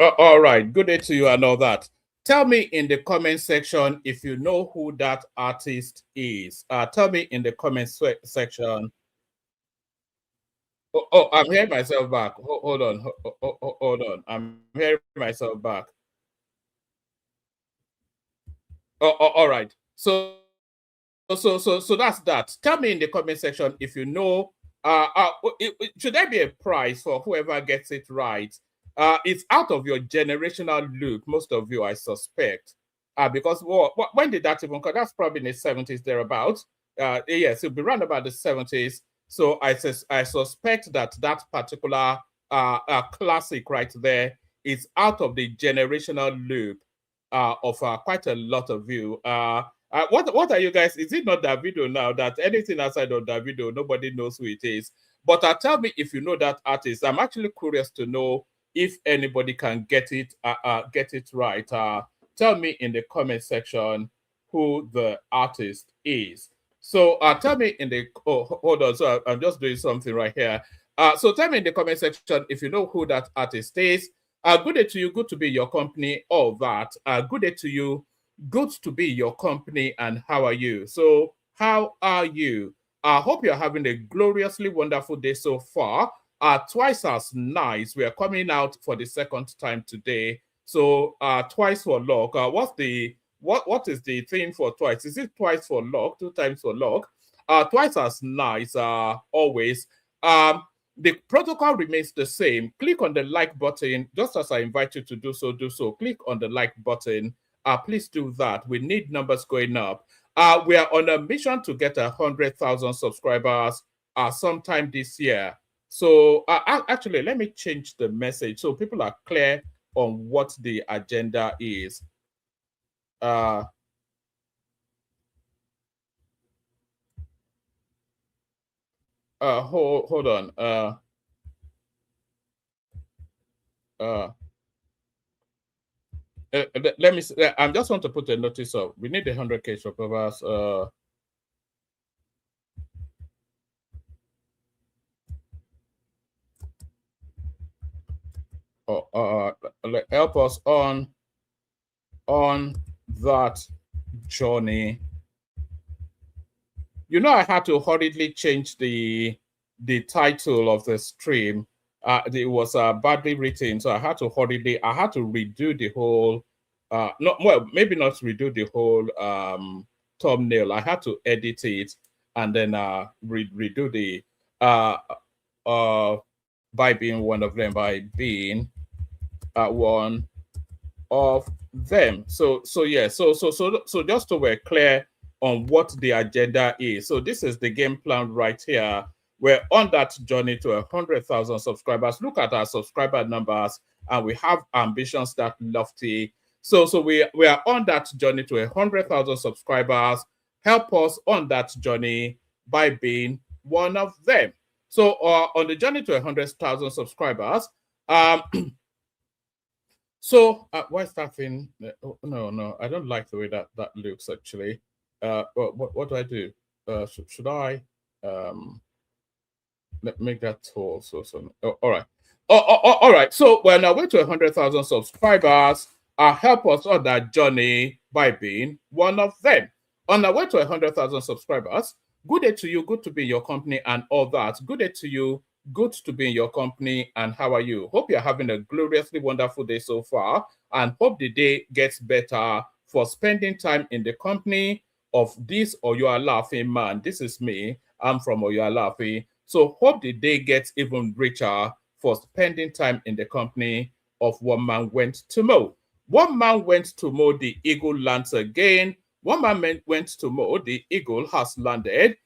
All right. Good day to you and all that. Tell me in the comment section if you know who that artist is. Tell me in the comment section. I'm hearing myself back. Hold on. Hold on. I'm hearing myself back. All right. So that's that. Tell me in the comment section if you know. Should there be a prize for whoever gets it right? It's out of your generational loop. Most of you, I suspect, because when did that even come? That's probably in the 70s thereabouts. Yes, it'll be around about the 70s. So I suspect that that particular classic right there is out of the generational loop of quite a lot of you. What are you guys? Is it not Davido now? That anything outside of Davido, nobody knows who it is. But tell me if you know that artist. I'm actually curious to know if anybody can get it right. Tell me in the comment section who the artist is. So tell me in the hold on. So I'm just doing something right here. So tell me in the comment section if you know who that artist is. Good day to you. Good to be your company. All that. Good day to you. Good to be your company. And how are you? So how are you? I hope you're having a gloriously wonderful day so far. Twice as nice. We are coming out for the second time today. So twice for luck. What is the thing for twice? Is it twice for luck? Two times for luck? Twice as nice. Always. The protocol remains the same. Click on the like button, just as I invite you to do so. Click on the like button. Please do that. We need numbers going up. We are on a mission to get 100,000 subscribers sometime this year. So actually, let me change the message so people are clear on what the agenda is. Hold on. Let me. I just want to put a notice up. We need 100K subscribers. Help us on that journey. You know, I had to hurriedly change the title of the stream. It was badly written, so I had to redo the whole. Maybe not redo the whole thumbnail. I had to edit it and then redo the by being one of them, by being one of them. So just so we're clear on what the agenda is. So this is the game plan right here. We're on that journey to 100,000 subscribers. Look at our subscriber numbers, and we have ambitions that lofty. So we are on that journey to 100,000 subscribers. Help us on that journey by being one of them. So on the journey to 100,000 subscribers, so why is that thing? No, I don't like the way that looks actually. What do I do? Should I make that tall? All right. All right. So we're on our way to 100,000 subscribers. Help us on that journey by being one of them. On our way to 100,000 subscribers. Good day to you. Good to be in your company and all that. Good day to you. Good to be in your company and how are you? Hope you're having a gloriously wonderful day so far and hope the day gets better for spending time in the company of this Oyualafe man. This is me. I'm from Oyualafe. So hope the day gets even richer for spending time in the company of one man went to mow. One man went to mow, the eagle lands again. One man went to mow, the eagle has landed.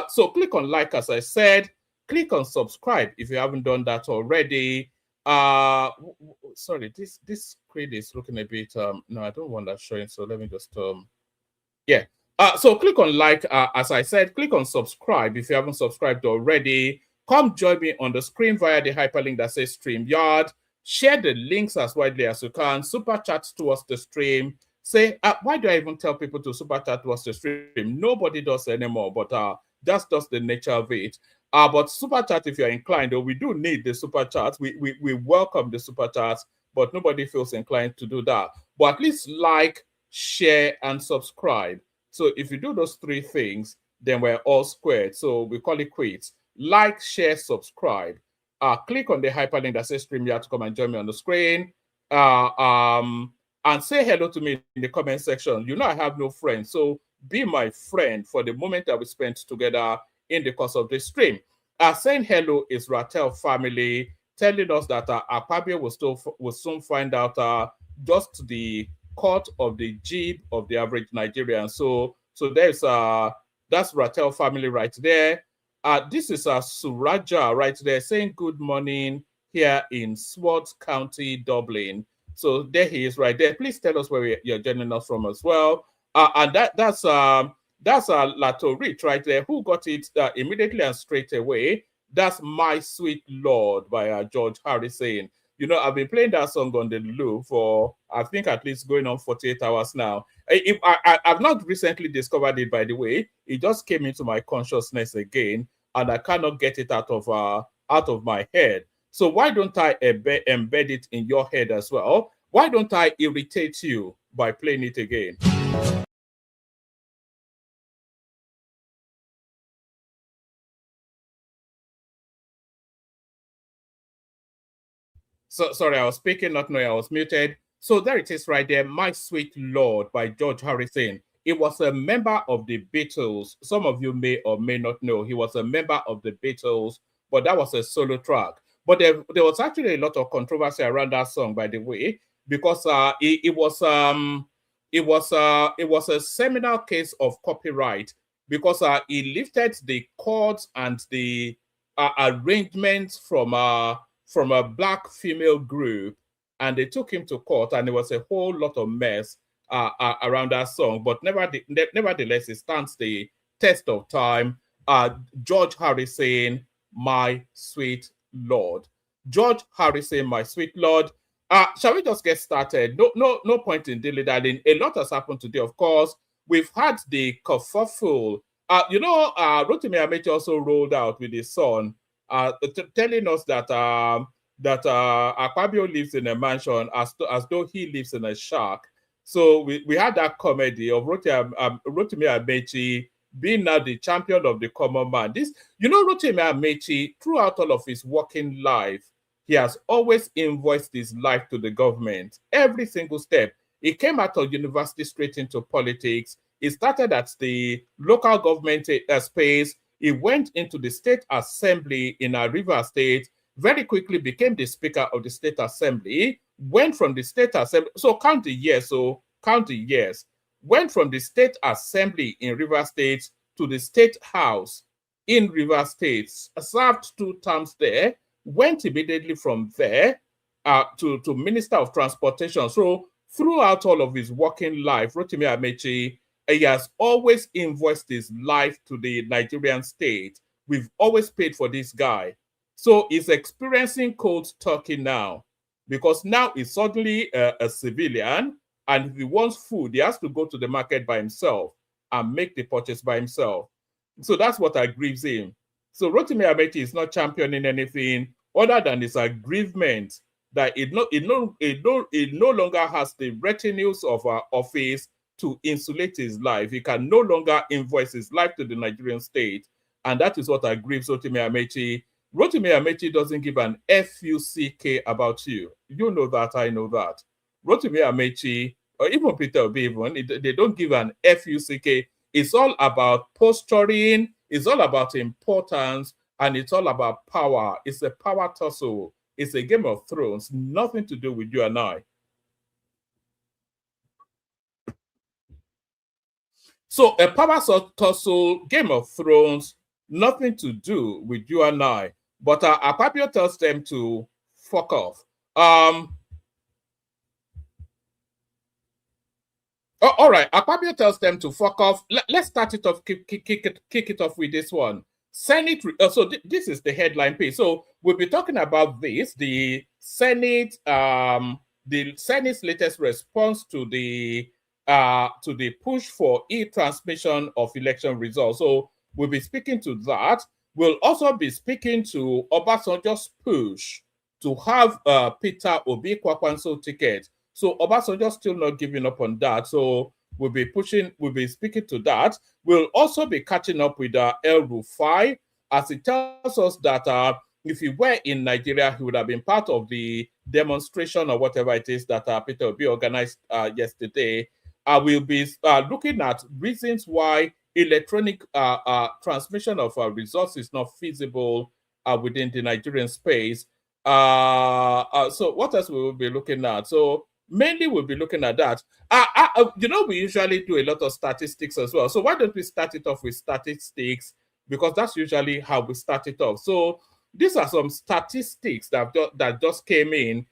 So click on like, as I said. Click on subscribe if you haven't done that already. Sorry, this screen is looking a bit no, I don't want that showing, so let me just yeah. So click on like, as I said, click on subscribe if you haven't subscribed already. Come join me on the screen via the hyperlink that says StreamYard. Share the links as widely as you can. Super chat towards the stream. Say, why do I even tell people to super chat towards the stream? Nobody does anymore, but that's just the nature of it. But super chat, if you're inclined, or we do need the super chats. We welcome the super chats but nobody feels inclined to do that. But at least like, share, and subscribe. So if you do those three things, then we're all squared. So we call it quits. Like, share, subscribe. Click on the hyperlink that says StreamYard to come and join me on the screen. And say hello to me in the comment section. You know I have no friends, so be my friend for the moment that we spent together in the course of the stream. Saying hello is Ratel family, telling us that Akpabio will soon find out just the cut of the jib of the average Nigerian. So there's that's Ratel family right there. This is Suraja right there saying good morning here in Swartz County, Dublin. So there he is right there. Please tell us where you're joining us from as well. And that's Lato Rich right there, who got it immediately and straight away. That's My Sweet Lord by George Harrison. You know, I've been playing that song on the loop for, I think, at least going on 48 hours now. I've not recently discovered it, by the way. It just came into my consciousness again, and I cannot get it out of my head. So why don't I embed it in your head as well? Why don't I irritate you by playing it again? So sorry, I was speaking, not knowing I was muted. So there it is right there, My Sweet Lord by George Harrison. It was a member of the Beatles. Some of you may or may not know he was a member of the Beatles, but that was a solo track. But there was actually a lot of controversy around that song, by the way, because it was a seminal case of copyright, because he lifted the chords and the arrangements from a black female group, and they took him to court, and there was a whole lot of mess around that song. But nevertheless, it stands the test of time. George Harrison, My Sweet Lord. George Harrison, My Sweet Lord. Shall we just get started? No point in dilly-dallying. A lot has happened today, of course. We've had the kerfuffle. Rotimi Amechi also rolled out with his son, telling us that Akpabio lives in a mansion as though he lives in a shack. So we had that comedy of Rotimi Amechi being now the champion of the common man. Rotimi Amechi, throughout all of his working life, he has always invoiced his life to the government, every single step. He came out of university straight into politics. He started at the local government space. He went into the state assembly in Rivers State, very quickly became the speaker of the state assembly, went from the state assembly, so count the years, went from the state assembly in Rivers State to the state house in Rivers State, served 2 terms there, went immediately from there to Minister of Transportation. So throughout all of his working life, Rotimi Amechi, he has always invoiced his life to the Nigerian state. We've always paid for this guy. So he's experiencing cold turkey now, because now he's suddenly a civilian, and if he wants food, he has to go to the market by himself and make the purchase by himself. So that's what aggrieves him. So Rotimi Amechi is not championing anything other than his aggrievement that it no longer has the retinues of office to insulate his life. He can no longer invoice his life to the Nigerian state, and that is what aggrieves Rotimi Amechi. Rotimi Amechi doesn't give an FUCK about you. You know that, I know that. Rotimi Amechi, or even Peter Obi, even, they don't give an FUCK. It's all about posturing, it's all about importance, and it's all about power. It's a power tussle. It's a Game of Thrones, nothing to do with you and I. So a power tussle, Game of Thrones, nothing to do with you and I. But Akpabio tells them to fuck off. All right, Akpabio tells them to fuck off. Let's start it off, kick it off with this one. Senate. This is the headline piece. So we'll be talking about this, the Senate's latest response to the push for e-transmission of election results. So we'll be speaking to that. We'll also be speaking to Obasanjo's push to have Peter Obi Kwakwanso ticket. So Obasanjo still not giving up on that. So we'll be speaking to that. We'll also be catching up with El Rufai, as it tells us that if he were in Nigeria, he would have been part of the demonstration or whatever it is that Peter Obi organized yesterday. We'll be looking at reasons why electronic transmission of results is not feasible within the Nigerian space. So what else we will be looking at? So mainly we'll be looking at that. We usually do a lot of statistics as well. So why don't we start it off with statistics? Because that's usually how we start it off. So these are some statistics that just came in.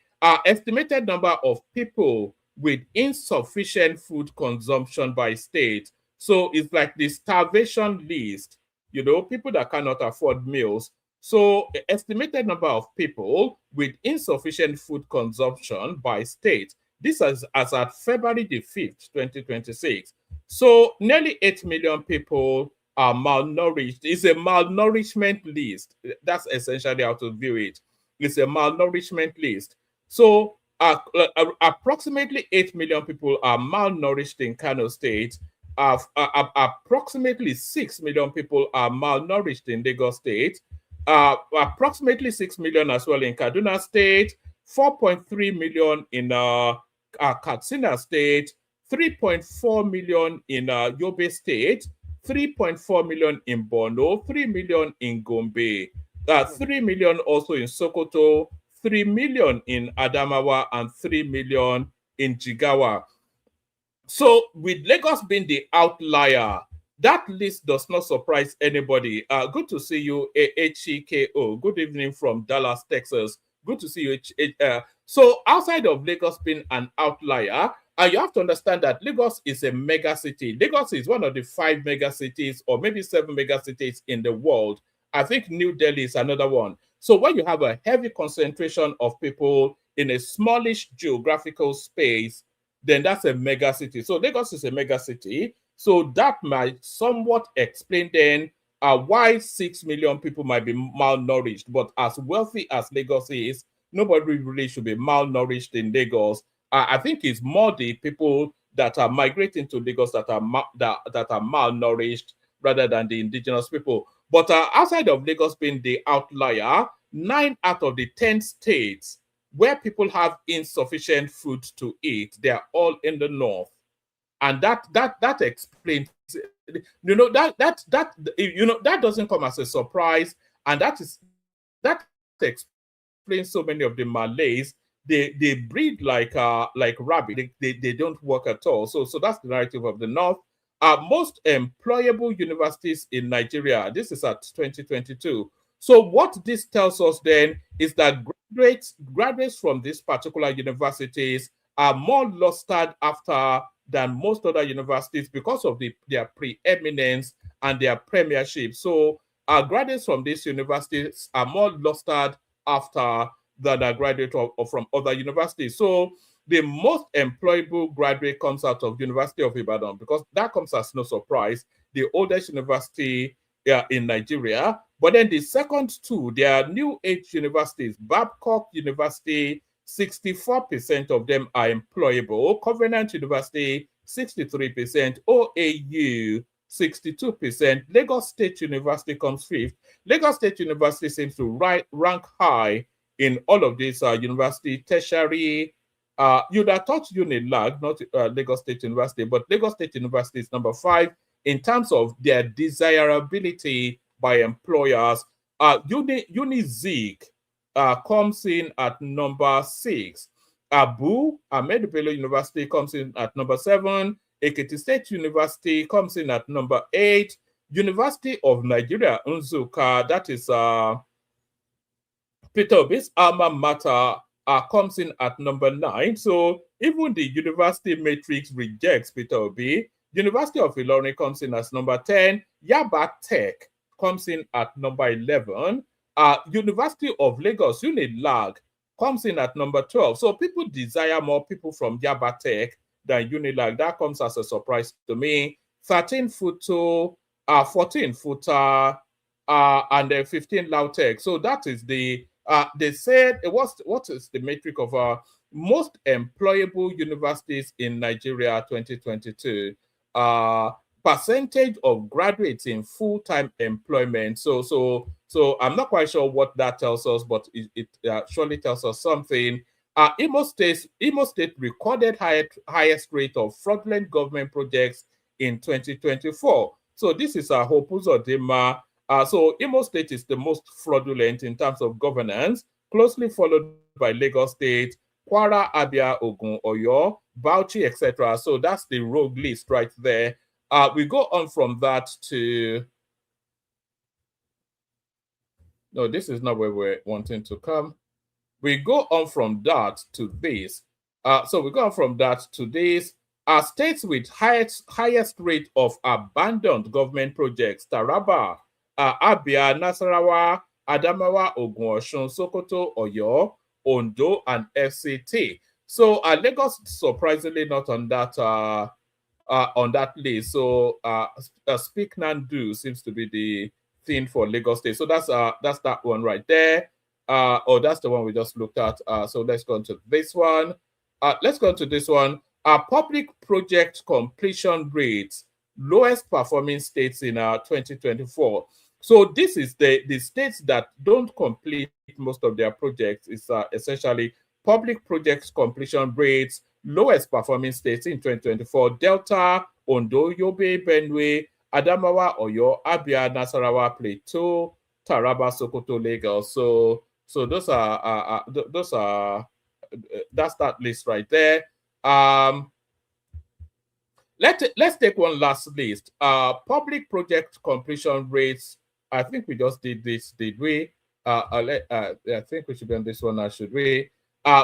Estimated number of people with insufficient food consumption by state. So it's like the starvation list, people that cannot afford meals. So estimated number of people with insufficient food consumption by state. This is as at February the 5th, 2026. So nearly 8 million people are malnourished. It's a malnourishment list. That's essentially how to view it. It's a malnourishment list. So approximately 8 million people are malnourished in Kano State. Approximately 6 million people are malnourished in Lagos State. Approximately 6 million as well in Kaduna State, 4.3 million in Katsina State, 3.4 million in Yobe State, 3.4 million in Borno, 3 million in Gombe, 3 million also in Sokoto, 3 million in Adamawa, and 3 million in Jigawa. So with Lagos being the outlier, that list does not surprise anybody. Good to see you, HEKO. Good evening from Dallas, Texas. Good to see you. So outside of Lagos being an outlier, you have to understand that Lagos is a mega city. Lagos is one of the 5 mega cities or maybe 7 mega cities in the world. I think New Delhi is another one. So when you have a heavy concentration of people in a smallish geographical space, then that's a mega city. So Lagos is a mega city. So that might somewhat explain then why 6 million people might be malnourished. But as wealthy as Lagos is, nobody really should be malnourished in Lagos. I think it's more the people that are migrating to Lagos that are malnourished rather than the indigenous people. But outside of Lagos being the outlier, 9 out of the 10 states where people have insufficient food to eat, they are all in the north. And that explains, that doesn't come as a surprise, and that explains so many of the Malays. They breed like rabbit. They don't work at all. So that's the narrative of the north. Most employable universities in Nigeria. This is at 2022. So what this tells us then is that graduates from these particular universities are more lustered after than most other universities because of their preeminence and their premiership. So graduates from these universities are more lustered after than a graduate from other universities. So the most employable graduate comes out of University of Ibadan, because that comes as no surprise, the oldest university in Nigeria. But then the second two, they are new age universities. Babcock University, 64% of them are employable. Covenant University, 63%. OAU, 62%. Lagos State University comes fifth. Lagos State University seems to rank high in all of these university tertiary. You'd have thought Unilag, not Lagos State University, but Lagos State University is number 5 in terms of their desirability by employers. Unizik comes in at number 6. Ahmed Bello University comes in at number 7. Ekiti State University comes in at number 8. University of Nigeria, Nzuka, that is Peter Obi's alma mater, comes in at number 9. So even the university matrix rejects Peter Obi. University of Ilorin comes in as number 10. Yaba Tech comes in at number 11. University of Lagos, Unilag, comes in at number 12. So people desire more people from Yaba Tech than Unilag. That comes as a surprise to me. 13 Futo, 14 Futa, and 15 Lautech. So that is the They said, what is the metric of most employable universities in Nigeria 2022? Percentage of graduates in full-time employment. So I'm not quite sure what that tells us, but it surely tells us something. Imo State recorded highest rate of fraudulent government projects in 2024. So this is a Hope Uzodinma. So Imo State is the most fraudulent in terms of governance, closely followed by Lagos State, Kwara, Abia, Ogun, Oyo, Bauchi, etc. So that's the rogue list right there. We go on from that to... No, this is not where we're wanting to come. We go on from that to this. So we go on from that to this. States with highest rate of abandoned government projects: Taraba, Abia, Nasarawa, Adamawa, Ogun, Osun, Sokoto, Oyo, Ondo, and FCT. So Lagos, surprisingly, not on that list. So Speak Nandu seems to be the thing for Lagos State. So that's that one right there. That's the one we just looked at. So let's go on to this one. Let's go on to this one. Public project completion rates, lowest performing states in 2024. So this is the states that don't complete most of their projects. It's essentially public projects completion rates, lowest performing states in 2024: Delta, Ondo, Yobe, Benue, Adamawa, Oyo, Abia, Nasarawa, Plateau, Taraba, Sokoto, Lagos. So those are that's that list right there. Let's take one last list. Public project completion rates. I think we just did this, did we? I think we should be on this one now, should we?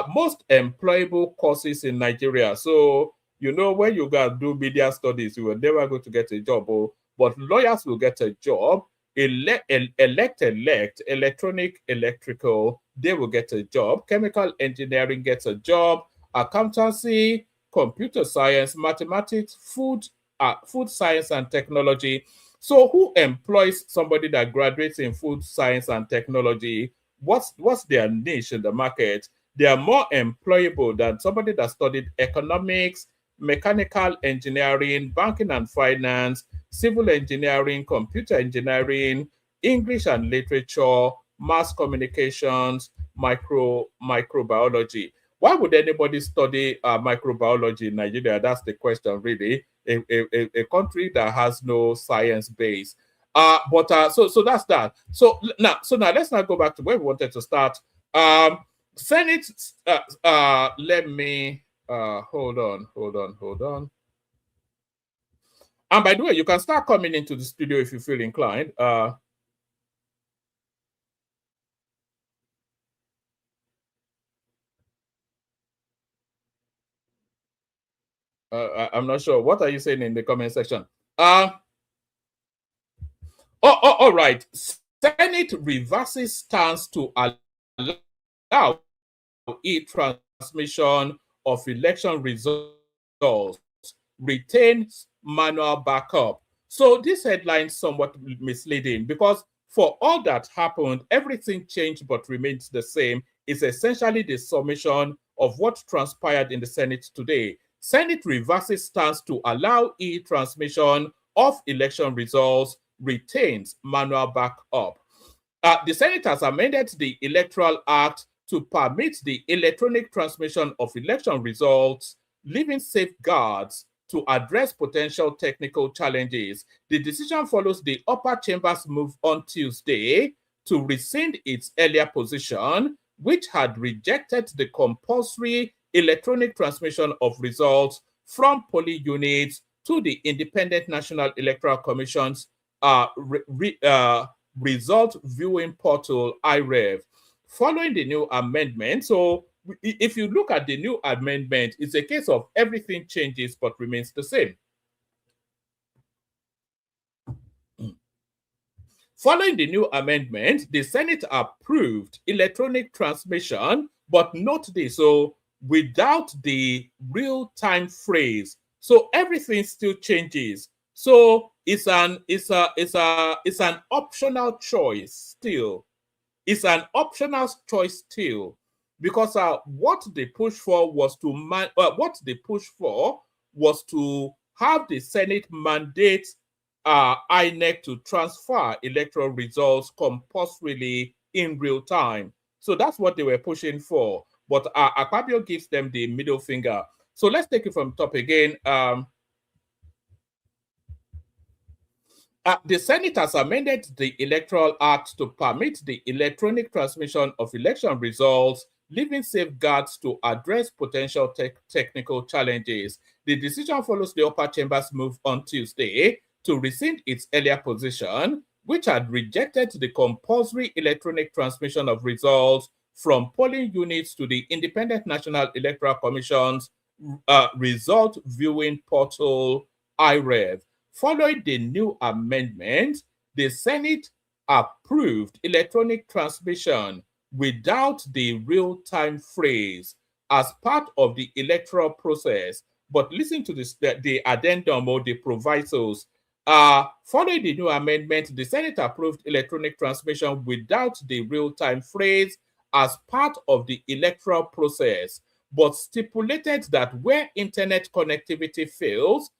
Most employable courses in Nigeria. So, you know, when you go do media studies, you will never go to get a job, but lawyers will get a job. Elect, electronic, electrical, they will get a job. Chemical engineering gets a job. Accountancy, computer science, mathematics, food science and technology. So who employs somebody that graduates in food science and technology? What's their niche in the market? They are more employable than somebody that studied economics, mechanical engineering, banking and finance, civil engineering, computer engineering, English and literature, mass communications, microbiology. Why would anybody study microbiology in Nigeria? That's the question, really. A country that has no science base. So that's that. So now let's not go back to where we wanted to start. Senate. Let me hold on. And by the way, you can start coming into the studio if you feel inclined. I'm not sure. What are you saying in the comment section? All right. Senate reverses stance to allow e-transmission of election results, retains manual backup. So this headline is somewhat misleading because for all that happened, everything changed but remains the same. It's essentially the summation of what transpired in the Senate today. Senate reverses stance to allow e-transmission of election results, retains manual backup. The Senate has amended the Electoral Act to permit the electronic transmission of election results, leaving safeguards to address potential technical challenges. The decision follows the upper chamber's move on Tuesday to rescind its earlier position, which had rejected the compulsory electronic transmission of results from polling units to the Independent National Electoral Commission's result viewing portal, IREV. Following the new amendment, so if you look at the new amendment, it's a case of everything changes but remains the same. Following the new amendment, the Senate approved electronic transmission, but note this, so without the real-time phrase. So everything still changes. So it's an optional choice still. It's an optional choice still, because what they pushed for was to have the Senate mandate INEC to transfer electoral results compulsorily in real time. So that's what they were pushing for. But Akpabio gives them the middle finger. So let's take it from top again. The Senate has amended the Electoral Act to permit the electronic transmission of election results, leaving safeguards to address potential technical challenges. The decision follows the upper chamber's move on Tuesday to rescind its earlier position, which had rejected the compulsory electronic transmission of results from polling units to the Independent National Electoral Commission's result viewing portal, IREV. Following the new amendment, the Senate approved electronic transmission without the real-time phrase as part of the electoral process. But listen to this, the addendum or the provisos. Following the new amendment, the Senate approved electronic transmission without the real-time phrase as part of the electoral process, but stipulated that where internet connectivity fails,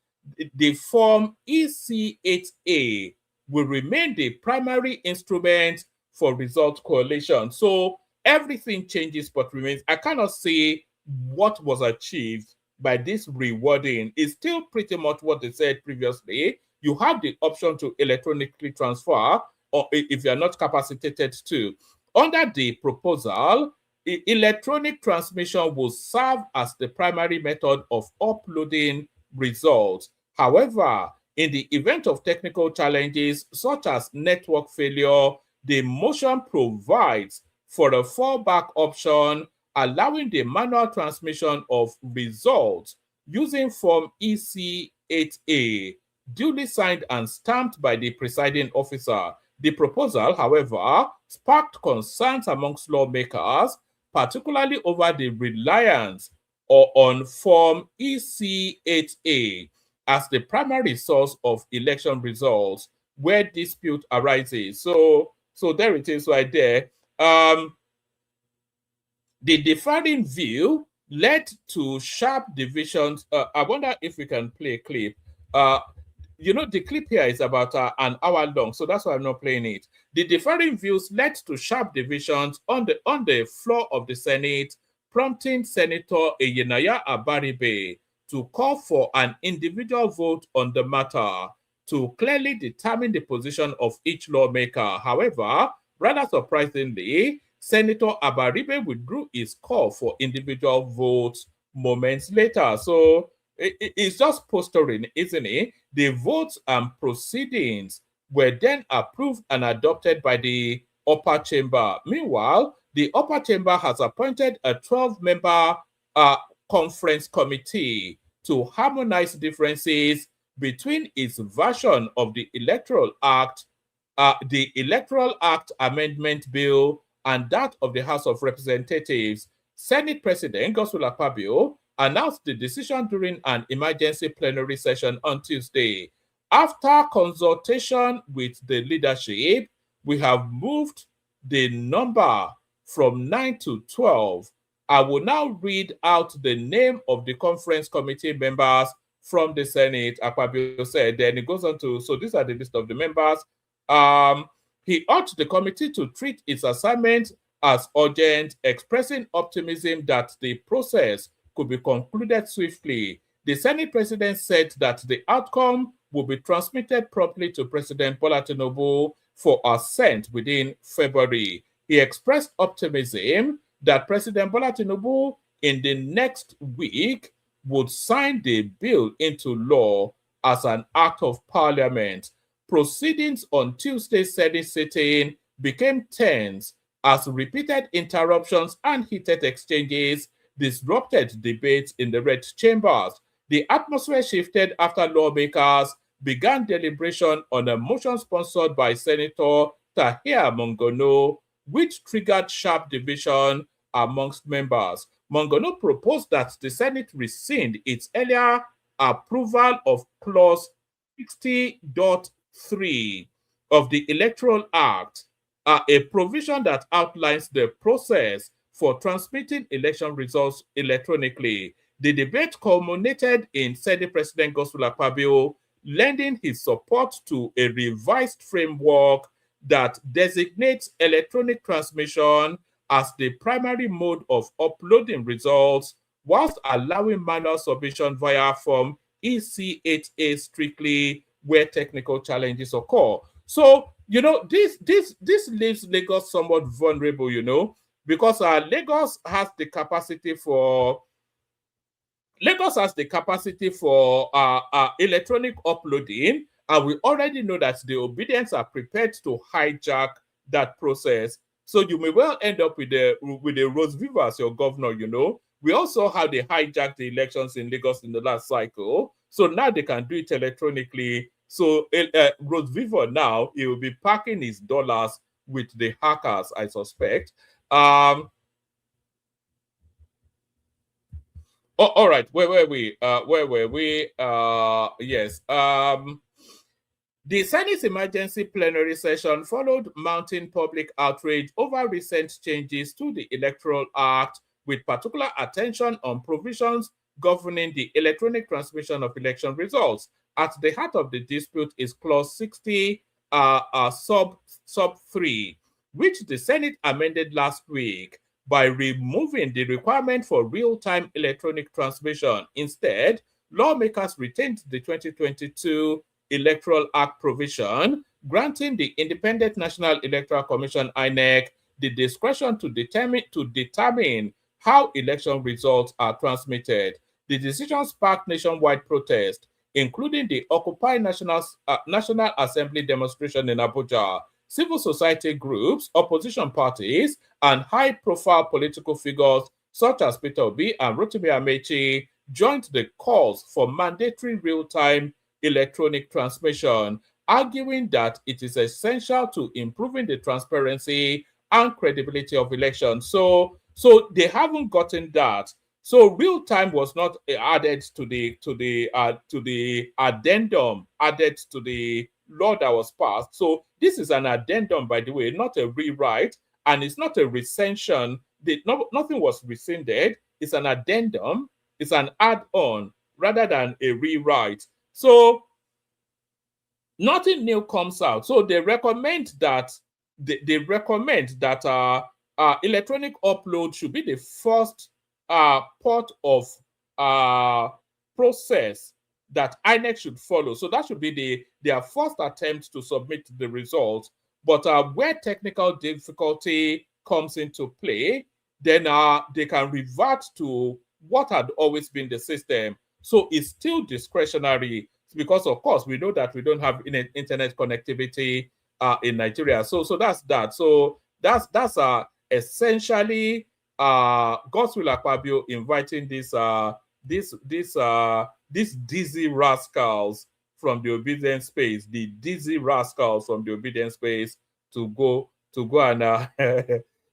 the form EC8A will remain the primary instrument for result correlation. So everything changes but remains. I cannot say what was achieved by this rewording. It's still pretty much what they said previously. You have the option to electronically transfer, or if you are not capacitated to. Under the proposal, electronic transmission will serve as the primary method of uploading results. However, in the event of technical challenges such as network failure, the motion provides for a fallback option, allowing the manual transmission of results using Form EC8A, duly signed and stamped by the presiding officer. The proposal, however, sparked concerns amongst lawmakers, particularly over the reliance on Form EC8A as the primary source of election results where dispute arises. So there it is right there. The differing view led to sharp divisions. I wonder if we can play a clip. The clip here is about an hour long, so that's why I'm not playing it. The differing views led to sharp divisions on the floor of the Senate, prompting Senator Yenaya Abaribe to call for an individual vote on the matter to clearly determine the position of each lawmaker. However, rather surprisingly, Senator Abaribe withdrew his call for individual votes moments later. So it's just posturing, isn't it? The votes and proceedings were then approved and adopted by the upper chamber. Meanwhile, the upper chamber has appointed a 12-member conference committee to harmonize differences between its version of the Electoral Act, Amendment Bill, and that of the House of Representatives. Senate President Godswill Akpabio announced the decision during an emergency plenary session on Tuesday. After consultation with the leadership, we have moved the number from 9 to 12. I will now read out the name of the conference committee members from the Senate, Akpabio said. Then it goes on to, so these are the list of the members. He urged the committee to treat its assignment as urgent, expressing optimism that the process could be concluded swiftly. The Senate president said that the outcome will be transmitted promptly to President Bola Tinubu for assent within February. He expressed optimism that President Bola Tinubu in the next week would sign the bill into law as an act of parliament. Proceedings on Tuesday's Senate sitting became tense as repeated interruptions and heated exchanges disrupted debates in the red chambers. The atmosphere shifted after lawmakers began deliberation on a motion sponsored by Senator Tahir Mongono, which triggered sharp division amongst members. Mongono proposed that the Senate rescind its earlier approval of Clause 60.3 of the Electoral Act, a provision that outlines the process for transmitting election results electronically. The debate culminated in Senate President Godswill Akpabio lending his support to a revised framework that designates electronic transmission as the primary mode of uploading results, whilst allowing manual submission via Form EC8A strictly where technical challenges occur. So, you know, this leaves Lagos somewhat vulnerable, you know, because Lagos has the capacity for electronic uploading, and we already know that the Obidients are prepared to hijack that process. So you may well end up with the Rose Viva as your governor, you know. We also had they hijacked the elections in Lagos in the last cycle. So now they can do it electronically. So Rose Viva now, he will be packing his dollars with the hackers, I suspect. Oh, all right. Where were we? Yes. The Senate's emergency plenary session followed mounting public outrage over recent changes to the Electoral Act, with particular attention on provisions governing the electronic transmission of election results. At the heart of the dispute is Clause 60, sub 3, which the Senate amended last week by removing the requirement for real-time electronic transmission. Instead, lawmakers retained the 2022 Electoral Act provision, granting the Independent National Electoral Commission (INEC) the discretion to determine how election results are transmitted. The decision sparked nationwide protest, including the Occupy National Assembly demonstration in Abuja. Civil society groups, opposition parties, and high-profile political figures such as Peter Obi and Rotimi Amechi joined the calls for mandatory real-time electronic transmission, arguing that it is essential to improving the transparency and credibility of elections. So they haven't gotten that. So real time was not added to the addendum added to the law that was passed. So this is an addendum, by the way, not a rewrite, and it's not a recension. Nothing was rescinded. It's an addendum. It's an add-on rather than a rewrite. So nothing new comes out. So they recommend that electronic upload should be the first part of process that INEC should follow. So that should be their first attempt to submit the results. But where technical difficulty comes into play, then they can revert to what had always been the system. So it's still discretionary because, of course, we know that we don't have internet connectivity in Nigeria. So that's that. So that's essentially Godswill Akpabio inviting these dizzy rascals from the obedient space, to go and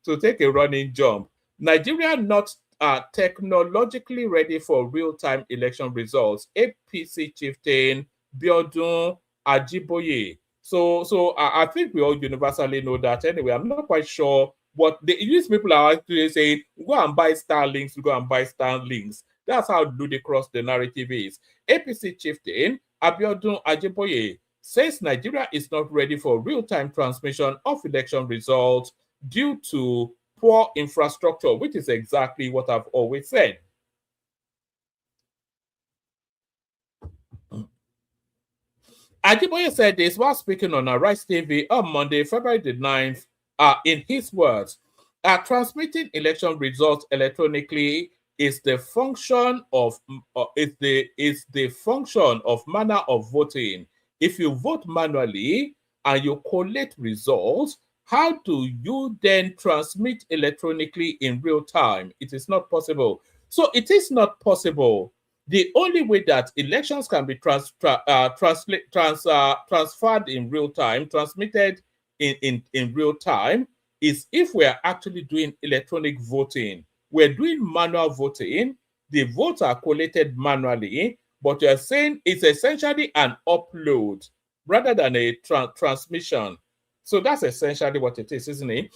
to take a running jump. Nigeria not technologically ready for real-time election results. APC chieftain Biodun Ajiboye. So I think we all universally know that. Anyway, I'm not quite sure what these people are actually saying. Go and buy Starlinks. Go and buy Starlinks. That's how ludicrous the narrative is. APC chieftain Biodun Ajiboye says Nigeria is not ready for real-time transmission of election results due to poor infrastructure, which is exactly what I've always said. Ajiboye said this while speaking on Arise TV on Monday, February the 9th. In his words, transmitting election results electronically is the function of manner of voting. If you vote manually and you collate results, how do you then transmit electronically in real time? It is not possible. So it is not possible. The only way that elections can be transferred in real time, transmitted in real time, is if we are actually doing electronic voting. We're doing manual voting. The votes are collated manually, but you're saying it's essentially an upload rather than a transmission. So that's essentially what it is, isn't it?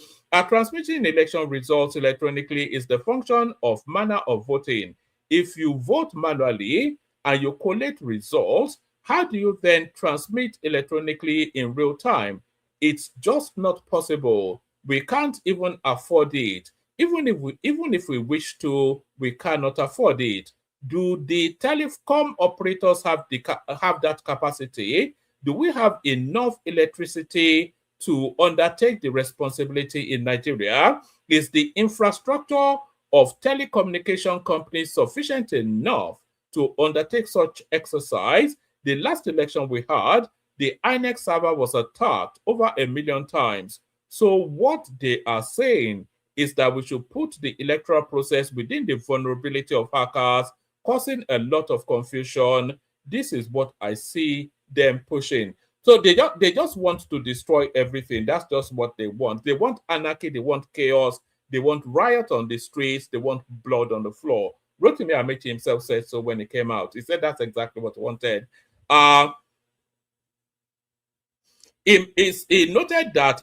Transmitting election results electronically is the function of manner of voting. If you vote manually and you collate results, how do you then transmit electronically in real time? It's just not possible. We can't even afford it. Even if we wish to, we cannot afford it. Do the telecom operators have that capacity? Do we have enough electricity to undertake the responsibility in Nigeria? Is the infrastructure of telecommunication companies sufficient enough to undertake such exercise? The last election we had, the INEC server was attacked over 1 million times. So what they are saying is that we should put the electoral process within the vulnerability of hackers, causing a lot of confusion. This is what I see them pushing. So they just want to destroy everything. That's just what they want. They want anarchy, they want chaos, they want riot on the streets, they want blood on the floor. Rotimi Amechi himself said so when he came out. He said that's exactly what he wanted. He noted that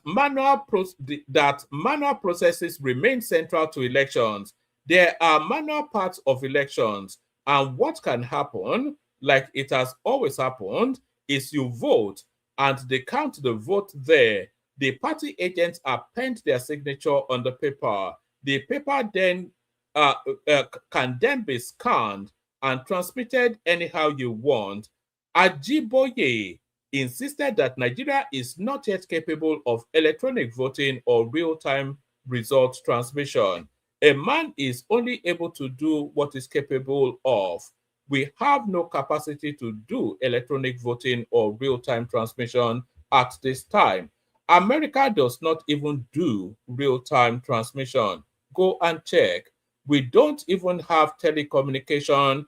manual processes remain central to elections. There are manual parts of elections, and what can happen, like it has always happened, is you vote and they count the vote there. The party agents append their signature on the paper. The paper then can then be scanned and transmitted anyhow you want. Ajiboye insisted that Nigeria is not yet capable of electronic voting or real-time result transmission. A man is only able to do what is capable of. We have no capacity to do electronic voting or real-time transmission at this time. America does not even do real-time transmission. Go and check. We don't even have telecommunication.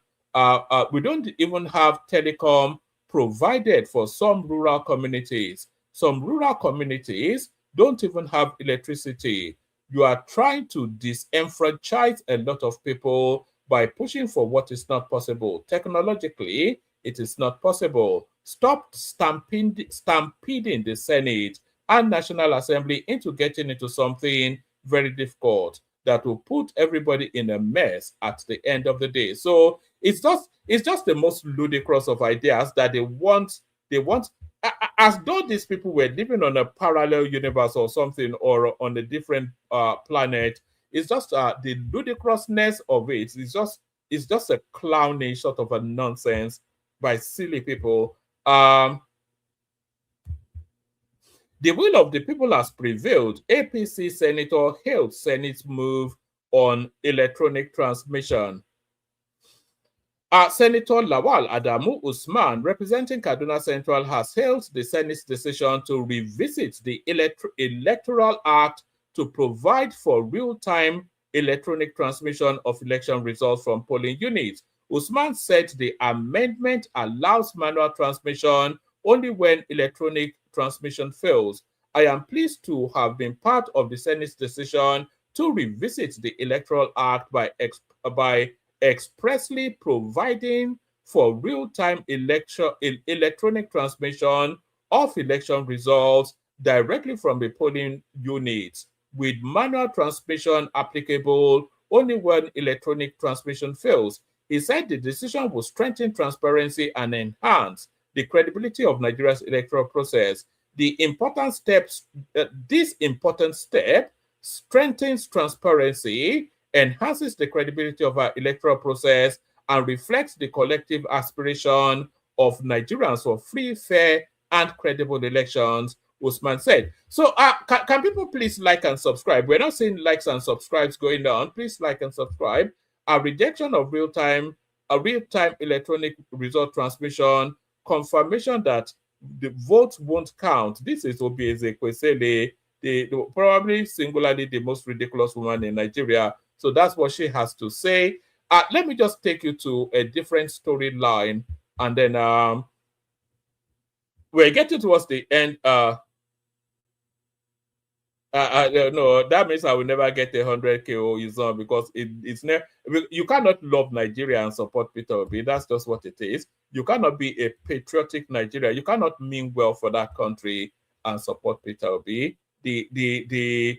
We don't even have telecom provided for some rural communities. Some rural communities don't even have electricity. You are trying to disenfranchise a lot of people by pushing for what is not possible. Technologically, it is not possible. Stop stampeding the Senate and National Assembly into getting into something very difficult that will put everybody in a mess at the end of the day. So it's just the most ludicrous of ideas that they want as though these people were living on a parallel universe or something, or on a different planet. It's just the ludicrousness of it. It's just a clownish sort of a nonsense by silly people. The will of the people has prevailed. APC senator hailed Senate's move on electronic transmission. Senator Lawal Adamu Usman, representing Kaduna Central, has hailed the Senate's decision to revisit the Electoral Act to provide for real-time electronic transmission of election results from polling units. Usman said the amendment allows manual transmission only when electronic transmission fails. I am pleased to have been part of the Senate's decision to revisit the Electoral Act by expressly providing for real-time electronic transmission of election results directly from the polling units, with manual transmission applicable only when electronic transmission fails. He said the decision will strengthen transparency and enhance the credibility of Nigeria's electoral process. This important step strengthens transparency, enhances the credibility of our electoral process, and reflects the collective aspiration of Nigerians for free, fair, and credible elections, Usman said. So can people please like and subscribe? We're not seeing likes and subscribes going on. Please like and subscribe. A rejection of real-time electronic result transmission, confirmation that the votes won't count. This is Obi Ezekwesili, probably singularly the most ridiculous woman in Nigeria. So that's what she has to say. Let me just take you to a different storyline, and then we're getting towards the end. No, that means I will never get 100K is on, because it's never. You cannot love Nigeria and support Peter Obi. That's just what it is. You cannot be a patriotic Nigeria. You cannot mean well for that country and support Peter Obi. The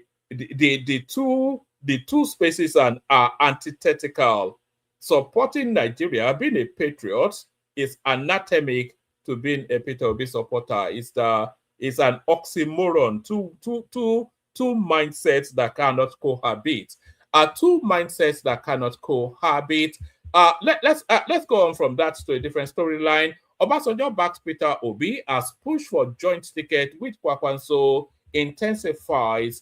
two spaces are antithetical. Supporting Nigeria, being a patriot, is anatomic to being a Peter Obi supporter. It's an oxymoron. Two mindsets that cannot cohabit. Two mindsets that cannot cohabit. Let's go on from that to a different storyline. Obasanjo backs Peter Obi as push for joint ticket with Kwakwanso intensifies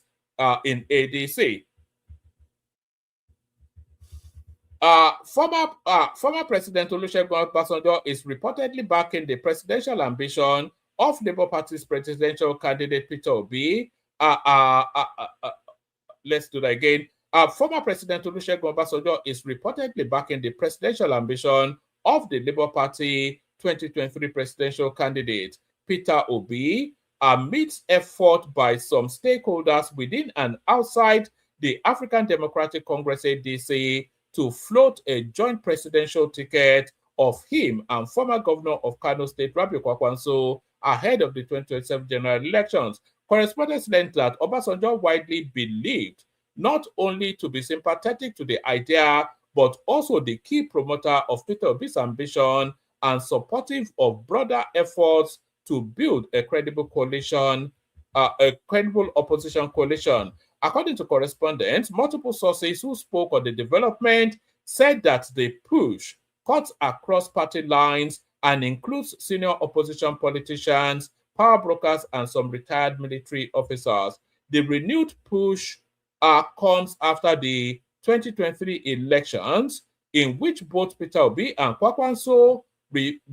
in ADC. Former President Olusegun Obasanjo is reportedly backing the presidential ambition of Labour Party's presidential candidate Peter Obi. Let's do that again. Former President Olusegun Obasanjo is reportedly backing the presidential ambition of the Labour Party 2023 presidential candidate Peter Obi amidst effort by some stakeholders within and outside the African Democratic Congress ADC to float a joint presidential ticket of him and former governor of Kano State, Rabiu Kwakwanso, ahead of the 2027 general elections. Correspondents learned that Obasanjo widely believed not only to be sympathetic to the idea, but also the key promoter of Peter Obi's ambition and supportive of broader efforts to build a credible coalition, a credible opposition coalition. According to correspondents, multiple sources who spoke on the development said that the push cuts across party lines and includes senior opposition politicians, power brokers, and some retired military officers. The renewed push comes after the 2023 elections, in which both Peter Obi and Kwakwanso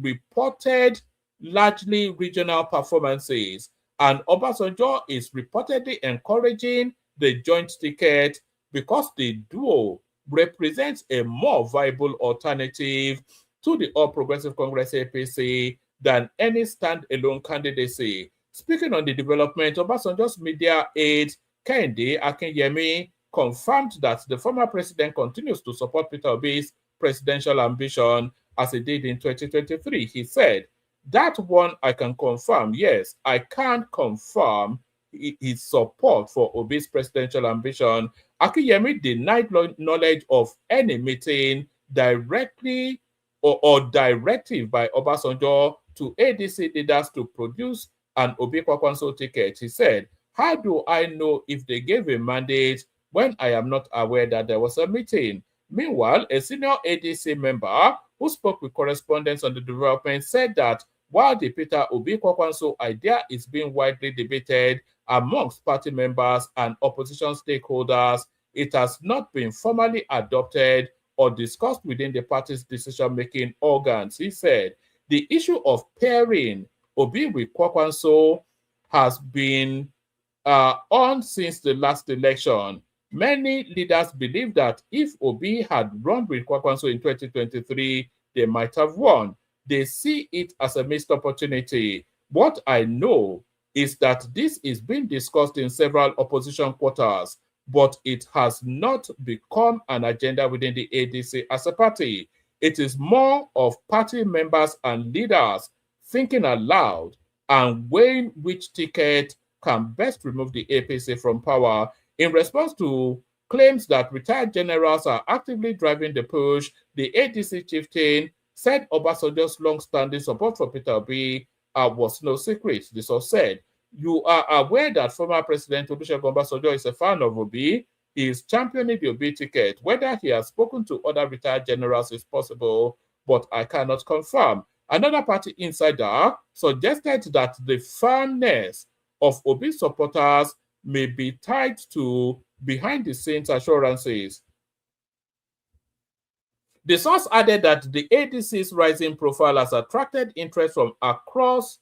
reported largely regional performances, and Obasanjo is reportedly encouraging the joint ticket because the duo represents a more viable alternative to the All Progressive Congress APC than any standalone candidacy. Speaking on the development, Obasanjo's media aide Kehinde Akinyemi confirmed that the former president continues to support Peter Obi's presidential ambition as he did in 2023. He said, "That one I can confirm. Yes, I can't confirm his support for Obi's presidential ambition." Akinyemi denied knowledge of any meeting directly or directive by Obasanjo to ADC leaders to produce an Obi Kwakwanso ticket. He said, "How do I know if they gave a mandate when I am not aware that there was a meeting?" Meanwhile, a senior ADC member who spoke with correspondents on the development said that while the Peter Obi Kwakwanso idea is being widely debated amongst party members and opposition stakeholders, it has not been formally adopted or discussed within the party's decision-making organs. He said, the issue of pairing Obi with Kwakwanso has been on since the last election. Many leaders believe that if Obi had run with Kwakwanso in 2023, they might have won. They see it as a missed opportunity. What I know is that this is being discussed in several opposition quarters, but it has not become an agenda within the ADC as a party. It is more of party members and leaders thinking aloud and weighing which ticket can best remove the APC from power. In response to claims that retired generals are actively driving the push, the ADC chieftain said Obasanjo's long-standing support for Peter Obi was no secret. This was said, "You are aware that former President Olusegun Obasanjo is a fan of Obi. He is championing the Obi ticket. Whether he has spoken to other retired generals is possible, but I cannot confirm." Another party insider suggested that the firmness of Obi supporters may be tied to behind-the-scenes assurances. The source added that the ADC's rising profile has attracted interest from across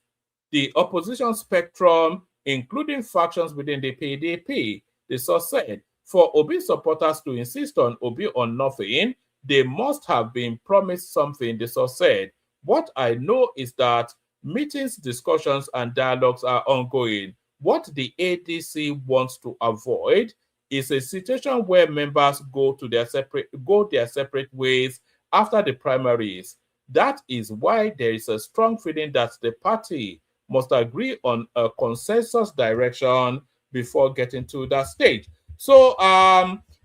the opposition spectrum, including factions within the PDP. The source said, for Obi supporters to insist on Obi on nothing, they must have been promised something, the source said. What I know is that meetings, discussions, and dialogues are ongoing. What the ADC wants to avoid is a situation where members go their separate ways after the primaries. That is why there is a strong feeling that the party must agree on a consensus direction before getting to that stage. So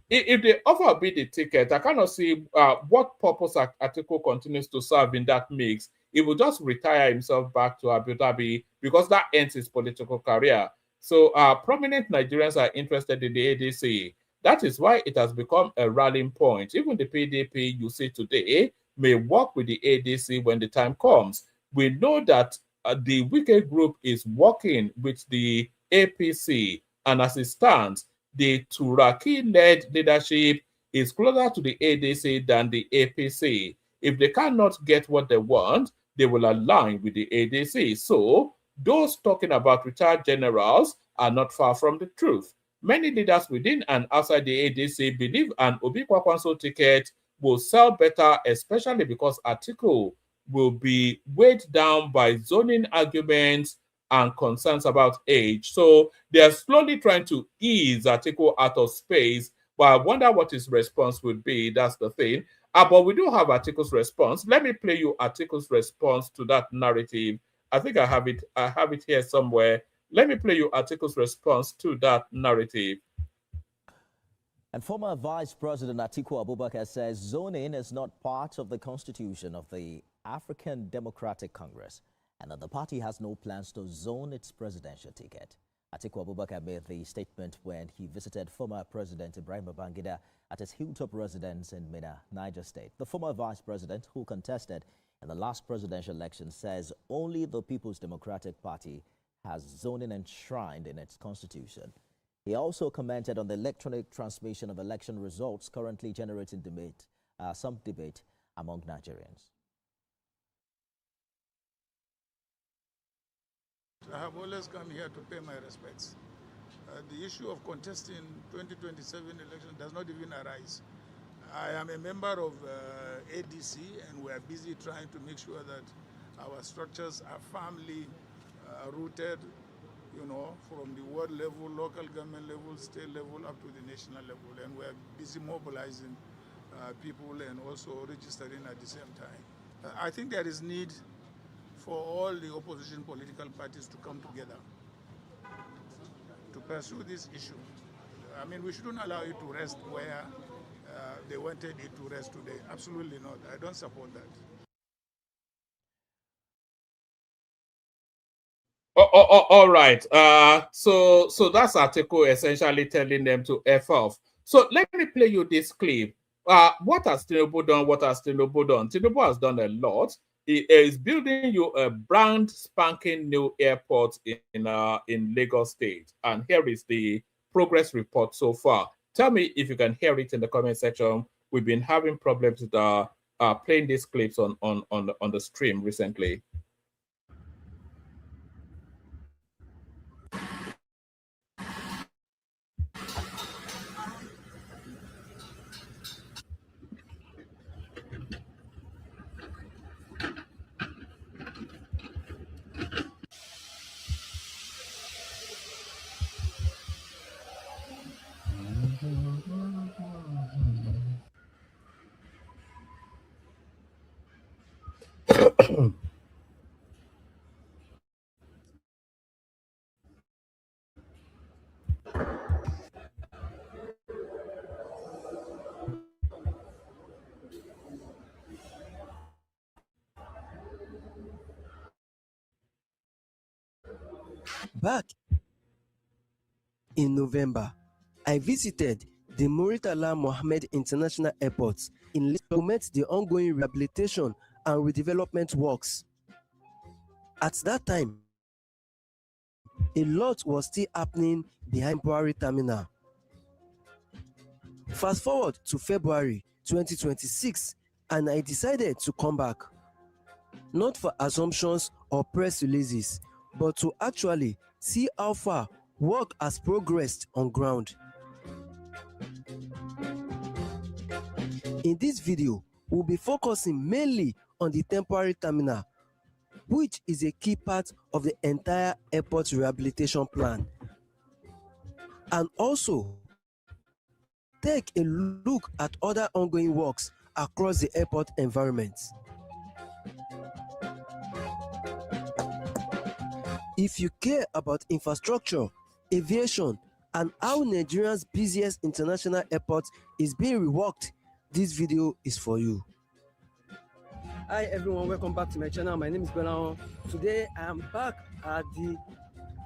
if they offer me the ticket, I cannot see what purpose Atiku continues to serve in that mix. He will just retire himself back to Abu Dhabi because that ends his political career. So prominent Nigerians are interested in the ADC. That is why it has become a rallying point. Even the PDP you see today may work with the ADC when the time comes. We know that the wicked group is working with the APC, and as it stands, the Turaki-led leadership is closer to the ADC than the APC. If they cannot get what they want, they will align with the ADC. So those talking about retired generals are not far from the truth. Many leaders within and outside the ADC believe an Obi Kwakwanso ticket will sell better, especially because Atiku will be weighed down by zoning arguments and concerns about age. So they are slowly trying to ease Atiku out of space, but I wonder what his response would be. That's the thing. But we do have Atiku's response. Let me play you Atiku's response to that narrative. I think I have it. I have it here somewhere. Let me play you Atiku's response to that narrative. And former Vice President Atiku Abubakar says zoning is not part of the constitution of the African Democratic Congress and that the party has no plans to zone its presidential ticket. Atiku Abubakar made the statement when he visited former President Ibrahim Babangida at his hilltop residence in Minna, Niger State. The former vice president, who contested in the last presidential election, says only the People's Democratic Party has zoning enshrined in its constitution. He also commented on the electronic transmission of election results currently generating some debate among Nigerians. I have always come here to pay my respects. The issue of contesting 2027 election does not even arise. I am a member of ADC, and we are busy trying to make sure that our structures are firmly rooted, you know, from the world level, local government level, state level, up to the national level. And we are busy mobilizing people and also registering at the same time. I think there is need for all the opposition political parties to come together to pursue this issue. I mean, we shouldn't allow it to rest where they wanted it to rest today. Absolutely not. I don't support that. All right. So that's Atiku essentially telling them to F off. So let me play you this clip. What has Tinubu done? What has Tinubu done? Tinubu has done a lot. He is building you a brand spanking new airport in Lagos State. And here is the progress report so far. Tell me if you can hear it in the comment section. We've been having problems with playing these clips on the stream recently. Back in November, I visited the Muritala Mohammed International Airport in Lagos to met the ongoing rehabilitation and redevelopment works. At that time, a lot was still happening behind Buhari Terminal. Fast forward to February 2026, and I decided to come back, not for assumptions or press releases, but to actually see how far work has progressed on ground. In this video, we'll be focusing mainly on the temporary terminal, which is a key part of the entire airport rehabilitation plan, and also take a look at other ongoing works across the airport environment. If you care about infrastructure, aviation, and how Nigeria's busiest international airport is being reworked, this video is for you. Hi everyone, welcome back to my channel. My name is Belao. Today I am back at the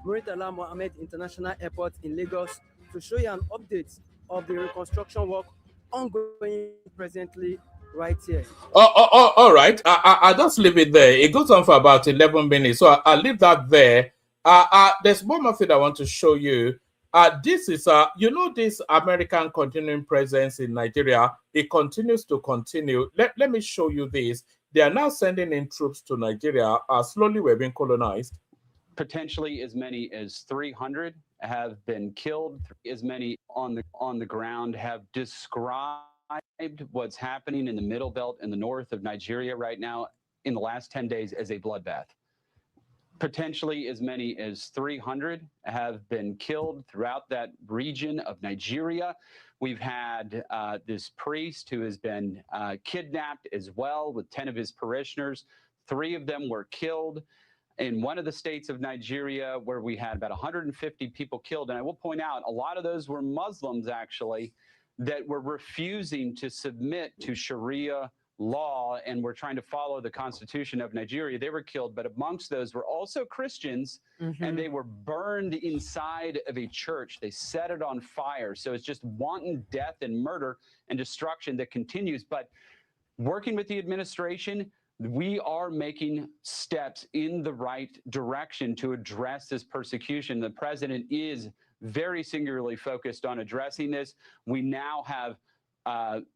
Muritala Mohammed International Airport in Lagos to show you an update of the reconstruction work ongoing presently right here. All right. I'll just leave it there. It goes on for about 11 minutes, so I'll leave that there. There's one more thing I want to show you. This is, this American continuing presence in Nigeria. It continues to continue. Let me show you this. They are now sending in troops to Nigeria. Slowly, we're being colonized. Potentially as many as 300 have been killed. As many on the ground have described what's happening in the middle belt in the north of Nigeria right now in the last 10 days as a bloodbath. Potentially as many as 300 have been killed throughout that region of Nigeria. We've had this priest who has been kidnapped as well with 10 of his parishioners. 3 of them were killed in one of the states of Nigeria where we had about 150 people killed. And I will point out, a lot of those were Muslims actually that were refusing to submit to Sharia law and were trying to follow the Constitution of Nigeria. They were killed, but amongst those were also Christians, and they were burned inside of a church. They set it on fire. So it's just wanton death and murder and destruction that continues. But working with the administration, we are making steps in the right direction to address this persecution. The president is very singularly focused on addressing this. We now have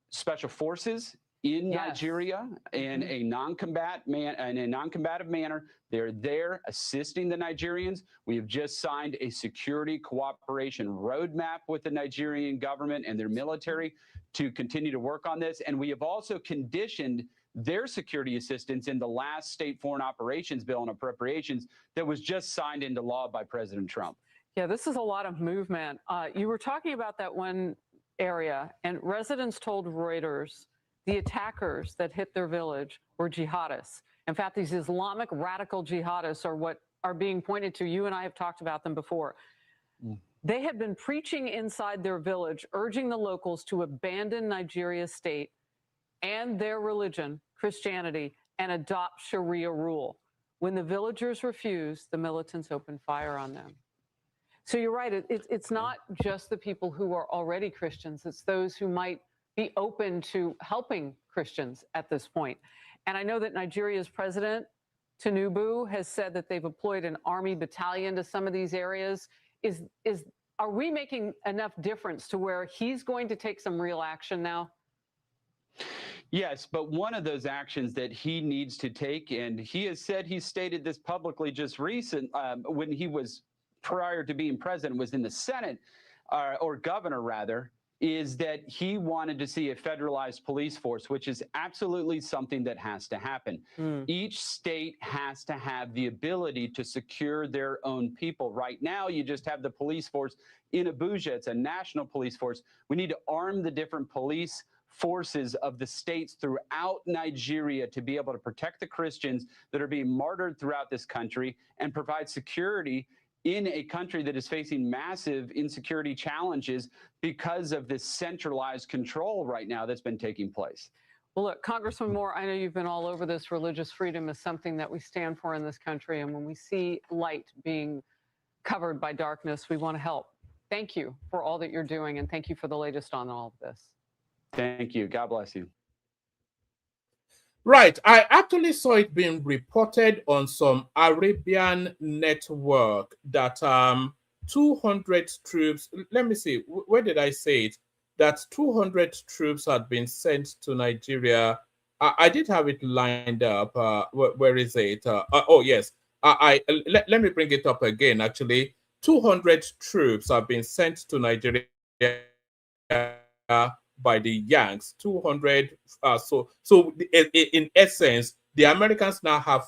special forces in Nigeria in a non-combative manner. They're there assisting the Nigerians. We have just signed a security cooperation roadmap with the Nigerian government and their military to continue to work on this. And we have also conditioned their security assistance in the last state foreign operations bill and appropriations that was just signed into law by President Trump. Yeah, this is a lot of movement. You were talking about that one area, and residents told Reuters the attackers that hit their village were jihadists. In fact, these Islamic radical jihadists are what are being pointed to. You and I have talked about them before. They had been preaching inside their village, urging the locals to abandon Nigeria's state and their religion, Christianity, and adopt Sharia rule. When the villagers refused, the militants opened fire on them. So you're right, it's not just the people who are already Christians, it's those who might be open to helping Christians at this point. And I know that Nigeria's president, Tinubu, has said that they've deployed an army battalion to some of these areas. Are we making enough difference to where he's going to take some real action now? Yes, but one of those actions that he needs to take, and he has said, he stated this publicly just when he was prior to being president, was in the Senate, or governor rather, is that he wanted to see a federalized police force, which is absolutely something that has to happen. Each state has to have the ability to secure their own people. Right now, you just have the police force in Abuja. It's a national police force. We need to arm the different police forces of the states throughout Nigeria to be able to protect the Christians that are being martyred throughout this country and provide security in a country that is facing massive insecurity challenges because of this centralized control right now that's been taking place. Well, look, Congressman Moore, I know you've been all over this. Religious freedom is something that we stand for in this country. And when we see light being covered by darkness, we want to help. Thank you for all that you're doing. And thank you for the latest on all of this. Thank you. God bless you. Right. I actually saw it being reported on some Arabian network that 200 troops, let me see, where did I say it? That 200 troops had been sent to Nigeria. I did have it lined up. Where is it? Oh, yes. Let me bring it up again, actually. 200 troops have been sent to Nigeria by the Yanks. 200. So in essence, the Americans now have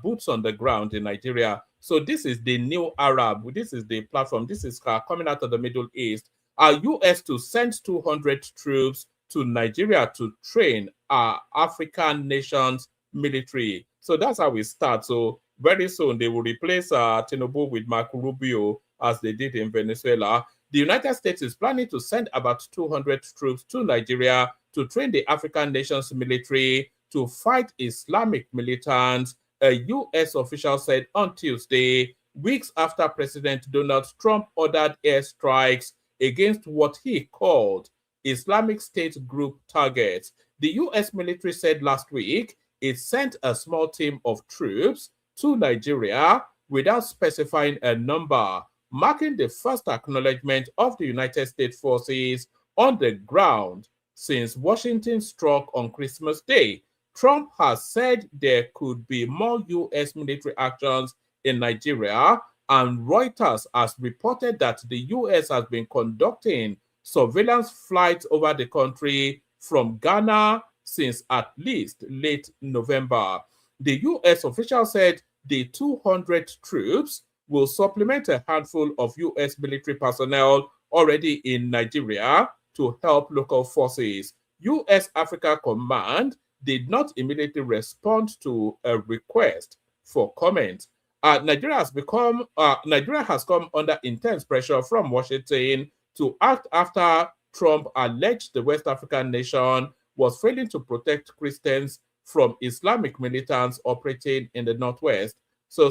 boots on the ground in Nigeria. So this is the new Arab. This is the platform. This is coming out of the Middle East. U.S. to send 200 troops to Nigeria to train African nations military. So that's how we start. So very soon they will replace Tinubu with Marco Rubio as they did in Venezuela. The United States is planning to send about 200 troops to Nigeria to train the African nation's military to fight Islamic militants, a U.S. official said on Tuesday, weeks after President Donald Trump ordered airstrikes against what he called Islamic State group targets. The U.S. military said last week it sent a small team of troops to Nigeria without specifying a number, marking the first acknowledgement of the United States forces on the ground since Washington struck on Christmas Day. Trump has said there could be more U.S. military actions in Nigeria, and Reuters has reported that the U.S. has been conducting surveillance flights over the country from Ghana since at least late November. The U.S. official said the 200 troops will supplement a handful of U.S. military personnel already in Nigeria to help local forces. U.S. Africa Command did not immediately respond to a request for comment. Nigeria has come under intense pressure from Washington to act after Trump alleged the West African nation was failing to protect Christians from Islamic militants operating in the Northwest. So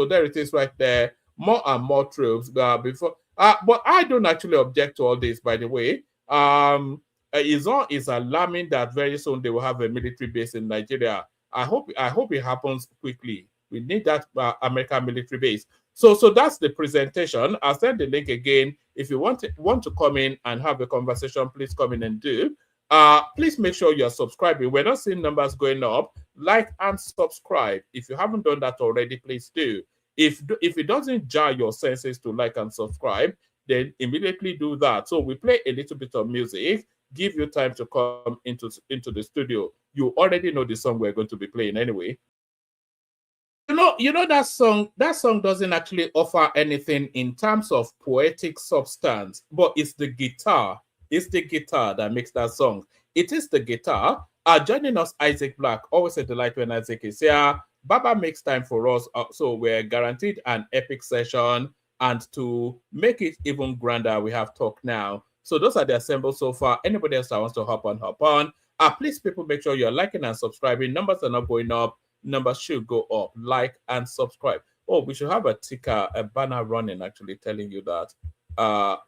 there it is right there. More and more troops before. But I don't actually object to all this, by the way. It's alarming that very soon they will have a military base in Nigeria. I hope it happens quickly. We need that American military base. So that's the presentation. I'll send the link again. If you want to come in and have a conversation, please come in and do. Please make sure you're subscribing. We're not seeing numbers going up. Like and subscribe. If you haven't done that already, please do. If it doesn't jar your senses to like and subscribe, then immediately do that. So we play a little bit of music, give you time to come into the studio. You already know the song we're going to be playing anyway. You know that song doesn't actually offer anything in terms of poetic substance, but it's the guitar. It's the guitar that makes that song. It is the guitar. Joining us, Isaac Black. Always a delight when Isaac is here. Baba makes time for us, so we're guaranteed an epic session. And to make it even grander, we have Talk Now. So those are the assembles so far. Anybody else that wants to hop on. Please, people, make sure you're liking and subscribing. Numbers are not going up. Numbers should go up. Like and subscribe. Oh, we should have a ticker, a banner running, actually telling you that.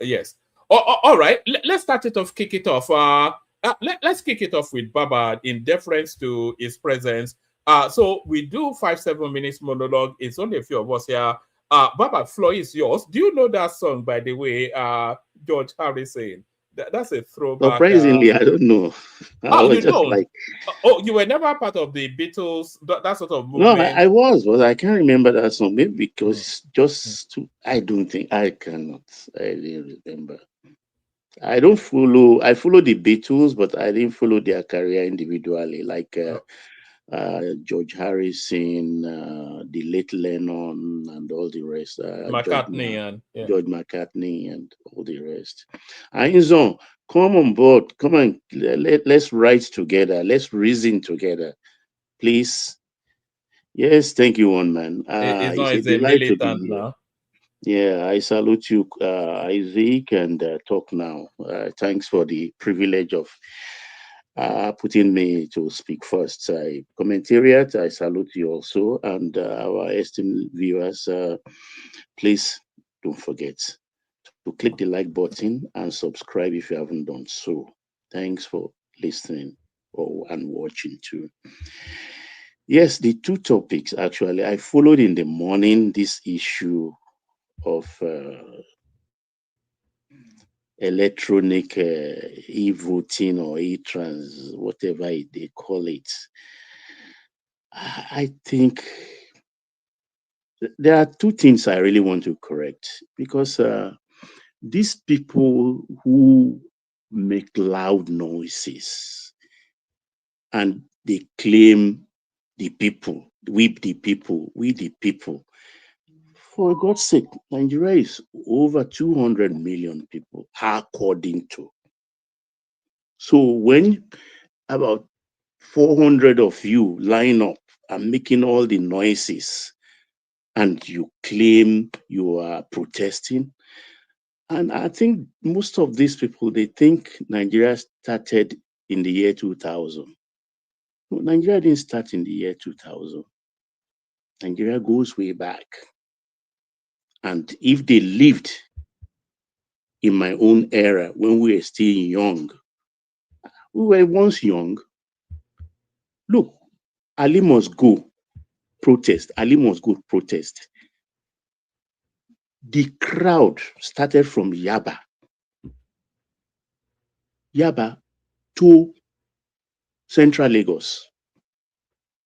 Yes. All right. Let's start it off. Kick it off. Let's kick it off with Baba in deference to his presence. So we do 5-7 minutes monologue. It's only a few of us here. Baba, floor is yours. Do you know that song, by the way? George Harrison. That's a throwback. Surprisingly, I don't know. You don't? You were never part of the Beatles, that sort of movement? No, I was, but I can't remember that song. Maybe because it's just I don't think I cannot. I didn't remember. I follow the Beatles, but I didn't follow their career individually, like George Harrison, the late Lennon, and all the rest. George McCartney and all the rest. Ainzon, come on board. Come on, let's write together. Let's reason together, please. Yes, thank you, one man. It's a militant now. Yeah, I salute you, Isaac, and Talk Now. Thanks for the privilege of putting me to speak first. Commentariat, I salute you also, and our esteemed viewers. Please don't forget to click the like button and subscribe if you haven't done so. Thanks for listening and watching too. Yes, the two topics actually I followed in the morning. This issue of electronic e-voting or e-trans, whatever they call it. I think there are two things I really want to correct, because these people who make loud noises and they claim the people, we the people. For God's sake, Nigeria is over 200 million people, according to. So when about 400 of you line up are making all the noises and you claim you are protesting. And I think most of these people, they think Nigeria started in the year 2000. No, Nigeria didn't start in the year 2000. Nigeria goes way back. And if they lived in my own era when we were still young, we were once young. Look, Ali must go protest. Ali must go protest. The crowd started from Yaba to Central Lagos,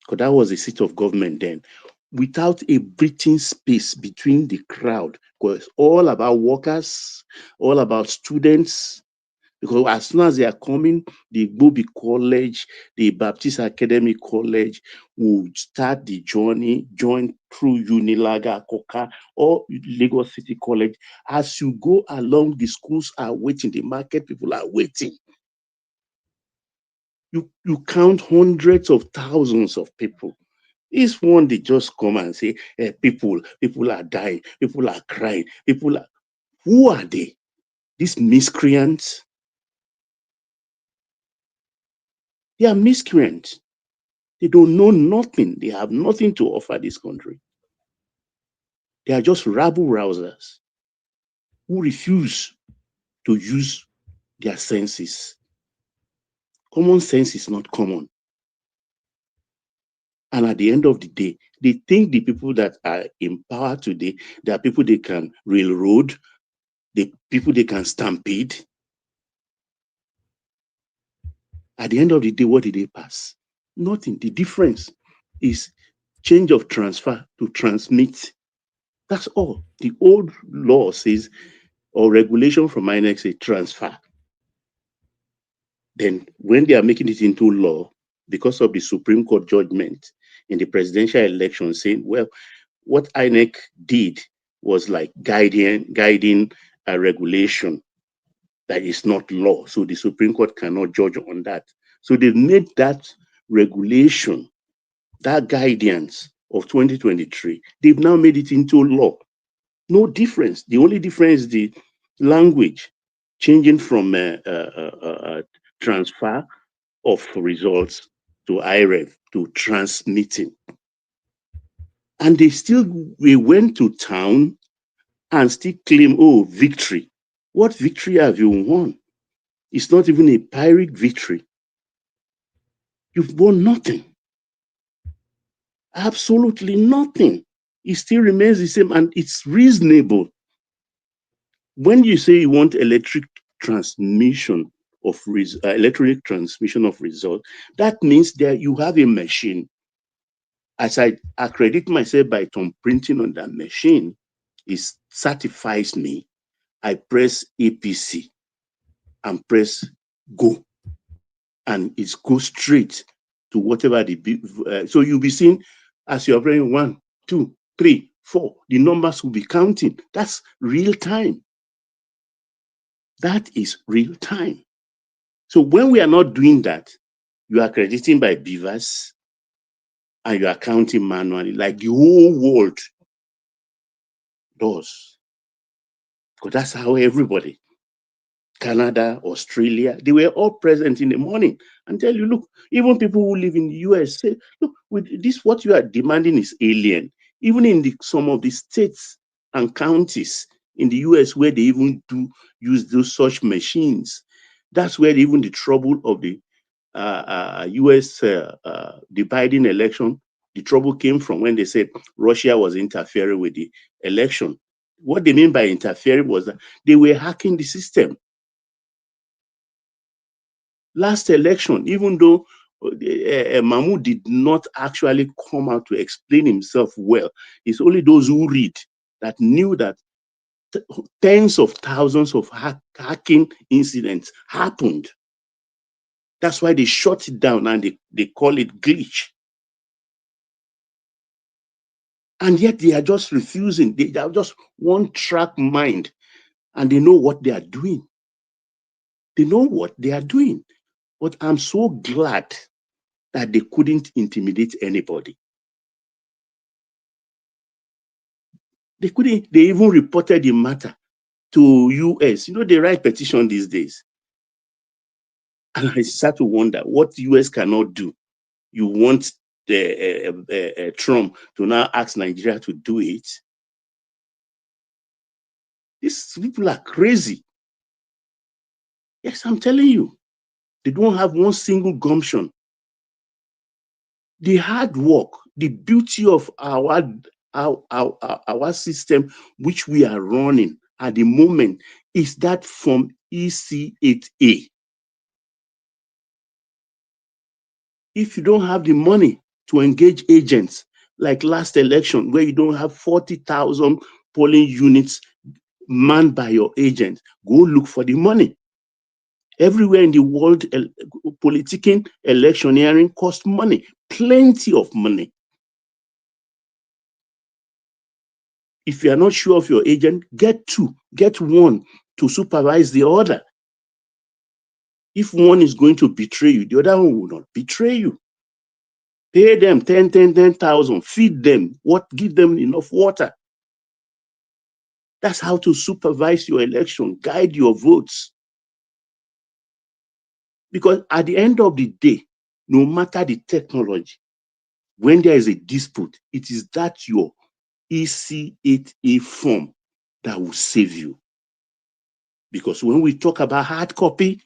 because that was the seat of government then, without a breathing space between the crowd, because all about workers, all about students, because as soon as they are coming, the Igbobi College, the Baptist Academy College will start the journey, join through Unilaga, Koka, or Lagos City College. As you go along, the schools are waiting, the market people are waiting. You count hundreds of thousands of people. This one, they just come and say, people are dying, people are crying, who are they? These miscreants? They are miscreants. They don't know nothing. They have nothing to offer this country. They are just rabble-rousers who refuse to use their senses. Common sense is not common. And at the end of the day, they think the people that are in power today, they are people they can railroad, the people they can stampede. At the end of the day, what did they pass? Nothing. The difference is change of transfer to transmit. That's all. The old law says, or regulation from INEC say transfer. Then when they are making it into law, because of the Supreme Court judgment in the presidential election saying, well, what INEC did was like guiding a regulation that is not law. So the Supreme Court cannot judge on that. So they've made that regulation, that guidance of 2023, they've now made it into law. No difference. The only difference is the language changing from transfer of results to IREV to transmitting. And we went to town and still claim, oh, victory. What victory have you won? It's not even a Pyrrhic victory. You've won nothing. Absolutely nothing. It still remains the same, and it's reasonable. When you say you want electronic transmission of results, that means that you have a machine. As I accredit myself by thumb printing on that machine, it certifies me. I press APC and press go, and it goes straight to whatever so you'll be seeing as you're playing 1, 2, 3, 4, the numbers will be counting. That's real time. That is real time. So when we are not doing that, you are crediting by beavers and you are counting manually, like the whole world does. Because that's how everybody, Canada, Australia, they were all present in the morning and tell you, look, even people who live in the US say, look, with this, what you are demanding is alien. Even in some of the states and counties in the US where they even do use those such machines, that's where even the trouble of the US the Biden election, the trouble came from when they said Russia was interfering with the election. What they mean by interfering was that they were hacking the system. Last election, even though Mahmoud did not actually come out to explain himself well, it's only those who read that knew that tens of thousands of hacking incidents happened. That's why they shut it down and they call it glitch. And yet they are just refusing. They are just one track mind and they know what they are doing. They know what they are doing. But I'm so glad that they couldn't intimidate anybody. They couldn't, they even reported the matter to US. You know, they write petition these days. And I start to wonder what the US cannot do. You want Trump to now ask Nigeria to do it? These people are crazy. Yes, I'm telling you. They don't have one single gumption. The hard work, the beauty of our system, which we are running at the moment, is that from EC8A. If you don't have the money to engage agents, like last election, where you don't have 40,000 polling units manned by your agent, go look for the money. Everywhere in the world, politicking, electioneering costs money, plenty of money. If you are not sure of your agent, get two, get one to supervise the other. If one is going to betray you, the other one will not betray you. Pay them 10,000, feed them, give them enough water. That's how to supervise your election, guide your votes. Because at the end of the day, no matter the technology, when there is a dispute, it is that your EC8A form that will save you. Because when we talk about hard copy,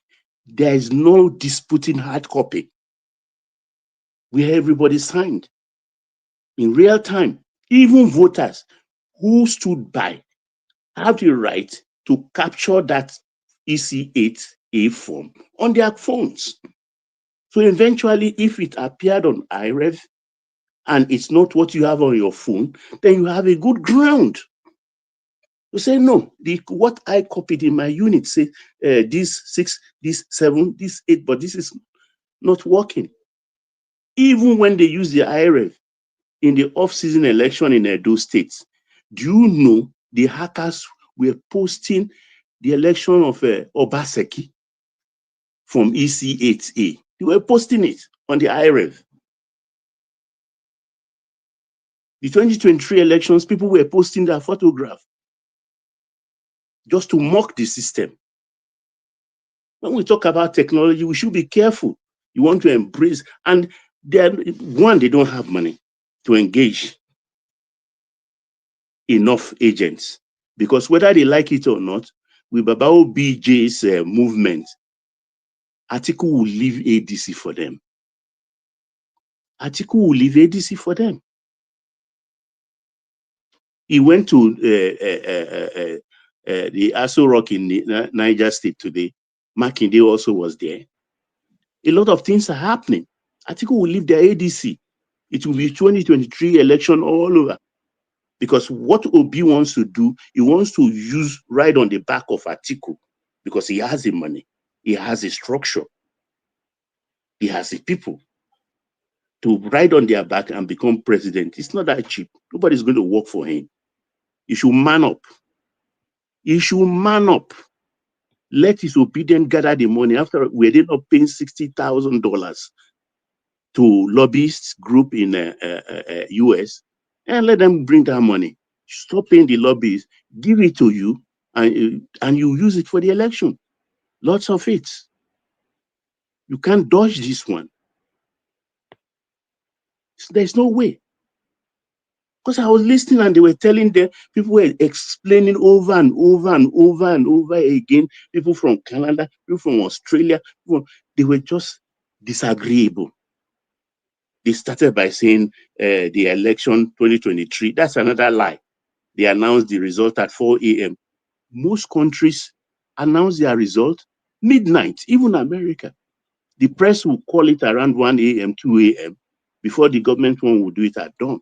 there is no disputing hard copy, where everybody signed in real time. Even voters who stood by have the right to capture that EC8A form on their phones. So eventually, if it appeared on IREV and it's not what you have on your phone, then you have a good ground. You say, no, what I copied in my unit say this 6, this 7, this 8, but this is not working. Even when they use the IREV in the off-season election in Edo State, do you know the hackers were posting the election of Obaseki from EC8A? They were posting it on the IREV. The 2023 elections, people were posting their photograph just to mock the system. When we talk about technology, we should be careful. You want to embrace, and then one, they don't have money to engage enough agents, because whether they like it or not, with Babao BJ's movement, Atiku will leave ADC for them. Atiku will leave ADC for them. He went to the Aso Rock in the Niger State today. Makinde also was there. A lot of things are happening. Atiku will leave the ADC. It will be 2023 election all over. Because what Obi wants to do, he wants to ride on the back of Atiku, because he has the money, he has the structure, he has the people to ride on their back and become president. It's not that cheap. Nobody's going to work for him. He should man up. He should man up. Let his Obidients gather the money. After we did not paying $60,000 to lobbyists group in US, and let them bring that money. Stop paying the lobbyists, give it to you, and you use it for the election. Lots of it. You can't dodge this one. There's no way. Because I was listening and they were telling them, people were explaining over and over and over and over again, people from Canada, people from Australia, they were just disagreeable. They started by saying the election 2023, that's another lie. They announced the result at 4 a.m. Most countries announce their result midnight, even America. The press will call it around 1 a.m., 2 a.m. before the government one will do it at dawn.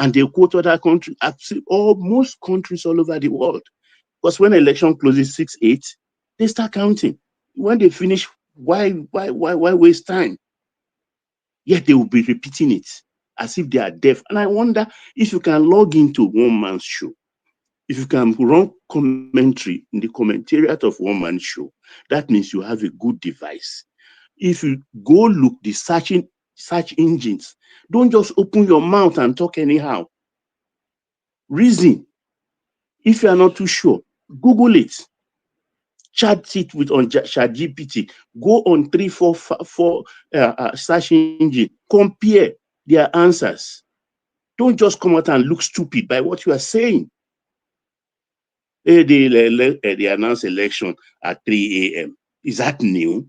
And they quote other countries, most countries all over the world. Because when election closes 6-8, they start counting. When they finish, why waste time? Yet they will be repeating it as if they are deaf. And I wonder if you can log into one man's show, if you can run commentary in the commentariat of one man's show, that means you have a good device. If you go look the search engines, don't just open your mouth and talk anyhow. Reason. If you are not too sure, Google it. Chat it with on ChatGPT. Go on 3, 4, 4 search engine. Compare their answers. Don't just come out and look stupid by what you are saying. They announce election at 3 a.m. Is that new?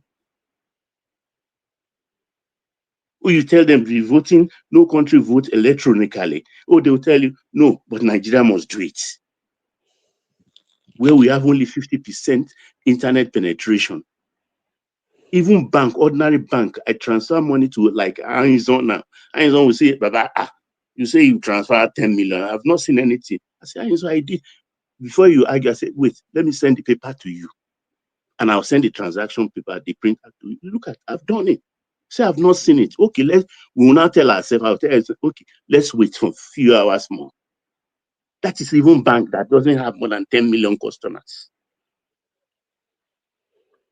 Or you tell them the voting, no country vote electronically. Or they will tell you, no, but Nigeria must do it. Where we have only 50% internet penetration. Even bank, ordinary bank, I transfer money to like Aisha now. Aisha will say, Baba, you say you transfer 10 million. I've not seen anything. I say, Aisha, I did. Before you argue, I said, wait, let me send the paper to you. And I'll send the transaction paper, the printer to you. Look at, I've done it. Say, I've not seen it. Okay, we will now tell ourselves, I'll tell us, okay, let's wait for a few hours more. That is even bank that doesn't have more than 10 million customers.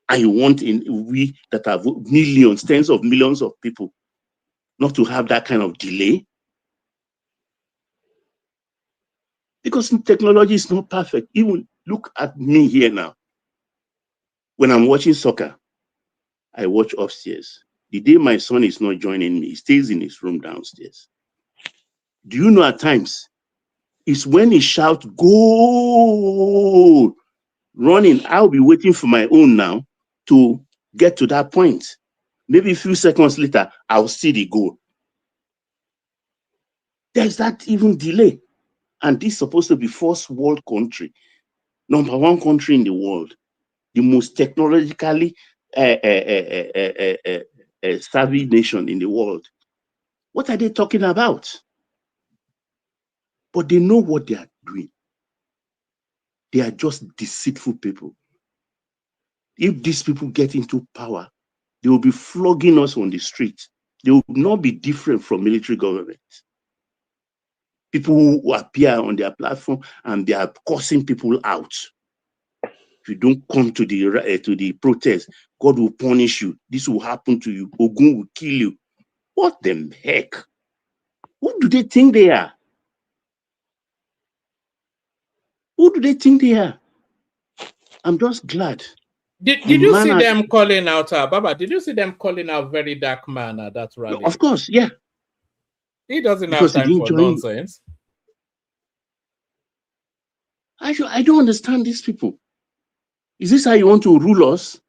And you want we that have millions, tens of millions of people, not to have that kind of delay? Because technology is not perfect. Even look at me here now. When I'm watching soccer, I watch upstairs. The day my son is not joining me, he stays in his room downstairs. Do you know at times, it's when he shouts, goal, running, I'll be waiting for my own now to get to that point. Maybe a few seconds later, I'll see the goal. There's that even delay. And this is supposed to be first world country, number 1 country in the world, the most technologically savvy nation in the world. What are they talking about? But they know what they are doing. They are just deceitful people. If these people get into power, they will be flogging us on the street. They will not be different from military government. People who appear on their platform and they are cursing people out. If you don't come to the protest, God will punish you. This will happen to you. Ogun will kill you. What the heck? Who do they think they are? Who do they think they are? I'm just glad. Did you see them calling out, Baba? Did you see them calling out Very Dark Man at that rally? Of course, yeah. He doesn't have time for nonsense. I don't understand these people. Is this how you want to rule us?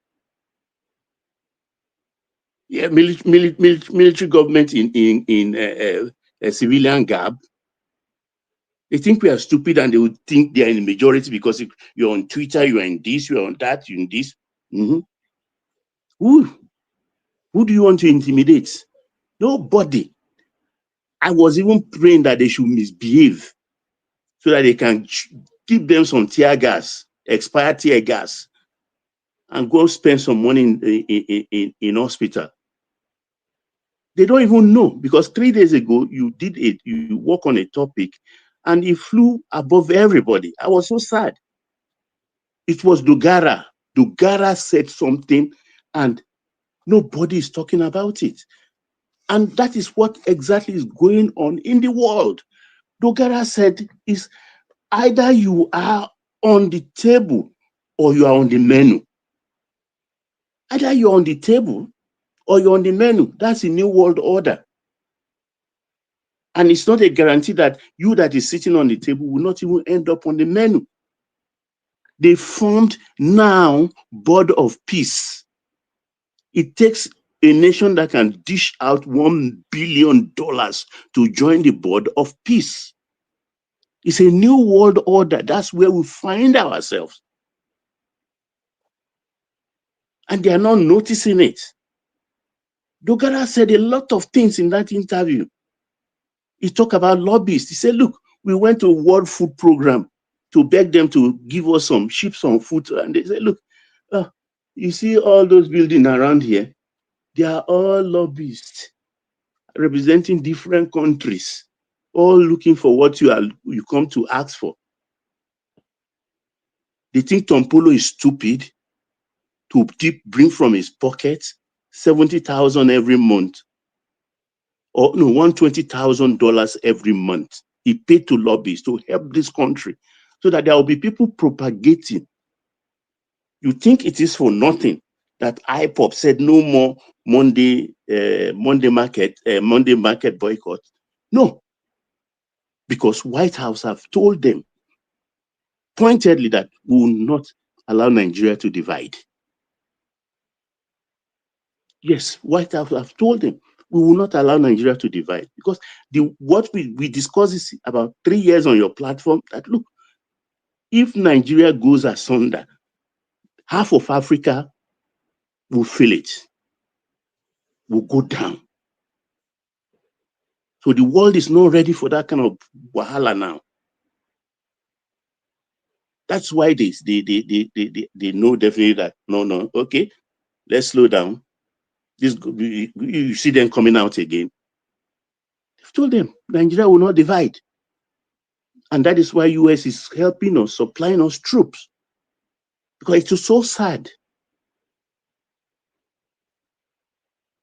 Yeah, military government in a civilian garb. They think we are stupid and they would think they are in the majority because you're on Twitter, you're in this, you're on that, you're in this. Mm-hmm. Who do you want to intimidate? Nobody. I was even praying that they should misbehave so that they can give them some tear gas, expired tear gas, and go spend some money in hospital. They don't even know, because 3 days ago you work on a topic and it flew above everybody. I was so sad. It was Dogara. Dogara said something and nobody is talking about it. And that is what exactly is going on in the world. Dogara said is either you are on the table or you are on the menu. Either you're on the table or you're on the menu. That's the new world order. And it's not a guarantee that you that is sitting on the table will not even end up on the menu. They formed now Board of Peace. It takes a nation that can dish out $1 billion to join the Board of Peace. It's a new world order. That's where we find ourselves. And they are not noticing it. Dogara said a lot of things in that interview. He talked about lobbyists. He said, look, we went to a World Food Program to beg them to give us ship some food. And they said, look, you see all those buildings around here? They are all lobbyists representing different countries, all looking for what you come to ask for. They think Tompolo is stupid to bring from his pocket 70,000 every month, or no, $120,000 every month. he paid to lobbyists to help this country so that there will be people propagating. You think it is for nothing that IPOP said no more Monday market boycott? No, because White House have told them pointedly that we will not allow Nigeria to divide. Yes, White House have told them we will not allow Nigeria to divide, because what we discussed is about 3 years on your platform that, look, if Nigeria goes asunder, half of Africa will feel it, will go down. So the world is not ready for that kind of wahala now. That's why they know definitely that no, okay, let's slow down. You see them coming out again. I've told them Nigeria will not divide. And that is why US is helping us, supplying us troops. Because it's so sad.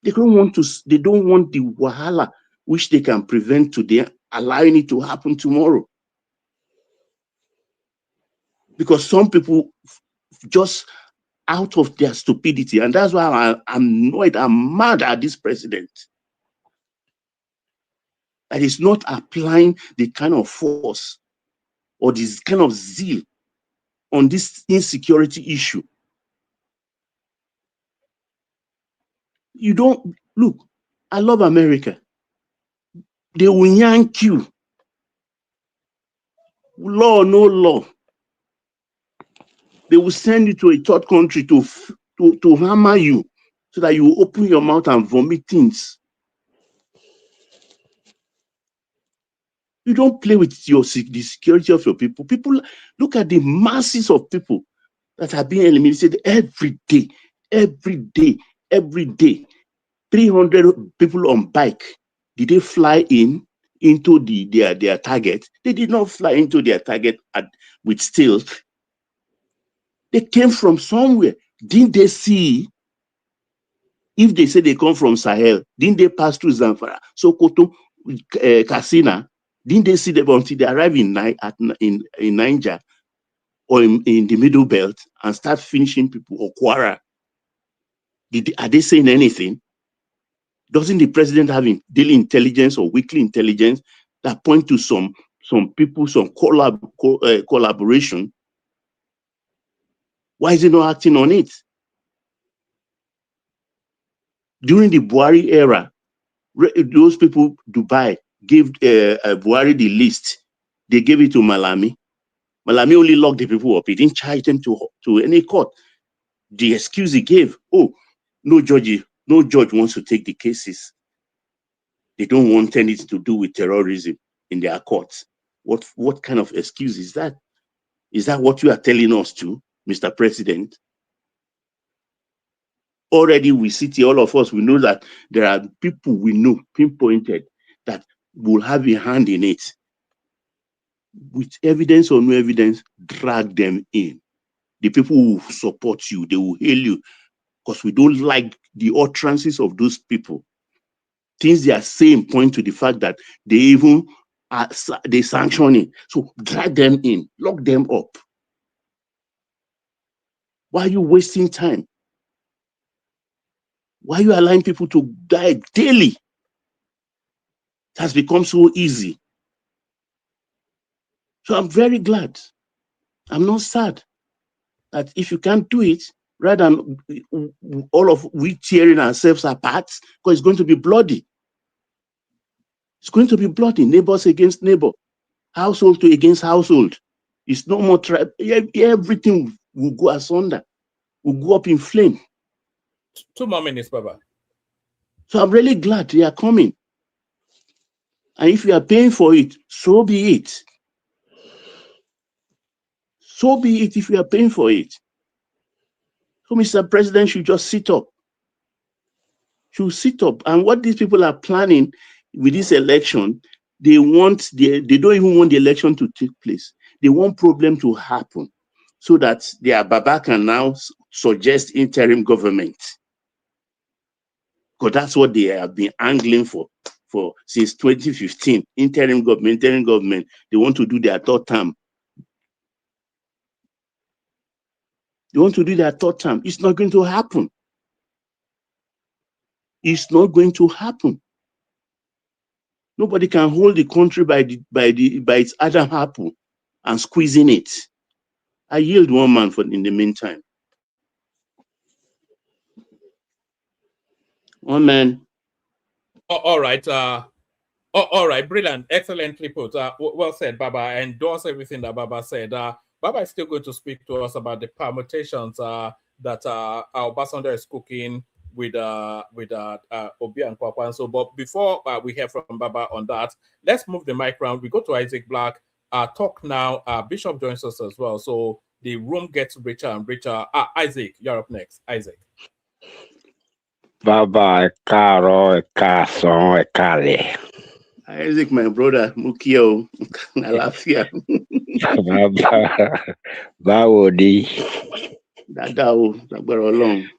They don't want the wahala which they can prevent today, allowing it to happen tomorrow. Because some people just out of their stupidity, and that's why I'm annoyed, I'm mad at this president. That is not applying the kind of force or this kind of zeal on this insecurity issue. You don't, look, I love America. They will yank you. Law, no law. They will send you to a third country to hammer you so that you open your mouth and vomit things. You don't play with the security of your people. People, look at the masses of people that are being eliminated every day. 300 people on bike. Did they fly into their target? They did not fly into their target with stealth. They came from somewhere. Didn't they see? If they say they come from Sahel, didn't they pass through Zamfara, Sokoto, Katsina? Didn't they see them until they arrive in Niger or in the Middle Belt and start finishing people, or Kwara? Are they saying anything? Doesn't the president have daily intelligence or weekly intelligence that point to some people, some collaboration? Why is he not acting on it? During the Buhari era, those people, Dubai, gave Buhari the list. They gave it to Malami. Malami only locked the people up. He didn't charge them to any court. The excuse he gave, no judge wants to take the cases. They don't want anything to do with terrorism in their courts. What kind of excuse is that? Is that what you are telling us to, Mr. President? Already we sit here, all of us, we know that there are people we know, pinpointed, that will have a hand in it. With evidence or no evidence, drag them in. The people who support you, they will hail you, because we don't like the utterances of those people. Things they are saying point to the fact that they even they sanction it. So drag them in, lock them up. Why are you wasting time? Why are you allowing people to die daily? It has become so easy. So I'm very glad. I'm not sad that if you can't do it, rather than all of we tearing ourselves apart, because it's going to be bloody. It's going to be bloody, neighbors against neighbor, household against household. It's no more tribe. Everything will go asunder, will go up in flame. 2 more minutes, Baba. So I'm really glad they are coming. And if you are paying for it, so be it. So be it if you are paying for it. So Mr. President should just sit up. Should sit up. And what these people are planning with this election, they don't even want the election to take place. They want problem to happen so that their Baba can now suggest interim government. Because that's what they have been angling for since 2015. Interim government. They want to do their third term. It's not going to happen. It's not going to happen. Nobody can hold the country by its Adam apple and squeezing it. I yield one man in the meantime. One man. All right. All right. Brilliant. Excellently put. Well said, Baba. I endorse everything that Baba said. Baba is still going to speak to us about the permutations that our Obasanjo is cooking with Obi and Kwakwan. So, but before we hear from Baba on that, let's move the mic around. We go to Isaac Black. Talk now. Bishop joins us as well. So the room gets richer and richer. Isaac, you're up next. Isaac. Baba, Caro, Cason, Cali. Isaac, my brother, Mukio, Alafia. Baba, Bawodi. Dadao, along.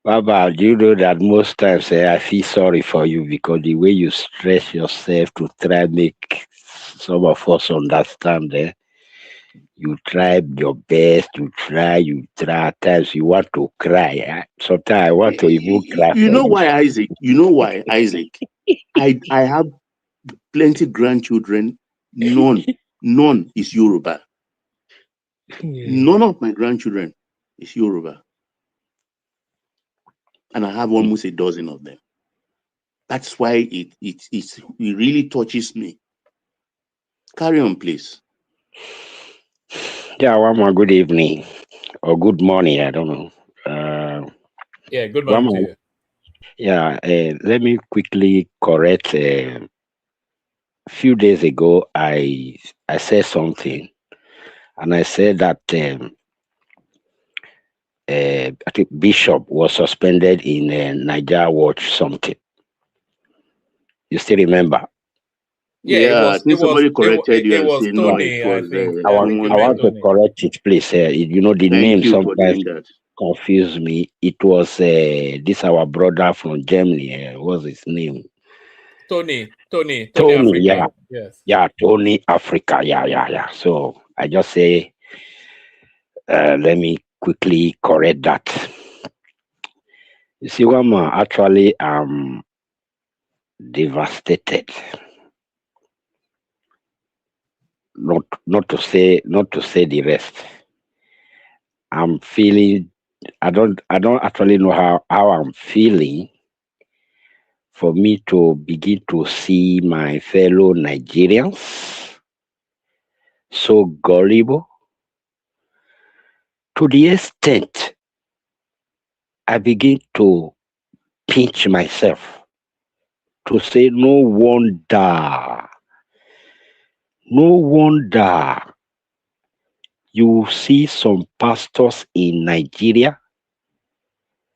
Baba, do you know that most times I feel sorry for you because the way you stress yourself to try make some of us understand you try your best, you try, at times you want to cry. Sometimes I want to even cry. You know why, Isaac? I have plenty grandchildren. None is Yoruba. None of my grandchildren is Yoruba. And I have almost a dozen of them. That's why it really touches me. Carry on, please. Yeah, one more good evening or good morning. I don't know. Yeah, good morning to you. Yeah, let me quickly correct. A few days ago, I said something, and I said that I think Bishop was suspended in Niger Watch something. You still remember? Yeah, I think somebody corrected you. It was Tony, no, I think. I want to correct it, please. The name sometimes confuse me. It was this our brother from Germany. What's his name? Tony Tony, Africa. Yes. Yeah, Tony Africa. Yeah. So I just say, let me quickly correct that. You see, Wama, actually, I'm devastated. Not to say the rest. I'm feeling. I don't actually know how I'm feeling. For me to begin to see my fellow Nigerians so gullible to the extent I begin to pinch myself to say, no wonder you see some pastors in Nigeria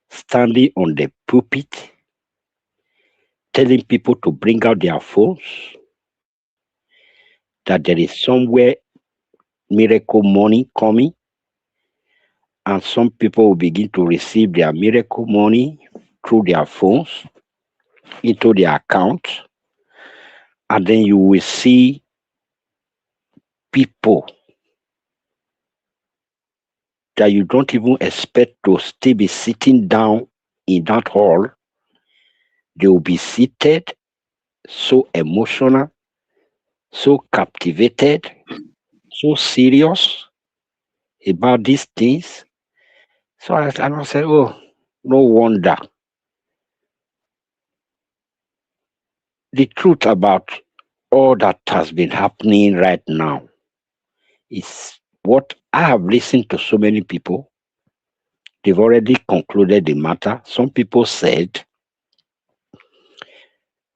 standing on the pulpit telling people to bring out their phones, that there is somewhere miracle money coming, and some people will begin to receive their miracle money through their phones into their account, and then you will see people that you don't even expect to still be sitting down in that hall. They will be seated, so emotional, so captivated, so serious about these things. So I said, oh, no wonder. The truth about all that has been happening right now is what I have listened to so many people. They've already concluded the matter. Some people said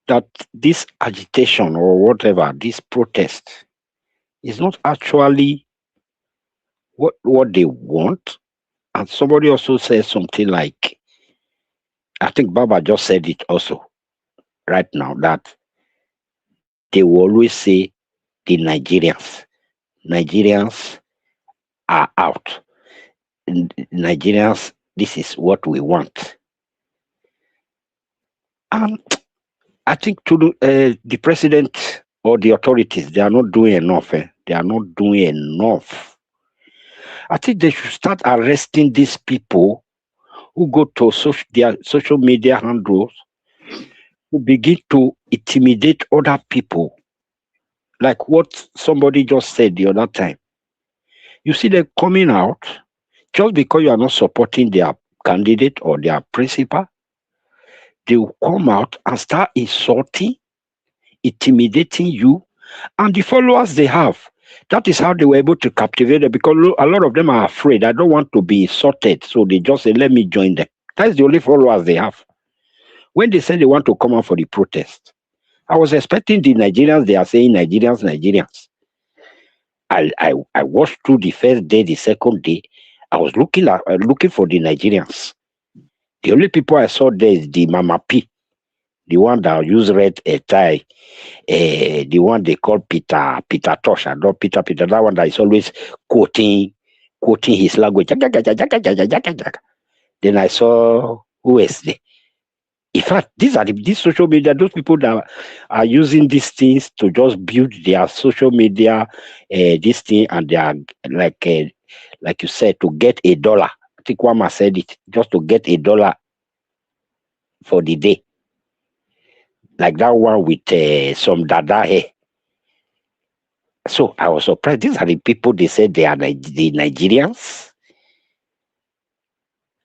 that this agitation or whatever, this protest, is not actually what they want. And somebody also said something like, I think Baba just said it also right now, that they will always say the Nigerians are out. Nigerians, this is what we want. And I think the president or the authorities, they are not doing enough. They are not doing enough. I think they should start arresting these people who go to their social media handles, who begin to intimidate other people, like what somebody just said the other time. You see them coming out just because you are not supporting their candidate or their principal. They will come out and start insulting, intimidating you, and the followers they have. That is how they were able to captivate them, because a lot of them are afraid. I don't want to be insulted, so they just say, let me join them. That's the only followers they have. When they said they want to come out for the protest, I was expecting the Nigerians. They are saying Nigerians, Nigerians. I watched through the first day, the second day. I was looking for the Nigerians. The only people I saw there is the Mama P, the one that use red tie, the one they call Peter Tosh, not Peter, that one that is always quoting his language. Then I saw who is there. In fact, these social media, those people that are using these things to just build their social media, this thing, and they are like you said, to get $1. I think Wama said it, just to get $1 for the day. Like that one with some dada hair. So I was surprised. These are the people they said they are the Nigerians.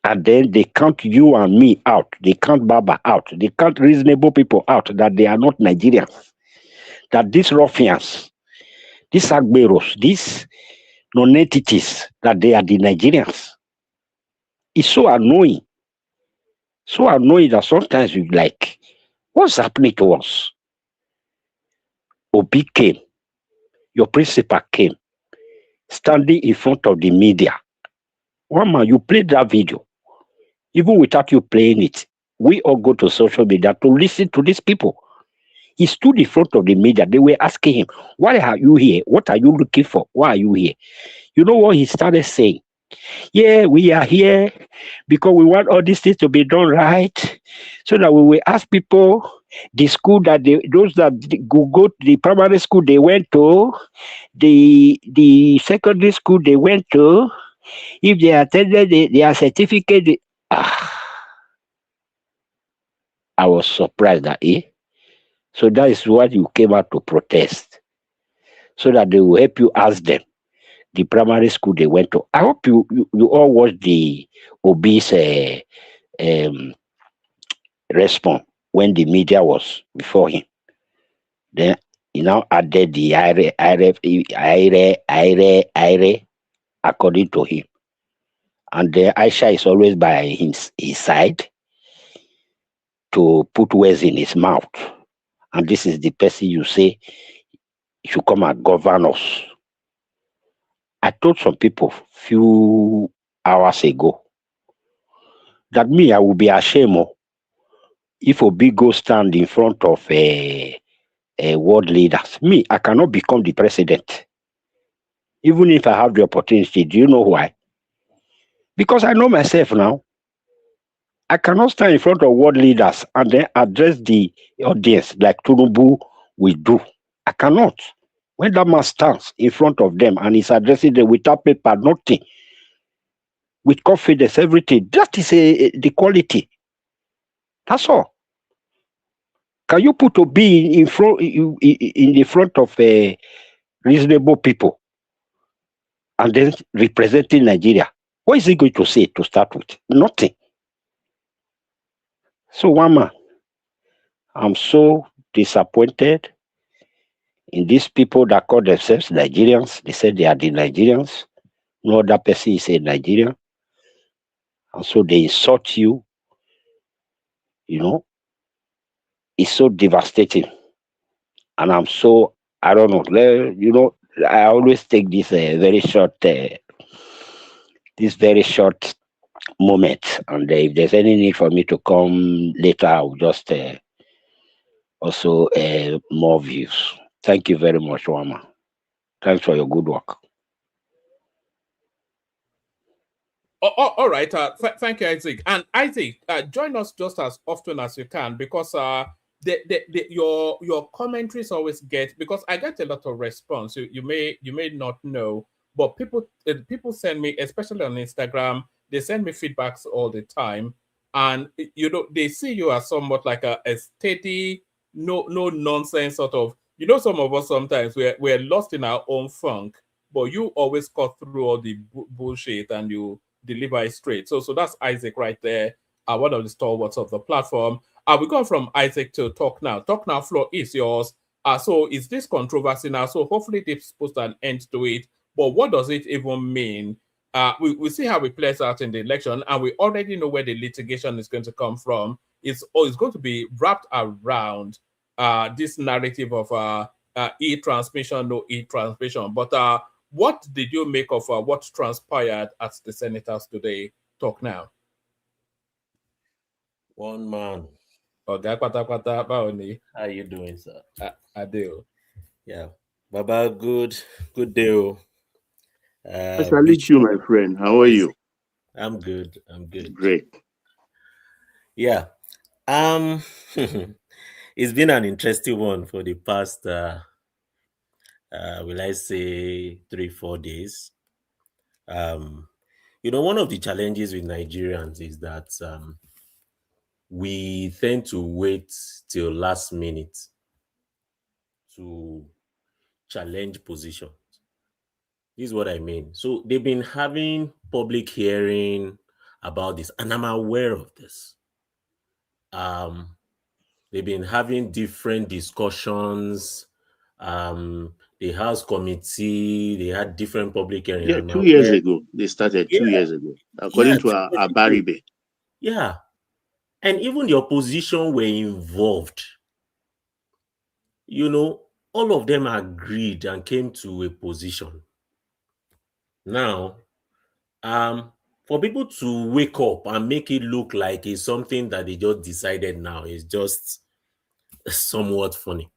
And then they count you and me out. They count Baba out. They count reasonable people out that they are not Nigerians. That these ruffians, these Agberos, these non-entities, that they are the Nigerians. It's so annoying. So annoying that sometimes you like, what's happening to us? Obi came. Your principal came. Standing in front of the media. One man, you played that video. Even without you playing it, we all go to social media to listen to these people. He stood in front of the media. They were asking him, why are you here? What are you looking for? Why are you here? You know what he started saying? Yeah, we are here because we want all these things to be done right, so that we will ask people the school that those that go to the primary school they went to, the secondary school they went to, if they attended their certificate. I was surprised that so that is what you came out to protest, so that they will help you ask them the primary school they went to. I hope you all watched the Obi's response when the media was before him. Then he now added the IRE according to him. And then Aisha is always by his side to put words in his mouth. And this is the person you say should come and govern us. I told some people few hours ago that me, I will be ashamed if Obi go stand in front of world leaders. Me, I cannot become the president. Even if I have the opportunity. Do you know why? Because I know myself now. I cannot stand in front of world leaders and then address the audience like Tinubu will do. I cannot. When that man stands in front of them and is addressing them without paper, nothing, with confidence, everything, that is the quality. That's all. Can you put Obi in the front of reasonable people and then representing Nigeria? What is he going to say to start with? Nothing. So, Wama, I'm so disappointed in these people that call themselves Nigerians. They say they are the Nigerians. No other person is a Nigerian. And so they insult you. You know, it's so devastating. And I'm so, I don't know, you know, I always take this very short moment. And if there's any need for me to come later, I'll just also more views. Thank you very much, Wama. Thanks for your good work. All right. Thank you, Isaac. And Isaac, join us just as often as you can, because your commentaries always get, because I get a lot of response. You may not know, but people send me, especially on Instagram, they send me feedbacks all the time, and they see you as somewhat like a steady, no nonsense sort of. Some of us sometimes we're lost in our own funk, but you always cut through all the bullshit and you deliver it straight. So that's Isaac right there, one of the stalwarts of the platform. We go from Isaac to Talk Now. Talk Now, floor is yours. So is this controversy now? So hopefully they've put an end to it. But what does it even mean? We see how it plays out in the election, and we already know where the litigation is going to come from. It's going to be wrapped around this narrative of e-transmission, no e-transmission. But what did you make of what transpired at the Senators today? Talk Now. One man. Oga Kwata báwo ni? How you doing, sir? I do. Yeah. Baba, good day. I salute you, my friend. How are you? I'm good. Great. Yeah. It's been an interesting one for the past will I say 3-4 days. One of the challenges with Nigerians is that we tend to wait till last minute to challenge positions. This is what I mean. So they've been having public hearing about this, and I'm aware of this. They've been having different discussions. The House committee, they had different public hearings. Yeah, 2 years ago. They started 2 years ago, according to our Baribe. Yeah. And even the opposition were involved. All of them agreed and came to a position. Now, for people to wake up and make it look like it's something that they just decided now is just somewhat funny,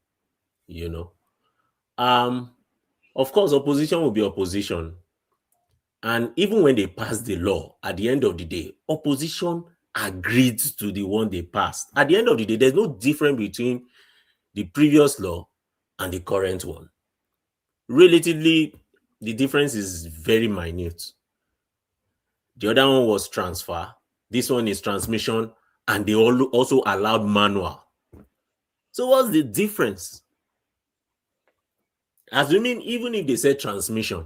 Of course, opposition will be opposition. And even when they pass the law, at the end of the day, opposition agreed to the one they passed. At the end of the day, there's no difference between the previous law and the current one. Relatively, the difference is very minute. The other one was transfer. This one is transmission, and they also allowed manual. So what's the difference? Assuming even if they said transmission,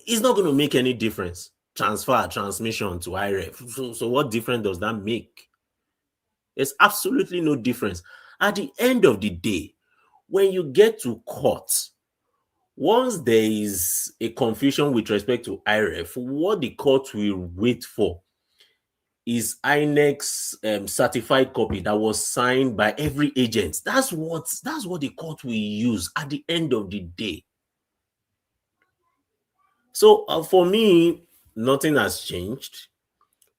it's not going to make any difference. Transfer, transmission to IREF. So what difference does that make? There's absolutely no difference. At the end of the day, when you get to court, once there is a confusion with respect to IREF, what the court will wait for is INEC's certified copy that was signed by every agent. That's what the court will use at the end of the day. So for me, nothing has changed.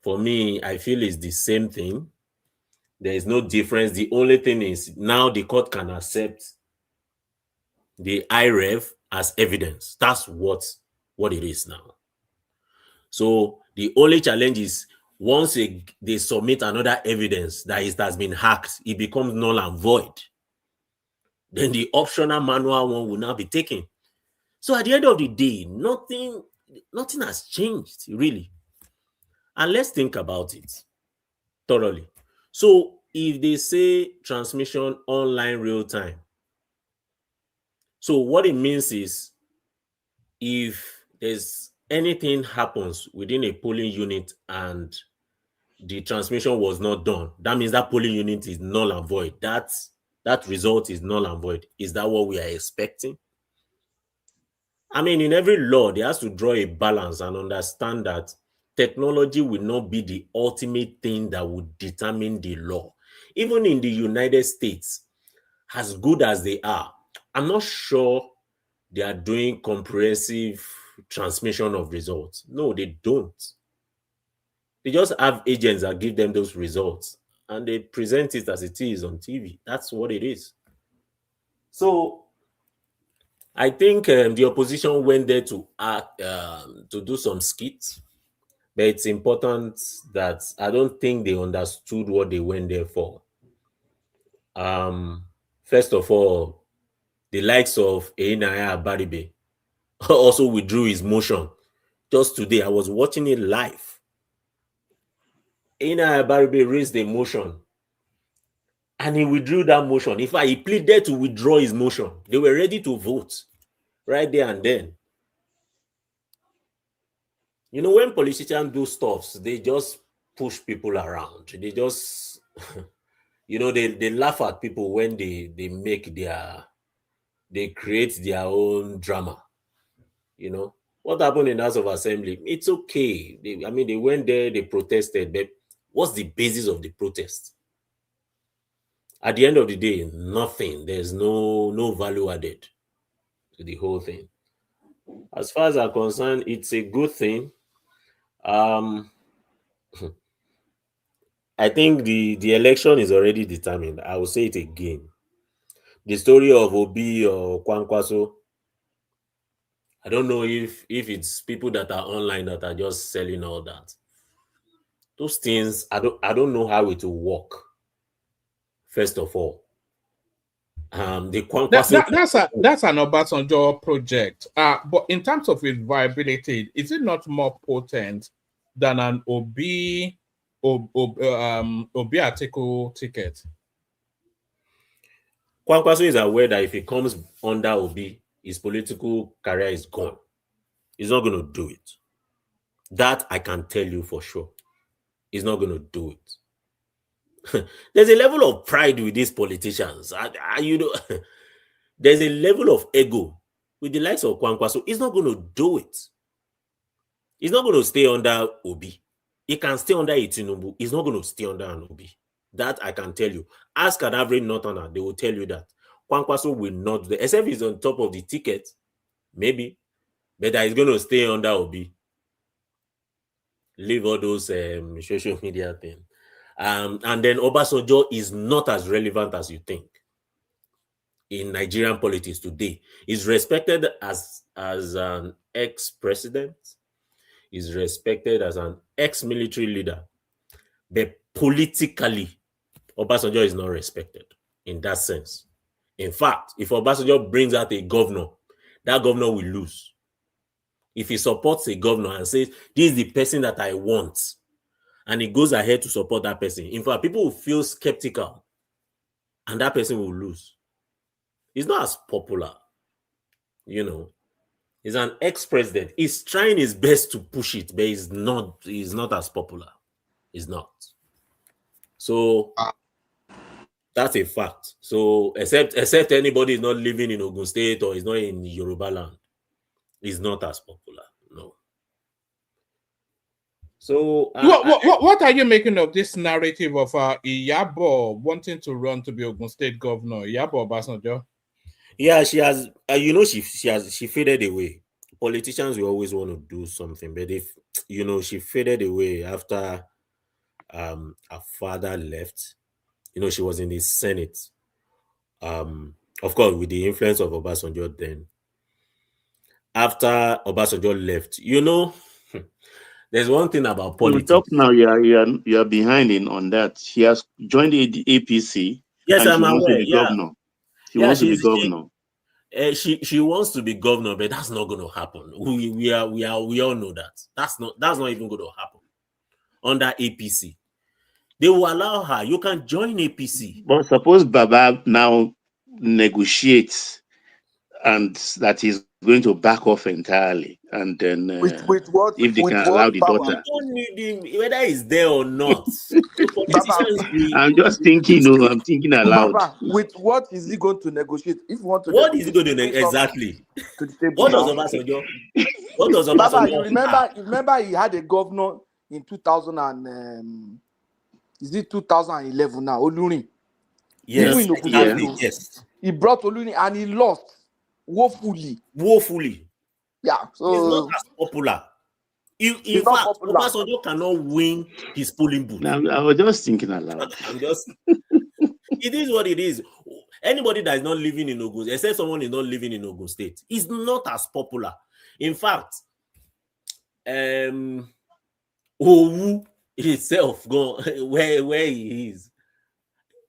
For me, I feel it's the same thing. There is no difference. The only thing is now the court can accept the IREF as evidence. That's what it is now. So the only challenge is once they submit another evidence that has been hacked, it becomes null and void. Then the optional manual one will now be taken. So at the end of the day, nothing has changed, really. And let's think about it thoroughly. So if they say transmission online real time, so what it means is if there's anything happens within a polling unit and the transmission was not done, that means that polling unit is null and void. That result is null and void. Is that what we are expecting? I mean, in every law, they have to draw a balance and understand that technology will not be the ultimate thing that would determine the law. Even in the United States, as good as they are, I'm not sure they are doing comprehensive transmission of results. No, they don't. They just have agents that give them those results and they present it as it is on TV. That's what it is. So I think the opposition went there to act, to do some skits, but it's important that I don't think they understood what they went there for. First of all, the likes of Einaya Baribe also withdrew his motion. Just today, I was watching it live. Einaya Baribe raised a motion and he withdrew that motion. In fact, he pleaded to withdraw his motion. They were ready to vote right there and then. You know, when politicians do stuff, they just push people around. They just, you know, they laugh at people when they create their own drama. You know, what happened in the House of Assembly? It's okay. They went there, they protested, but what's the basis of the protest? At the end of the day, nothing. There's no value added to the whole thing. As far as I'm concerned, it's a good thing. I think the election is already determined. I will say it again. The story of Obi or Kwankwaso, I don't know if it's people that are online that are just selling all that. Those things, I don't know how it will work. First of all, the Kwankwaso that's an Obasanjo project. But in terms of its viability, is it not more potent than an Obi Atiku ticket? Kwankwaso is aware that if he comes under Obi, his political career is gone. He's not going to do it. That I can tell you for sure. He's not going to do it. There's a level of pride with these politicians. There's a level of ego with the likes of Kwankwaso. He's not going to do it. He's not going to stay under Obi. He can stay under Tinubu. He's not going to stay under an Obi. That I can tell you. Ask an average Northerner, they will tell you that. Kwankwaso will not do that. Except he's on top of the ticket, maybe. But that he's going to stay under Obi. Leave all those social media things. And then Obasanjo is not as relevant as you think in Nigerian politics today. He's respected as an ex-president. He's respected as an ex-military leader. But politically, Obasanjo is not respected in that sense. In fact, if Obasanjo brings out a governor, that governor will lose. If he supports a governor and says, this is the person that I want, and he goes ahead to support that person, in fact, people will feel skeptical, and that person will lose. He's not as popular, you know. He's an ex-president. He's trying his best to push it, but he's not as popular. He's not. So that's a fact. So except anybody is not living in Ogun State or is not in Yoruba land, he's not as popular. No. So what are you making of this narrative of Iyabo wanting to run to be Ogun State governor? Iyabo Obasanjo. Yeah, she has. She faded away. Politicians will always want to do something, but if she faded away after her father left. She was in the Senate. Of course, with the influence of Obasanjo then. After Obasanjo left, there's one thing about politics. Talk now, you are behind on that. She has joined the APC. Yes, I'm aware. Wants to be governor. She wants to be governor. She wants to be governor, but that's not going to happen. We all know that. That's not even going to happen under APC. They will allow her. You can join APC. But suppose Baba now negotiates and that he's going to back off entirely. And then with what, if they can allow the daughter. You don't need him, whether he's there or not. I'm just thinking, I'm thinking aloud. Baba, with what is he going to negotiate? If you want to what is he going to negotiate? Exactly. To the table what does Obasanjo? What does Obasanjo? Baba, you remember he had a governor in 2000 and is it 2011 now? Olurin. Yes. Yes. He brought Olurin and he lost woefully. Yeah. So he's not as popular. In fact, Obasanjo cannot win his polling booth. I was just thinking aloud. It is what it is. Anybody that is not living in Ogun, except someone is not living in Ogun State, is not as popular. In fact, Owu itself, where he is,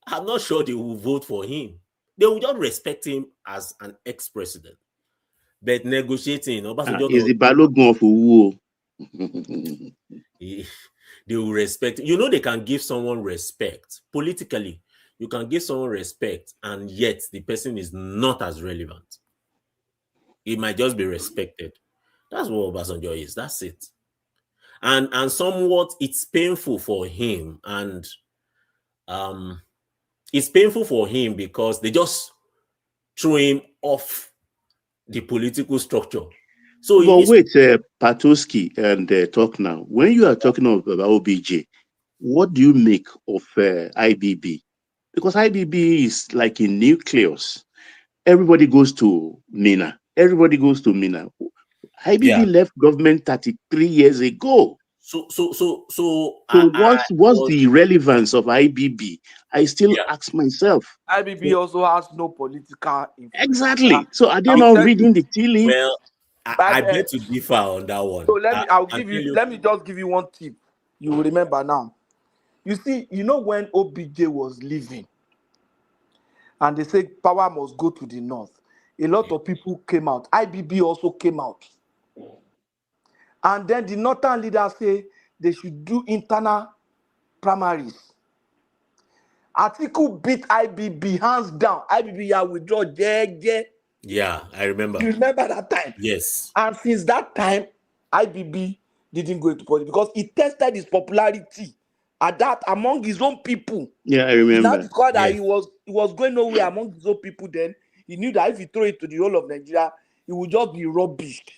I'm not sure they will vote for him. They will just respect him as an ex-president. But negotiating, Is the Balogun of Uwu. They will respect. You know, they can give someone respect politically. You can give someone respect, and yet the person is not as relevant. It might just be respected. That's what Obasanjo is. That's it. And somewhat it's painful for him, and it's painful for him because they just threw him off the political structure. So but wait, Patoski and talk now. When you are talking about OBJ, what do you make of IBB? Because IBB is like a nucleus. Everybody goes to Mina. Everybody goes to Mina. IBB left government 33 years ago. So what's the relevance of IBB? I still ask myself. IBB also has no political influence. Exactly. So are they not reading the tea leaves? Well, I bet to differ on that one. So let me just give you one tip. You will remember now. You see, you know when OBJ was leaving, and they said power must go to the north, a lot of people came out. IBB also came out. And then the northern leaders say they should do internal primaries. Atiku beat IBB hands down. IBB withdraw. Yeah, I remember. You remember that time? Yes. And since that time, IBB didn't go into politics because he tested his popularity at that among his own people. Yeah, I remember. That's because that he was going nowhere among his own people. Then he knew that if he throw it to the whole of Nigeria, he would just be rubbished.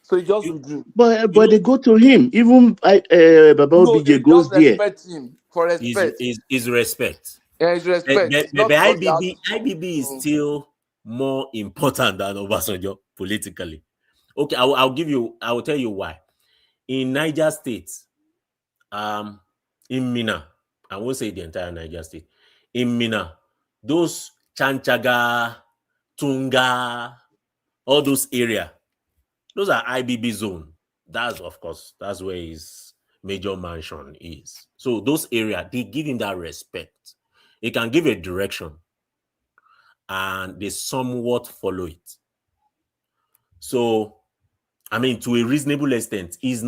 So he just withdrew. But they go to him. Even Baba OBJ goes there. Respect him for respect. Is respect. Yeah, it's respect. But IBB is still more important than Obasanjo politically. Okay, I will tell you why. In Niger State, in Mina, I won't say the entire Niger State. In Mina, those Chanchaga, Tunga, all those areas, those are IBB zone. That's where his major mansion is. So those areas, they give him that respect. He can give a direction, and they somewhat follow it. So, I mean, to a reasonable extent, his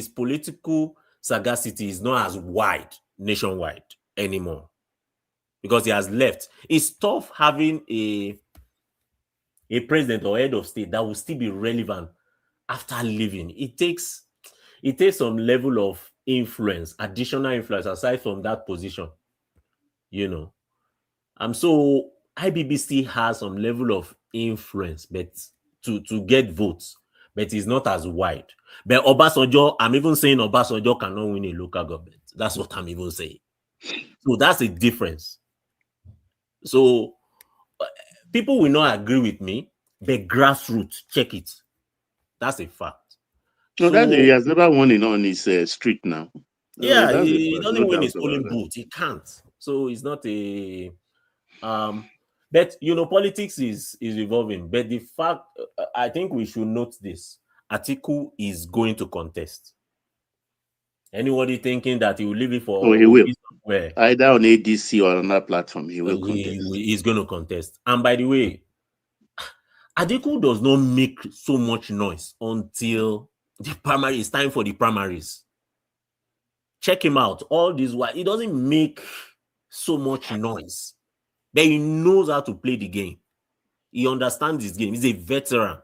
political sagacity is not as wide nationwide anymore because he has left. It's tough having a president or head of state that will still be relevant after leaving. It takes some level of influence, additional influence aside from that position, you know. So IBB still has some level of influence, but to get votes, but it's not as wide. But Obasanjo, I'm even saying Obasanjo cannot win a local government. That's what I'm even saying. So that's a difference. So people will not agree with me, but grassroots, check it. That's a fact. No, he has never won on his street now. Yeah, he doesn't win his polling booth. He can't. So it's not a but politics is evolving. But the fact, I think we should note this: Atiku is going to contest. Anybody thinking that he will leave it for? He will. Either on ADC or on another platform, he will contest. He's going to contest. And by the way, Atiku does not make so much noise until the primary. It's time for the primaries. Check him out. All this while he doesn't make so much noise. But he knows how to play the game. He understands this game. He's a veteran.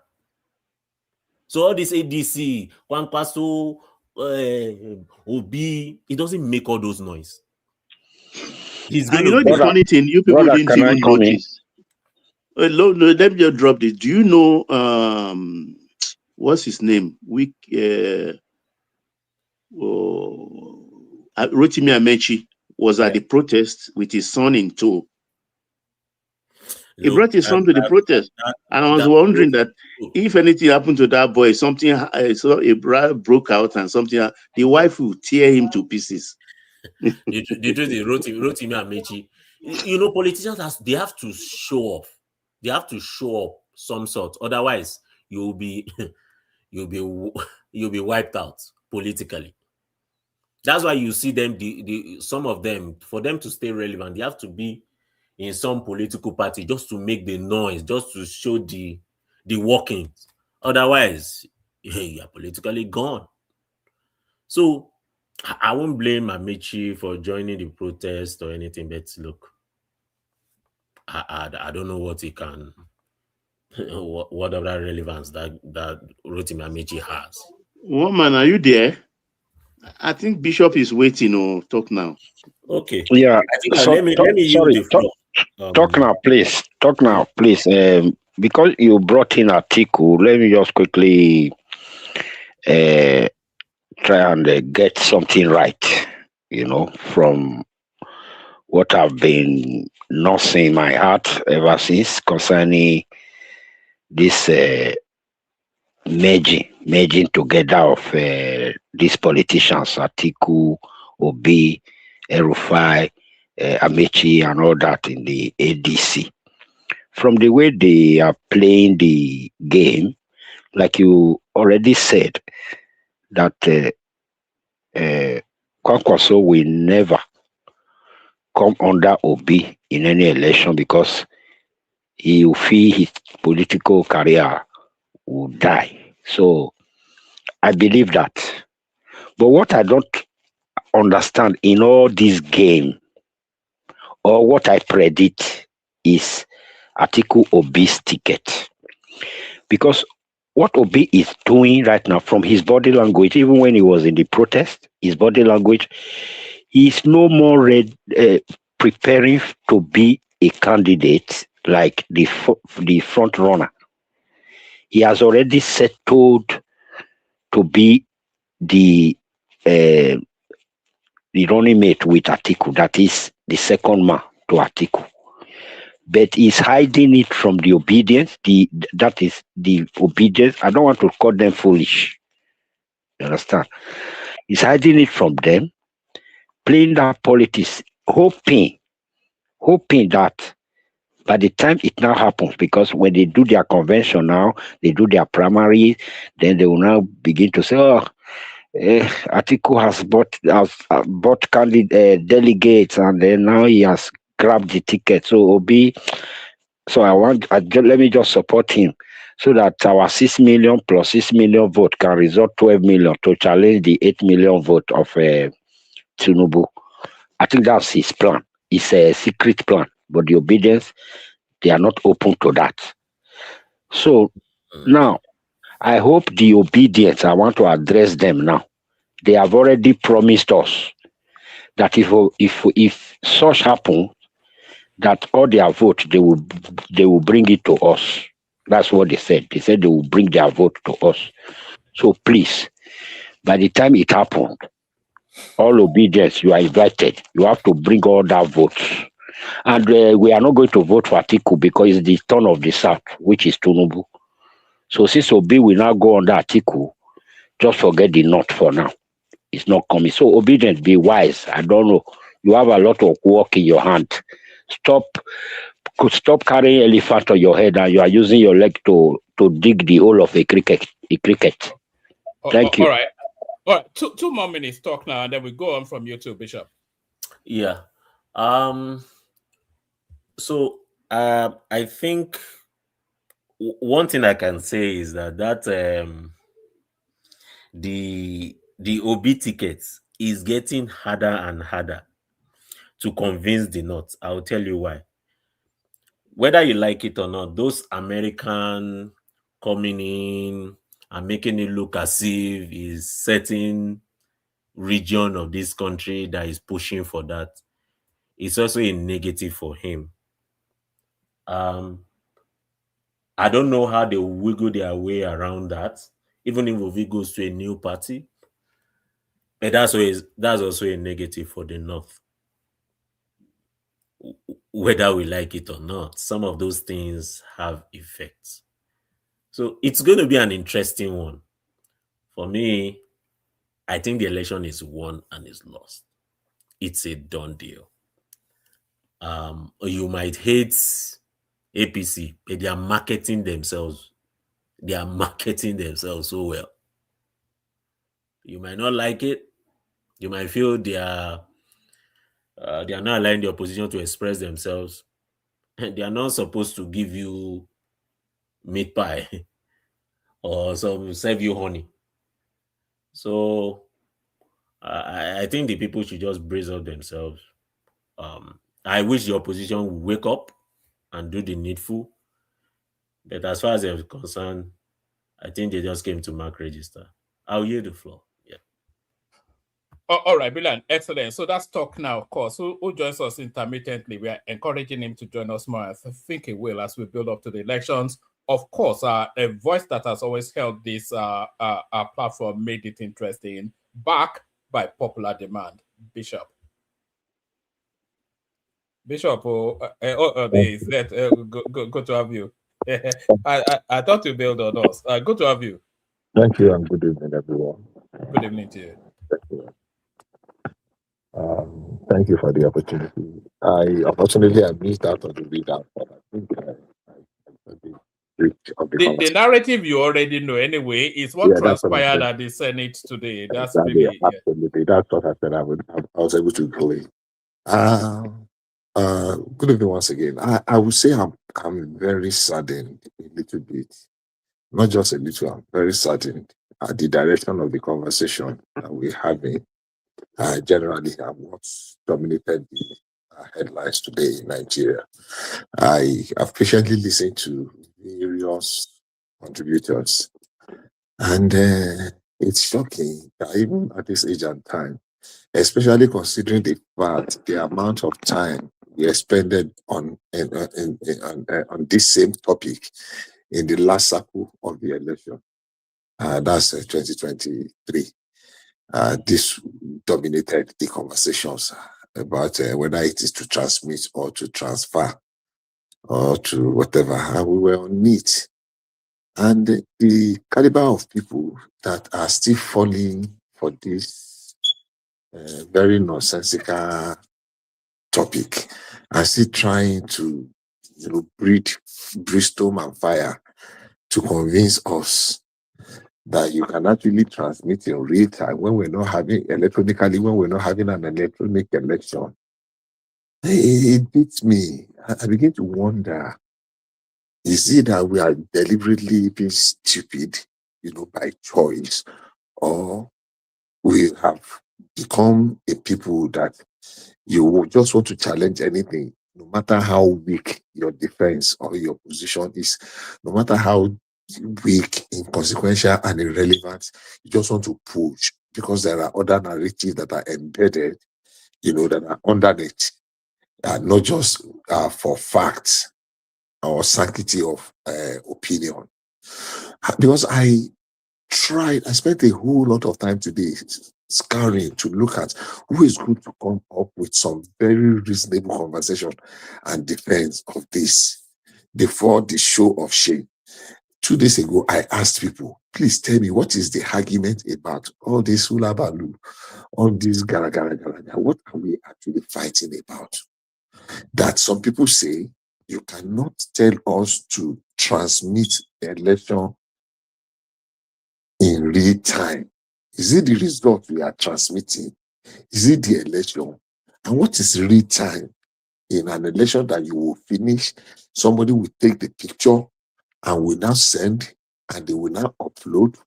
So all this ADC, Kwankwaso, Obi, he doesn't make all those noise. He's going to. The funny thing, you people didn't even notice. No, let me just drop this. Do you know what's his name? Rotimi Amechi was at the protest with his son in tow. He brought his son to the protest, and I was wondering that if anything happened to that boy, something broke out and something, the wife will tear him to pieces. The truth is, Rotimi Amechi, politicians they have to show off. They have to show up some sort. Otherwise, you'll be wiped out politically. That's why you see them, some of them, for them to stay relevant, they have to be in some political party just to make the noise, just to show the workings. Otherwise, you're politically gone. So I won't blame Amici for joining the protest or anything, but look, I don't know what he can, what other relevance that Rotimi Amici has. Woman, are you there? I think Bishop is waiting. Oh, talk now. Okay. Yeah. I think So let me use the floor. talk now, please. Talk now, please. Because you brought in article, let me just quickly try and get something right. From what I've been nursing in my heart ever since concerning this merging together of these politicians, Atiku, Obi, Erufai, Amechi, and all that in the ADC. From the way they are playing the game, like you already said, that Kwankwaso will never come under Obi in any election because he will feel his political career will die. So I believe that. But what I don't understand in all this game, or what I predict, is Atiku Obi's ticket. Because what Obi is doing right now, from his body language, even when he was in the protest, his body language, he is no more preparing to be a candidate like the front runner. He has already settled to be the running mate with Atiku, that is the second man to Atiku. But he's hiding it from the Obidients. That is the Obidients. I don't want to call them foolish. You understand? He's hiding it from them, playing that politics, hoping that by the time it now happens, because when they do their convention now, they do their primary, then they will now begin to say, "Oh, Atiku has bought delegates, and then now he has grabbed the ticket. So Obi, so let me just support him, so that our 6 million plus 6 million vote can result 12 million to challenge the 8 million vote of Tinubu." I think that's his plan. It's a secret plan, but the Obedience, they are not open to that. So now, I hope the Obedience, I want to address them now. They have already promised us that if such happen, that all their vote they will bring it to us. That's what they said. They said they will bring their vote to us. So please, by the time it happened, all Obedience, you are invited. You have to bring all that votes. And we are not going to vote for Atiku because it's the turn of the South, which is Tinubu. So since Obi will now go under Atiku, just forget the North for now. It's not coming. So Obedient, be wise. I don't know. You have a lot of work in your hand. Stop carrying elephant on your head, and you are using your leg to dig the hole of a cricket. Thank you. All right. Two more minutes talk now, and then we go on from you too, Bishop. Yeah. So I think one thing I can say is that the OB tickets is getting harder and harder to convince the North. I'll tell you why. Whether you like it or not, those American coming in and making it look as if is certain region of this country that is pushing for that, it's also a negative for him. I don't know how they will wiggle their way around that, even if Ovi goes to a new party. But that's also a negative for the North. Whether we like it or not, some of those things have effects. So it's going to be an interesting one. For me, I think the election is won and is lost. It's a done deal. You might hate APC, but they are marketing themselves. They are marketing themselves so well. You might not like it, You might feel they are not allowing the opposition to express themselves. They are not supposed to give you meat pie or some serve you honey. So I think the people should just brace up themselves. I wish the opposition would wake up and do the needful. But as far as they're concerned, I think they just came to mark register. I'll yield the floor. Yeah. All right, brilliant, excellent. So that's talk now, of course. Who joins us intermittently? We are encouraging him to join us more. I think he will as we build up to the elections. Of course, a voice that has always held this platform, made it interesting, back by popular demand. Bishop. Bishop, good to have you. I thought you build on us. Good to have you. Thank you and good evening, everyone. Good evening to you. Thank you. Thank you for the opportunity. Unfortunately I missed out on the readout, but I think the narrative you already know anyway is what transpired at the Senate today. That's really absolutely that's what I said. I was able to play. Good evening once again. I would say I'm very saddened a little bit, not just a little. I'm very saddened at the direction of the conversation that we're having. Generally, what's dominated the headlines today in Nigeria. I have patiently listened to various contributors, and it's shocking that even at this age and time, especially considering the fact the amount of time we expended on this same topic in the last cycle of the election, that's 2023. This dominated the conversations about whether it is to transmit or to transfer or to whatever. And we were on it. And the caliber of people that are still falling for this very nonsensical topic are still trying to breathe brimstone and fire to convince us that you can actually transmit in real time when we're not having electronically, when we're not having an electronic election. It beats me. I begin to wonder, is it that we are deliberately being stupid, by choice, or we have become a people that you just want to challenge anything, no matter how weak your defense or your position is, no matter how weak, inconsequential, and irrelevant, you just want to push because there are other narratives that are embedded, that are underneath, not just for facts or sanctity of opinion. Because I spent a whole lot of time today scouring to look at who is going to come up with some very reasonable conversation and defense of this before the show of shame. 2 days ago, I asked people, please tell me, what is the argument about all this hula baloo, all this gara gara gara? What are we actually fighting about? That some people say you cannot tell us to transmit the election in real time. Is it the result we are transmitting? Is it the election? And what is real time? In an election that you will finish, somebody will take the picture and will now send, and they will now upload.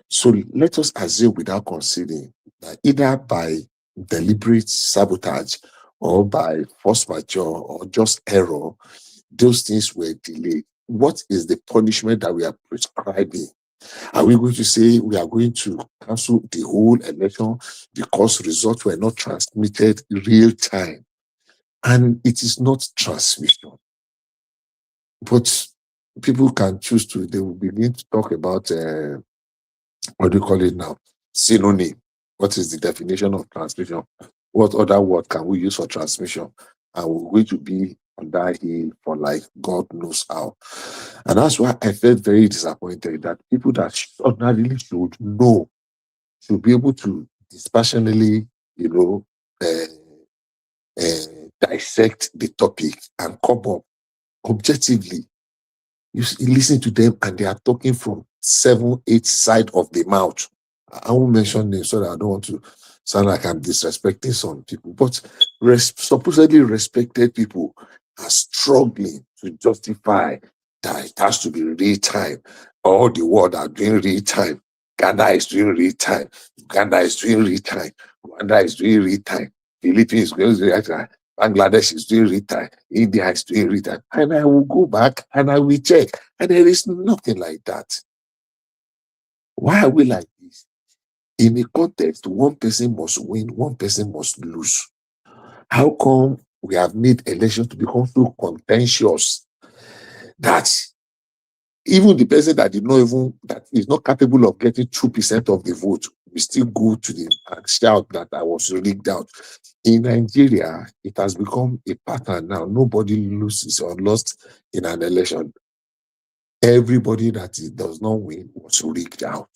So let us assume without considering that either by deliberate sabotage or by force majeure or just error, those things were delayed. What is the punishment that we are prescribing? Are we going to say we are going to cancel the whole election because results were not transmitted in real time? And it is not transmission. But people can choose to, they will begin to talk about, what do you call it now? Synonym. What is the definition of transmission? What other word can we use for transmission? And we're going to be on that hill for like God knows how. And that's why I felt very disappointed that people that ordinarily should know, should be able to dispassionately, dissect the topic and come up objectively. You listen to them and they are talking from 7, 8 sides of the mouth. I won't mention them so that I don't want to sound like I'm disrespecting some people, but supposedly respected people are struggling to justify that it has to be real time. All the world are doing real time. Ghana is doing real time. Uganda is doing real time. Rwanda is doing real time. Philippines is doing real time. Bangladesh is doing real time. India is doing real time. And I will go back and I will check. And there is nothing like that. Why are we like this? In a context, one person must win, one person must lose. How come we have made elections to become so contentious that even the person that is not capable of getting 2% of the vote will still go to the and shout that I was rigged out? In Nigeria, it has become a pattern now. Nobody loses or lost in an election. Everybody that does not win was rigged out.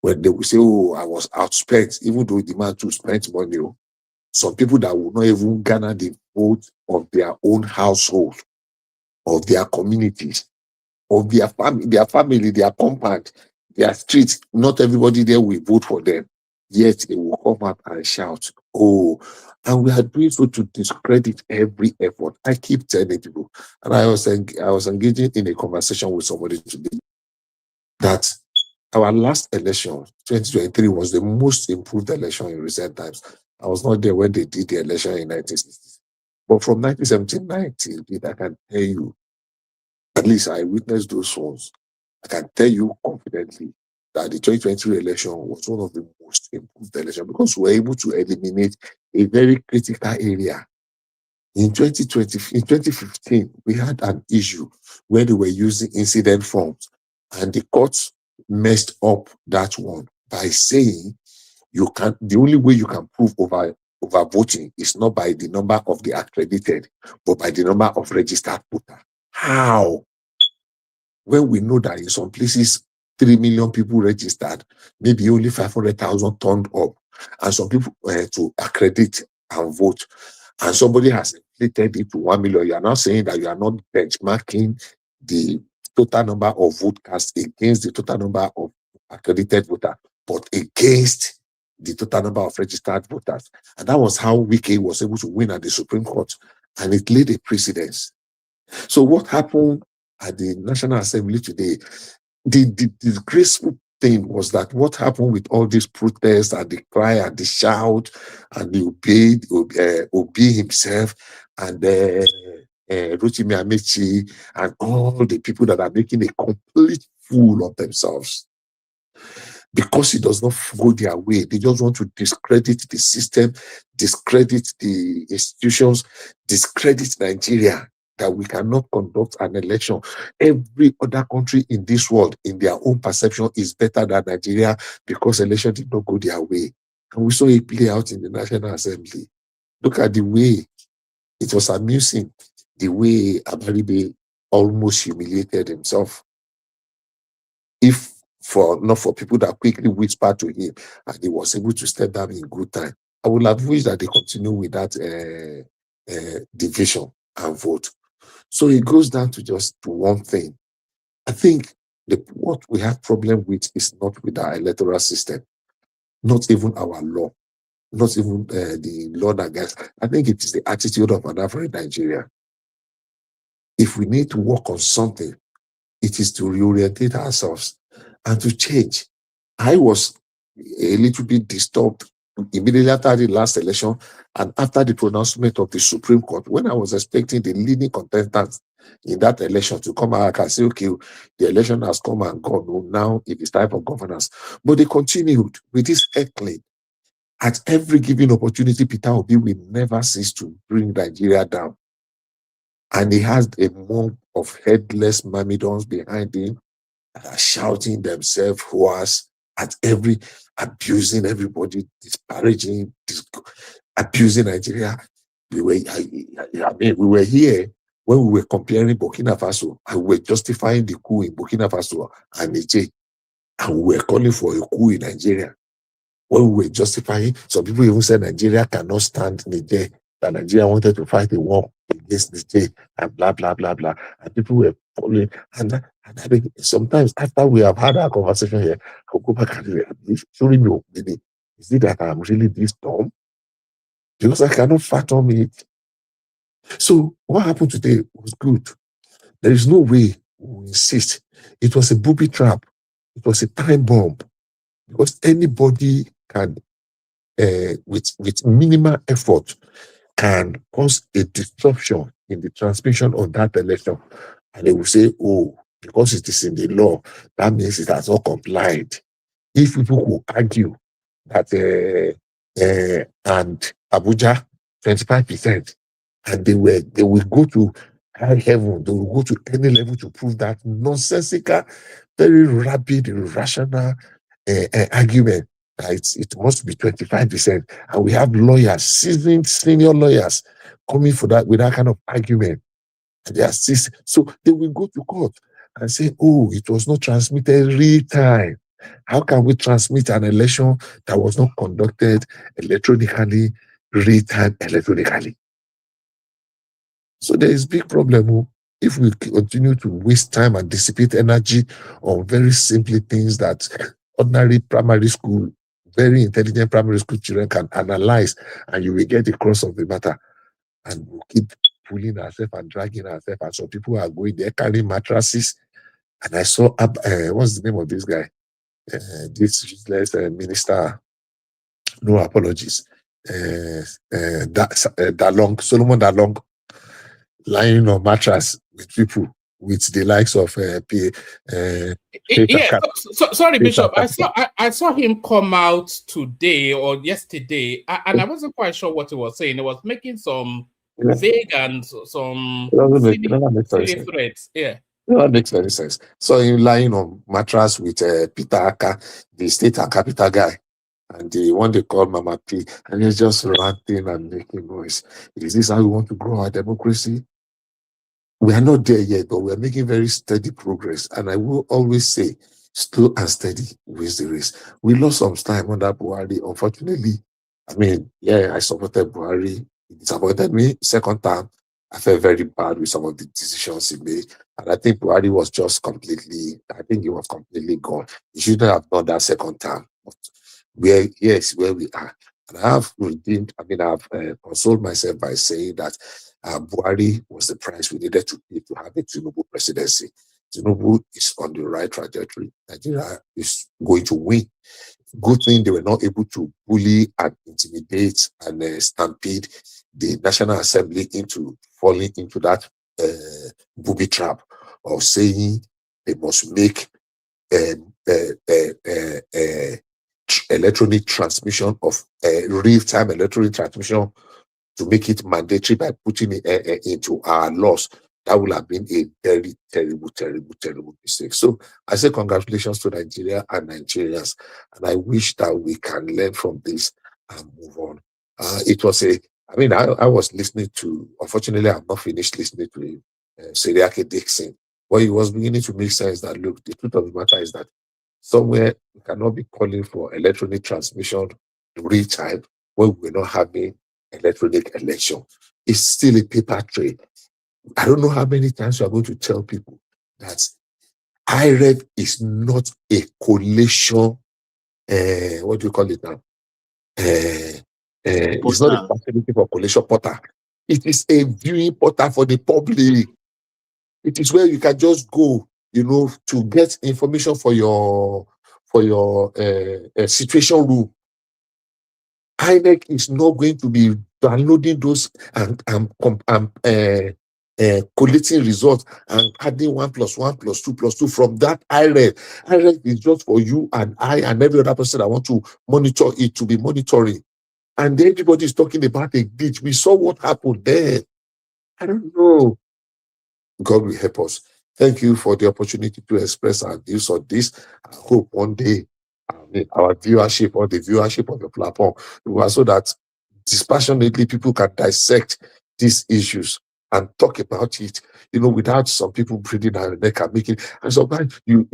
When they will say, oh, I was outspent, even though the man too spent money. Some people that will not even garner the vote of their own household, of their communities, of their family, their compound, their street. Not everybody there will vote for them. Yet they will come up and shout, oh, and we are doing so to discredit every effort. I keep telling people, and I was engaging in a conversation with somebody today that our last election, 2023, was the most improved election in recent times. I was not there when they did the election in 1960s. But from 1917, I can tell you, at least I witnessed those ones, I can tell you confidently that the 2023 election was one of the most improved elections because we were able to eliminate a very critical area. In 2015, we had an issue where they were using incident forms, and the courts messed up that one by saying the only way you can prove over voting is not by the number of the accredited, but by the number of registered voters. How? When we know that in some places 3 million people registered, maybe only 500,000 turned up, and some people to accredit and vote, and somebody has inflated it to 1 million. You are now saying that you are not benchmarking the total number of vote cast against the total number of accredited voters, but against the total number of registered voters. And that was how Wike was able to win at the Supreme Court, and it laid a precedence. So what happened at the National Assembly today, the disgraceful thing was that what happened with all these protests and the cry and the shout and the Obi himself and Rotimi Amechi and all the people that are making a complete fool of themselves. Because it does not go their way. They just want to discredit the system, discredit the institutions, discredit Nigeria, that we cannot conduct an election. Every other country in this world, in their own perception, is better than Nigeria because election did not go their way. And we saw it play out in the National Assembly. Look at the way it was amusing, the way Abaribe almost humiliated himself. If not for people that quickly whispered to him and he was able to step down in good time, I would have wished that they continue with that division and vote. So it goes down to just one thing. I think what we have problem with is not with our electoral system, not even our law, not even the law that guides. I think it is the attitude of an average Nigerian. If we need to work on something, it is to reorientate ourselves and to change. I was a little bit disturbed immediately after the last election and after the pronouncement of the Supreme Court, when I was expecting the leading contestants in that election to come out and say, okay, the election has come and gone. Oh, now it is time for governance. But they continued with this heckling. At every given opportunity, Peter Obi will never cease to bring Nigeria down. And he has a mob of headless myrmidons behind him, shouting themselves hoarse at abusing everybody, disparaging, abusing Nigeria. We were here when we were comparing Burkina Faso, and we were justifying the coup in Burkina Faso and Niger, and we were calling for a coup in Nigeria. When we were justifying, some people even said Nigeria cannot stand Niger, that Nigeria wanted to fight a war against Niger, and blah, blah, blah, blah. And people were following. And I mean, sometimes after we have had our conversation here, I'll go back and show me your opinion. Is it that I'm really this dumb? Because I cannot fathom it. So what happened today was good. There is no way we insist. It was a booby trap. It was a time bomb. Because anybody can, with minimal effort, can cause a disruption in the transmission of that election. And they will say, oh, because it is in the law, that means it has not complied. If people could argue that and Abuja 25%, and they will go to high heaven, they will go to any level to prove that nonsensical, very rapid, irrational argument that it must be 25%. And we have lawyers, seasoned senior lawyers, coming for that with that kind of argument. And they assist. So they will go to court and say, oh, it was not transmitted real time. How can we transmit an election that was not conducted electronically, real time electronically? So there is big problem if we continue to waste time and dissipate energy on very simple things that ordinary primary school, very intelligent primary school children can analyze, and you will get the cross of the matter. And we'll keep pulling ourselves and dragging ourselves. And some people are going there carrying mattresses. And I saw, what's the name of this guy? This useless minister, no apologies. Dalong, Solomon Dalong, lying on mattress with people with the likes of sorry, Bishop. I saw him come out today or yesterday, and I wasn't quite sure what he was saying. He was making some vague and some silly threats. Yeah. No, that makes very sense. So him lying on mattress with Peter Aka, the state and capital guy, and the one they call Mama P, and he's just ranting and making noise. Is this how we want to grow our democracy? We are not there yet, but we are making very steady progress. And I will always say, slow and steady wins the race. We lost some time under Buhari, unfortunately. I mean, yeah, I supported Buhari. He disappointed me. Second time, I felt very bad with some of the decisions he made. And I think Buhari was just completely gone. He shouldn't have done that second time. But where we are. And I have consoled myself by saying that Buhari was the price we needed to pay to have a Tinubu presidency. Tinubu is on the right trajectory. Nigeria is going to win. Good thing they were not able to bully and intimidate and stampede the National Assembly into falling into that booby trap of saying they must make electronic transmission of real-time electronic transmission to make it mandatory by putting it into our laws. That would have been a very terrible, terrible, terrible mistake. So I say congratulations to Nigeria and Nigerians, and I wish that we can learn from this and move on. I was listening to, unfortunately, I've not finished listening to Seriake Dixon, but it was beginning to make sense that, look, the truth of the matter is that somewhere we cannot be calling for electronic transmission real time when we're not having electronic election. It's still a paper trail. I don't know how many times you are going to tell people that IREV is not a collation, what do you call it now? It's not a facility for collation portal. It is a viewing portal for the public. It is where you can just go, to get information for your situation room. INEC is not going to be downloading those and collating results and adding 1 + 1 + 2 + 2 from that IREV. IREV is just for you and I and every other person that want to monitor it to be monitoring. And everybody is talking about a glitch. We saw what happened there. I don't know. God will help us. Thank you for the opportunity to express our views on this. I hope one day our viewership or the viewership of the platform so that dispassionately people can dissect these issues and talk about it, without some people breathing down the neck and making. And sometimes you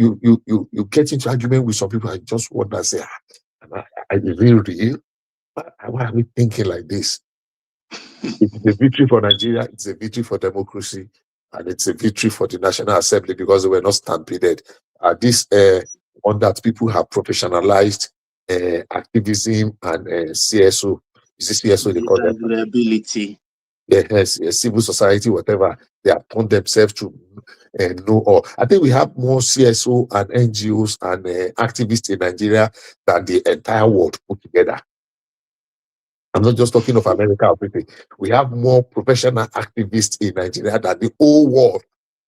get into argument with some people and just wonder, say, is it real? Why are we thinking like this? It's a victory for Nigeria, it's a victory for democracy, and it's a victory for the National Assembly because they were not stampeded. This one that people have professionalized activism and CSO. Is it CSO they call them? Reliability. Yes, civil society, whatever. They have turned themselves to know all. I think we have more CSO and NGOs and activists in Nigeria than the entire world put together. I'm not just talking of America or Britain. We have more professional activists in Nigeria than the whole world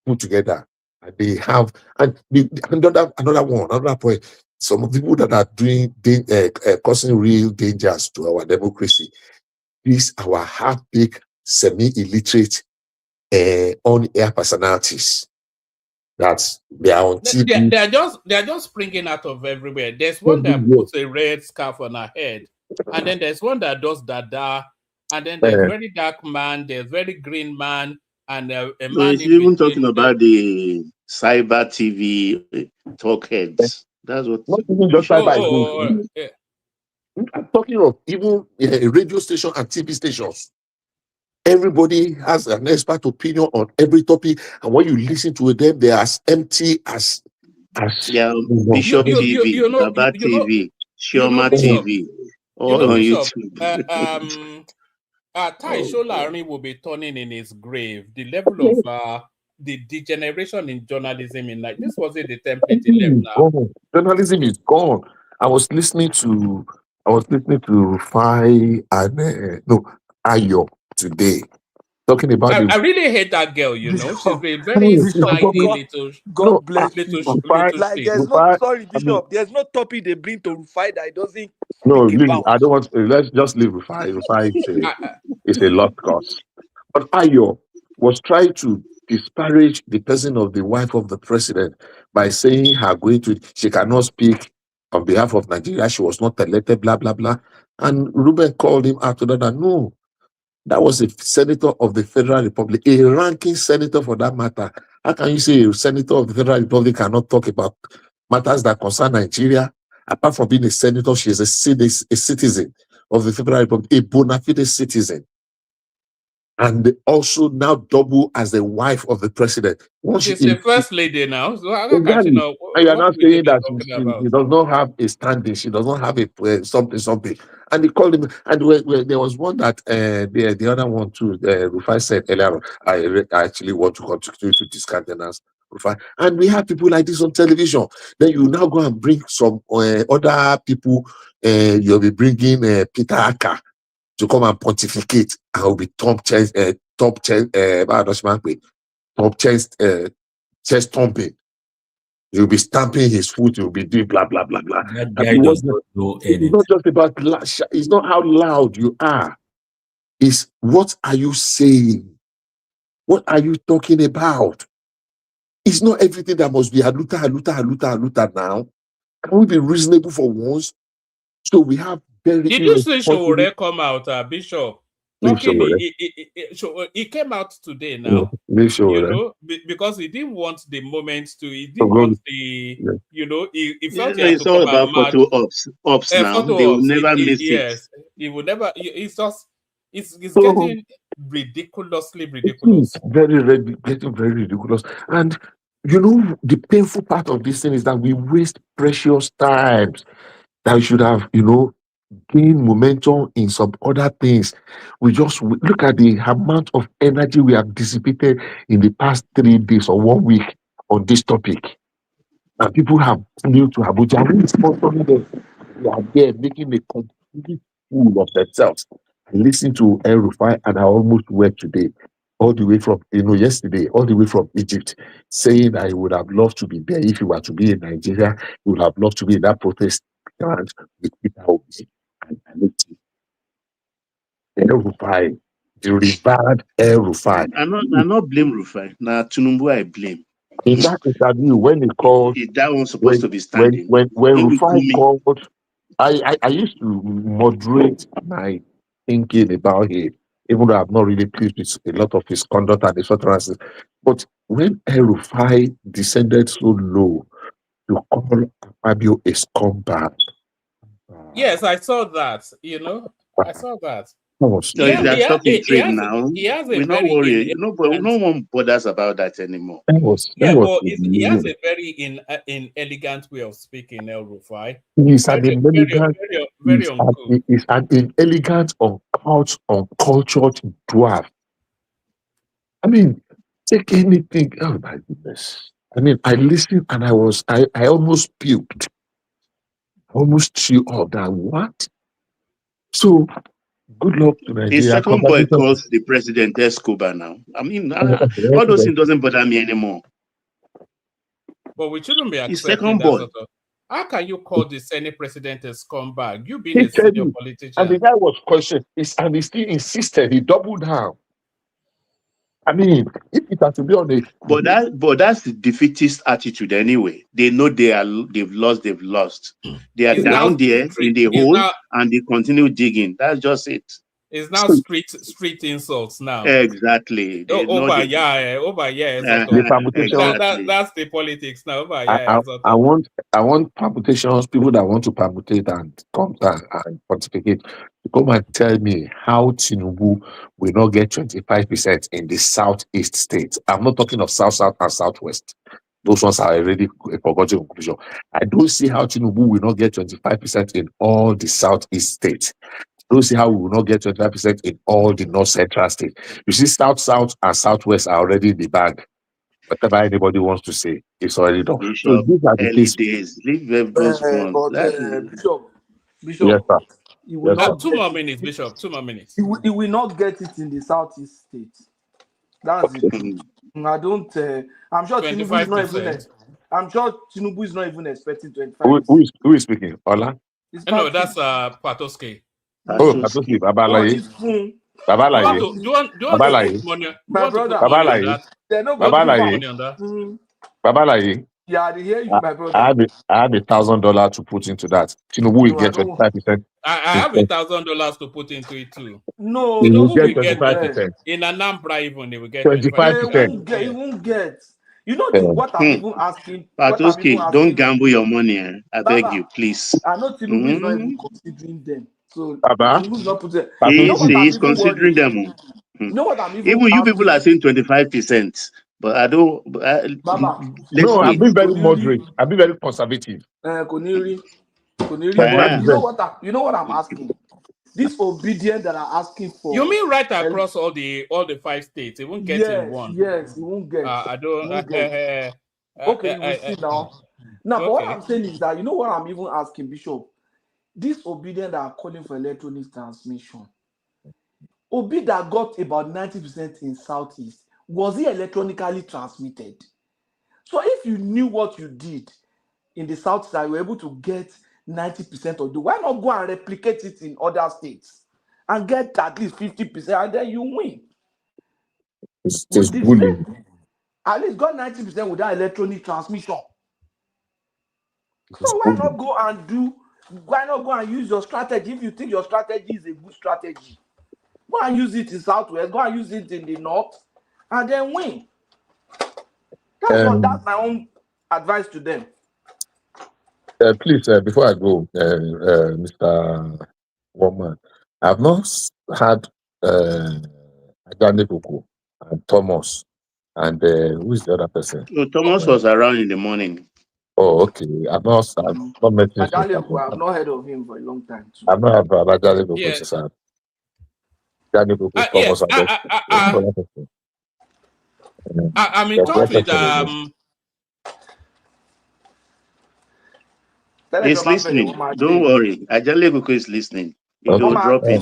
put together. And they have, and another point. Some of the people that are doing causing real dangers to our democracy is our half-baked, semi-illiterate on-air personalities. That's they are on TV. They are just springing out of everywhere. There's one that puts a red scarf on her head, and then there's one that does dada, and then there's very dark man, there's very green man, and a man. So even talking about the cyber TV talk heads. That's what. Not even just cyber. I'm talking of even radio station and TV stations. Everybody has an expert opinion on every topic, and when you listen to them, they are as empty as Bishop TV, Baba TV, Shioma TV, all on YouTube. Tai Solarin will be turning in his grave. The level of the degeneration in journalism in Nigeria. This wasn't the template he left now. Journalism is gone. I was listening to Rufai and Ayo today, talking about. I really hate that girl. You know, she's been very slidey little. God bless little like there's no sorry, Bishop. There's no topic they bring to Rufai that it doesn't. No, really, I don't want. Let's just leave Rufai. Rufai is a lost cause. But Ayo was trying to disparage the person of the wife of the president by saying she cannot speak on behalf of Nigeria. She was not elected, blah, blah, blah. And Ruben called him after that. No, that was a senator of the Federal Republic, a ranking senator for that matter. How can you say a senator of the Federal Republic cannot talk about matters that concern Nigeria? Apart from being a senator, she is a citizen of the Federal Republic, a bona fide citizen. And also now double as the wife of the president. She's the first lady now. So exactly. And you're not saying that she does not have a standing. She does not have a something. And they called him. And there was one that the other one too. Rufai said earlier, I actually want to continue to discountenance Rufai. And we have people like this on television. Then you now go and bring some other people. You'll be bringing Peter Aka to come and pontificate, and will be chest thumping. You'll be stamping his foot. You'll be doing blah blah blah blah. That guy does not know anything. It's not just about. It's not how loud you are. It's what are you saying? What are you talking about? It's not everything that must be haluta now. Can we be reasonable for once? So we have very. Did you see Showore come out, Bishop? He came out today now. You know, because he didn't want the moment to. He didn't want the. Yeah. You know, he felt he had it's all about photo ops now. They will never miss it. Yes, he will never. It's just. It's getting ridiculously ridiculous. Getting very ridiculous. And you know, the painful part of this thing is that we waste precious times that we should have, gain momentum in some other things. We just look at the amount of energy we have dissipated in the past 3 days or 1 week on this topic. And people have flew to Abuja. They are there making a complete fool of themselves. I listened to El Rufai and I almost wept today, all the way from, yesterday, all the way from Egypt, saying I would have loved to be there if he were to be in Nigeria. He would have loved to be in that protest with Peter Obi. And El Rufai, the revered El Rufai. I'm not blame Rufai. Now Tinubu I blame. In that interview, when he called, that one's supposed to be standing. When Rufai called, I used to moderate my thinking about him, even though I'm not really pleased with a lot of his conduct and his utterances. But when El Rufai descended so low to call Akpabio a scumbag. Yes, I saw that. I saw that. No, So if they are stuck in trade now, he has a we're not very worried. No one bothers about that anymore. that was he has a very inelegant way of speaking, El Rufai. He's an inelegant, very uncool. he's an inelegant, uncultured dwarf. I mean, take anything. Oh my goodness. I mean, I listened and I almost puked. Almost threw up that what? So good luck to Nigeria. His second boy calls the president Escobar now. I mean, all those things doesn't bother me anymore. But we shouldn't be accepting that sort of. How can you call the Senate president a scumbag? You've been a senior politician. And the guy was questioned, and he still insisted. He doubled down. I mean, if it has to be on a but that's the defeatist attitude anyway. They know they've lost. They are down there in the hole and they continue digging. That's just it. It's now street insults now. Exactly. That's the politics now. I want permutations, people that want to permutate and come and pontificate, to come and tell me how Tinubu will not get 25% in the southeast states. I'm not talking of south and southwest. Those ones are already a forgotten conclusion. I don't see how Tinubu will not get 25% in all the southeast states. Don't see how we will not get 25% in all the north central states. You see, south, and southwest are already in the bag. Whatever anybody wants to say, it's already done. Bishop, so these are the early days. Leave those ones. Bishop. Yes, sir. Will not 2 more minutes, Bishop. 2 more minutes. He will not get it in the southeast states. That's it. I don't. I'm sure Tinubu is not even. I'm sure Tinubu is not even expecting 25%. Who is speaking? Ola? No, that's Patoske. Oh, Patoske, Babalaye. Babalaye. Do you want to put money on that? Babalaye. Yeah, I hear you, my brother. I have $1,000 to put into that. Tinubu will get 25%. I have $1,000 to put into it too. No, he will get 25%. In Anambra, even they will get 25%. He won't get. You know what I'm even asking? Patoske, don't gamble your money. I beg you, please. I know Tinubu is not even considering them. So Tinubu's not putting. He's considering them. You know what I'm even you people are saying 25%, but I don't. No, I've been very moderate. I've been very conservative. Koniri. You know what I'm asking? This obedience that I'm asking for. You mean right across all the 5 states? It won't get in one. Yes, it won't get. I don't. Okay, you see now. Now, but what I'm saying is that you know what I'm even asking, Bishop. This obedience that are calling for electronic transmission. Obi that got about 90% in Southeast, was he electronically transmitted? So if you knew what you did in the South side, you were able to get 90% of the, why not go and replicate it in other states and get at least 50% and then you win? It's bullying. At least got 90% without electronic transmission. So why not go and use your strategy if you think your strategy is a good strategy? Go and use it in Southwest, go and use it in the North, and then win. That's my own advice to them. Please, before I go, Mr. Woman, I've not had Ajane Koko and Thomas, and who is the other person? No, Thomas was around in the morning. Oh, okay. I've not met him. I've not heard of him for a long time. Too. I've not had Ajane Koko since I'm in touch with He's listening. Don't worry. Ajale Koko is listening. He will drop in.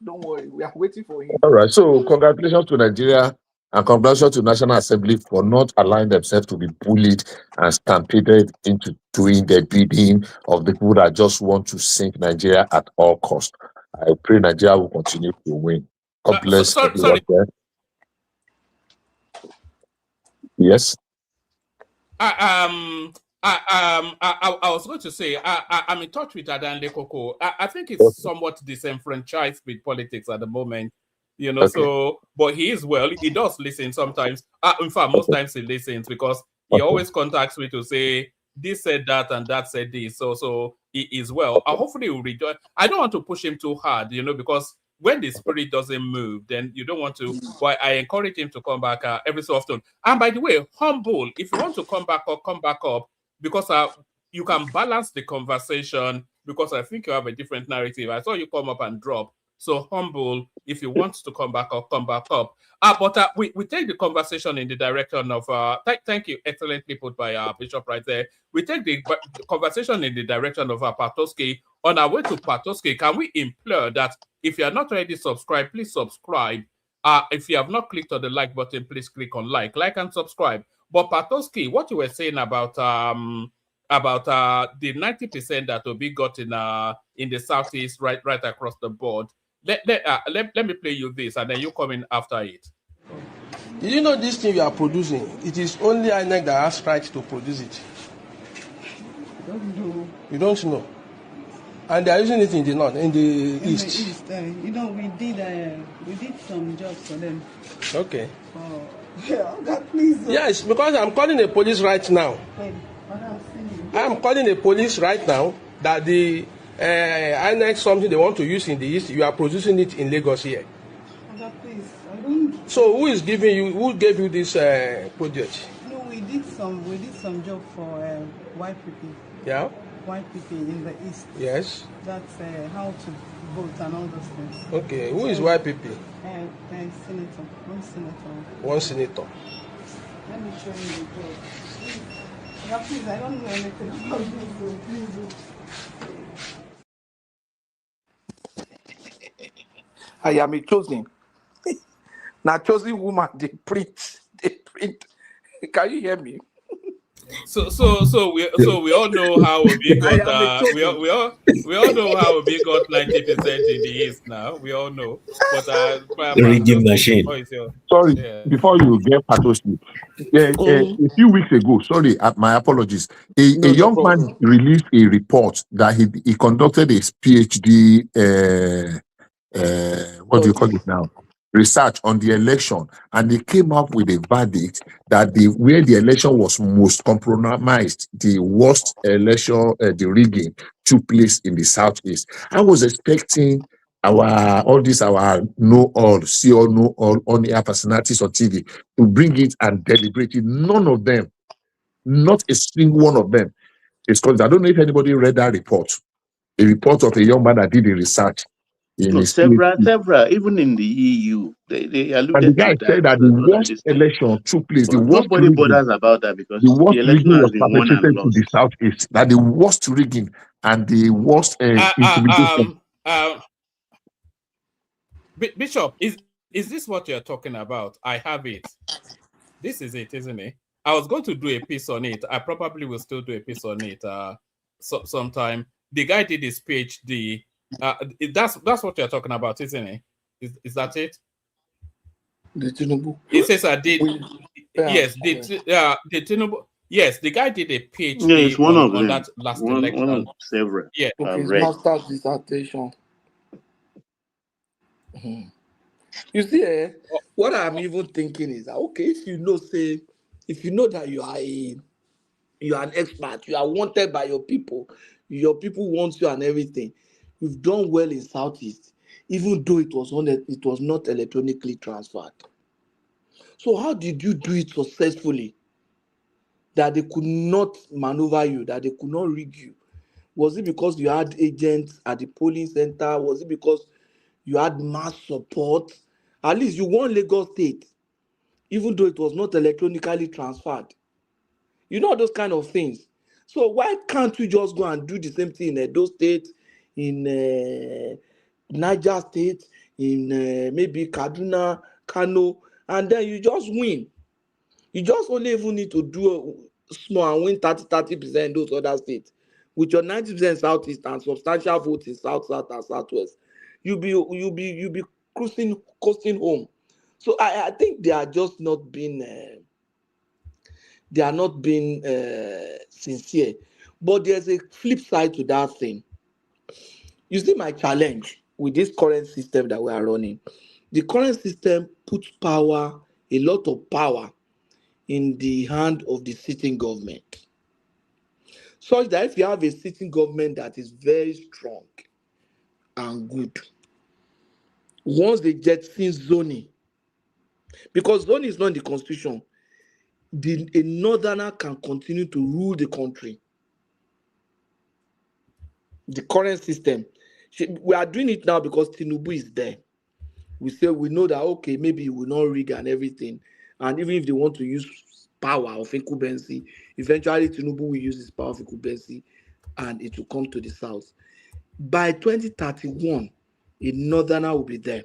Don't worry. We are waiting for him. All right. So congratulations to Nigeria and congratulations to National Assembly for not allowing themselves to be bullied and stampeded into doing the bidding of the people that just want to sink Nigeria at all costs. I pray Nigeria will continue to win. God bless everyone there. Yes. I was going to say I'm in touch with Adanle Koko. I think he's somewhat disenfranchised with politics at the moment, you know. Okay. So, but he is well. He does listen sometimes. In fact, most times he listens because he always contacts me to say this said that and that said this. So he is well. Hopefully he will rejoin. I don't want to push him too hard, because when the spirit doesn't move, then you don't want to. But I encourage him to come back every so often. And by the way, humble. If you want to come back up, because you can balance the conversation, because I think you have a different narrative. I saw you come up and drop. So humble, if you want to come back up, come back up. But we take the conversation in the direction of, thank you, excellently put by Bishop right there. We take the conversation in the direction of Patoski. On our way to Patoski, can we implore that if you are not already subscribed, please subscribe. If you have not clicked on the like button, please click on like and subscribe. But Patoski, what you were saying about the 90% that Obi got in the Southeast, right across the board. Let me play you this, and then you come in after it. Did you know this thing you are producing? It is only INEC that has rights to produce it. Don't know. You don't know. And they are using it in the north, in the east. The east. We did some jobs for them. Okay. Oh, yeah, God, please. Yes, because I'm calling the police right now. I'm calling the police right now that the INEC something they want to use in the east, you are producing it in Lagos here. God, please. I don't. So who gave you this project? No, we did some job for white people. Yeah. White people in the east. Yes. That's how to vote and all those things. Okay, who is white people? Senator. One senator. Let me show you the job. Please, I don't know anything about this, so please. I am a chosen. Now chosen woman, they print. Can you hear me? So we all know how Obi got we all know how Obi got 90% in the East now. We all know. But rigging machine. Sorry, yeah. before you get Patosi, a few weeks ago, my apologies. A young man released a report that he conducted his PhD. What do you call it now? Research on the election, and they came up with a verdict that where the election was most compromised, the worst election, the rigging took place in the Southeast. I was expecting our know all, see all, know all on air personalities on TV to bring it and deliberate it. None of them, not a single one of them, is called. I don't know if anybody read that report. A report of a young man that did the research. Several, even in the EU, they alluded and the guy to that. said that the worst election took place. But nobody bothers about that because the worst the election rigging has was been won and perpetrated to lost. the Southeast. That the worst rigging and the worst intimidation. Bishop, is this what you're talking about? I have it. This is it, isn't it? I was going to do a piece on it. I probably will still do a piece on it sometime. The guy did his PhD. That's what you're talking about, isn't it? Is that it? The Tinubu. It says I did. Yes, the Tinubu. Yes, the guy did a PhD it's one of on them. that last election. One of several. Yeah. Okay, master's dissertation. You see, what I'm even thinking is that, okay, if you know that you are an expert, you are wanted by your people want you and everything. You've done well in Southeast, even though it was not electronically transferred. So how did you do it successfully? That they could not maneuver you, that they could not rig you? Was it because you had agents at the polling center? Was it because you had mass support? At least you won Lagos State, even though it was not electronically transferred. You know those kind of things. So why can't you just go and do the same thing in Edo State, in Niger State, in maybe Kaduna, Kano, and then you just win? You just only even need to do small and win 30% in those other states. With your 90% Southeast and substantial votes in South, South, and Southwest, you'll be coasting home. So I think they are just not being sincere. But there's a flip side to that thing. You see, my challenge with this current system that we are running, the current system puts a lot of power in the hand of the sitting government. such that if you have a sitting government that is very strong and good, once they jettison zoning, because zoning is not in the constitution, a northerner can continue to rule the country. The current system, we are doing it now because Tinubu is there. We say we know that, okay, maybe we will not rig and everything, and even if they want to use power of incumbency, eventually Tinubu will use his power of incumbency and it will come to the south. By 2031, a northerner will be there,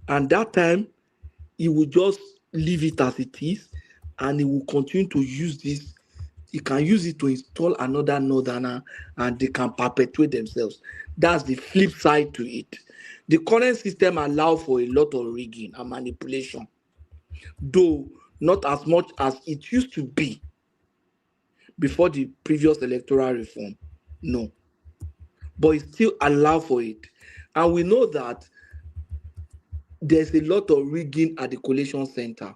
and that time he will just leave it as it is, and he will continue to use this. He can use it to install another northerner, and they can perpetuate themselves. That's the flip side to it. The current system allows for a lot of rigging and manipulation, though not as much as it used to be before the previous electoral reform. No. But it still allows for it. And we know that there's a lot of rigging at the collation center.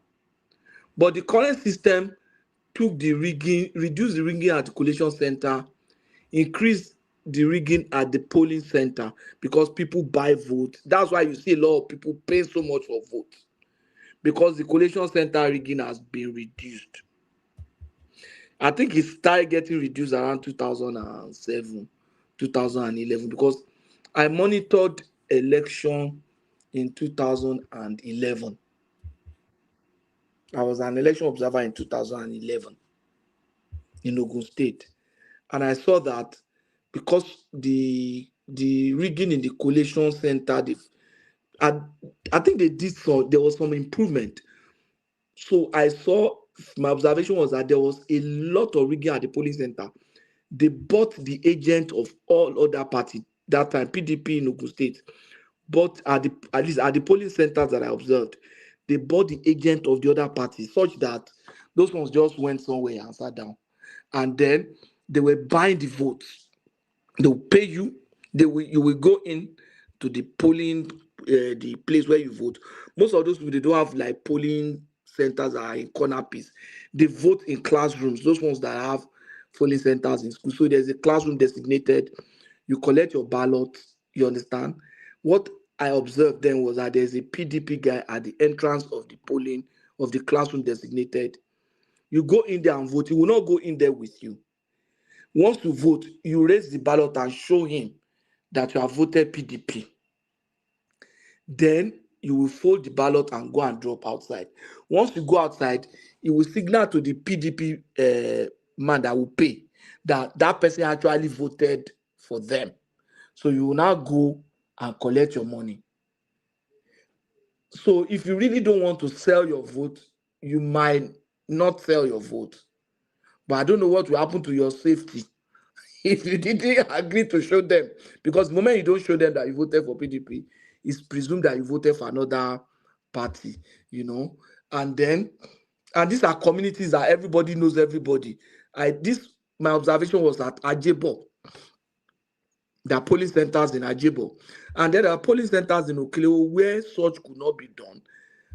But the current system took the rigging, reduced the rigging at the collation center, increased the rigging at the polling center because people buy votes. That's why you see a lot of people paying so much for votes, because the collation center rigging has been reduced. I think it started getting reduced around 2007, 2011, because I monitored election in 2011. I was an election observer in 2011 in Ogun State. And I saw that because the rigging in the collation center, I think they did so, there was some improvement. So I saw, my observation was that there was a lot of rigging at the polling center. They bought the agent of all other parties that time, PDP in Ogun State. But at least at the polling centers that I observed, they bought the agent of the other parties, such that those ones just went somewhere and sat down. And then they were buying the votes. They will pay you. You will go in to the polling, the place where you vote. Most of those people, they don't have like polling centers that are in corner piece. They vote in classrooms. Those ones that have polling centers in school. So there's a classroom designated. You collect your ballot. You understand? What I observed then was that there's a PDP guy at the entrance of the polling of the classroom designated. You go in there and vote. He will not go in there with you. Once you vote, you raise the ballot and show him that you have voted PDP. Then you will fold the ballot and go and drop outside. Once you go outside, he will signal to the PDP man that will pay that person actually voted for them. So you will now go and collect your money. So if you really don't want to sell your vote, you might not sell your vote. But I don't know what will happen to your safety if you didn't agree to show them. Because the moment you don't show them that you voted for PDP, it's presumed that you voted for another party, And these are communities that everybody knows everybody. My observation was at Ajebo. There are polling centers in Ajebo. And there are polling centers in Okileo where such could not be done.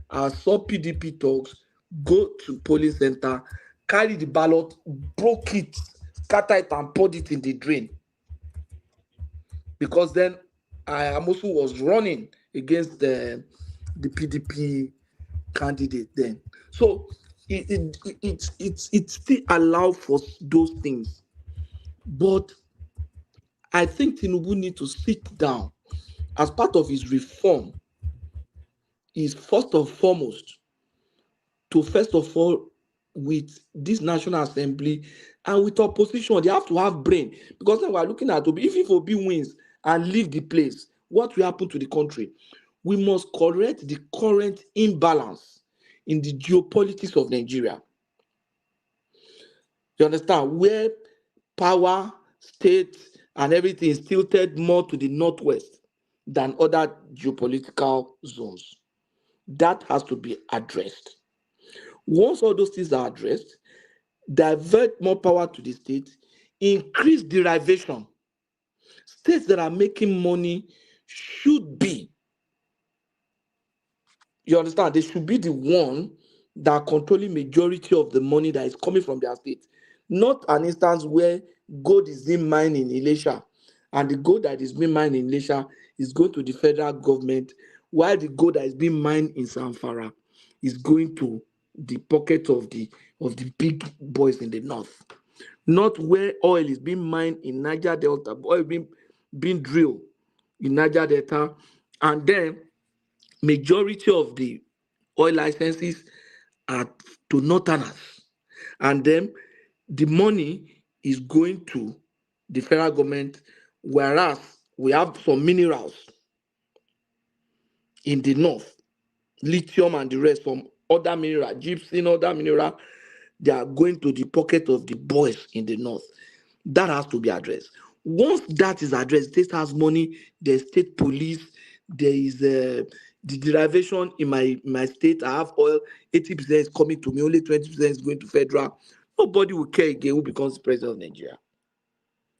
I saw PDP talks, go to polling center, carry the ballot, broke it, scatter it, and poured it in the drain. Because then Amosu was running against the PDP candidate then. So it still allows for those things. But I think Tinubu needs to sit down as part of his reform. Is first and foremost to first of all, with this National Assembly and with opposition, they have to have brain, because then we're looking at Obi. If Obi wins and leave the place, what will happen to the country? We must correct the current imbalance in the geopolitics of Nigeria. You understand? Where power, state, and everything is tilted more to the northwest than other geopolitical zones. That has to be addressed. Once all those things are addressed, divert more power to the state, increase derivation. States that are making money should be, you understand, they should be the one that are controlling majority of the money that is coming from their state. Not an instance where gold is being mined in Elisha, and the gold that is being mined in Elisha is going to the federal government, while the gold that is being mined in Zamfara is going to the pocket of the big boys in the north. Not where oil is being mined in Niger Delta, oil being drilled in Niger Delta, and then majority of the oil licenses are to northerners, and then the money is going to the federal government, whereas we have some minerals in the north, lithium and the rest, some other mineral, gypsum, other mineral, they are going to the pocket of the boys in the north. That has to be addressed. Once that is addressed, state has money, there's state police, there is the derivation in my state. I have oil, 80% is coming to me, only 20% is going to federal. Nobody will care again who becomes president of Nigeria.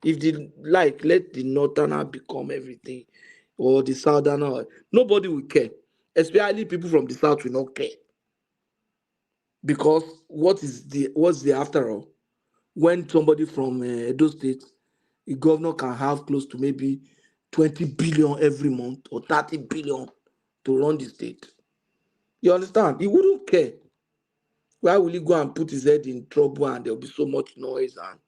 If they like, let the northerner become everything, or the southerner, nobody will care. Especially people from the south will not care. Because what's the after all? When somebody from Edo State, a governor can have close to maybe 20 billion every month or 30 billion to run the state. You understand? He wouldn't care. Why will he go and put his head in trouble and there'll be so much noise and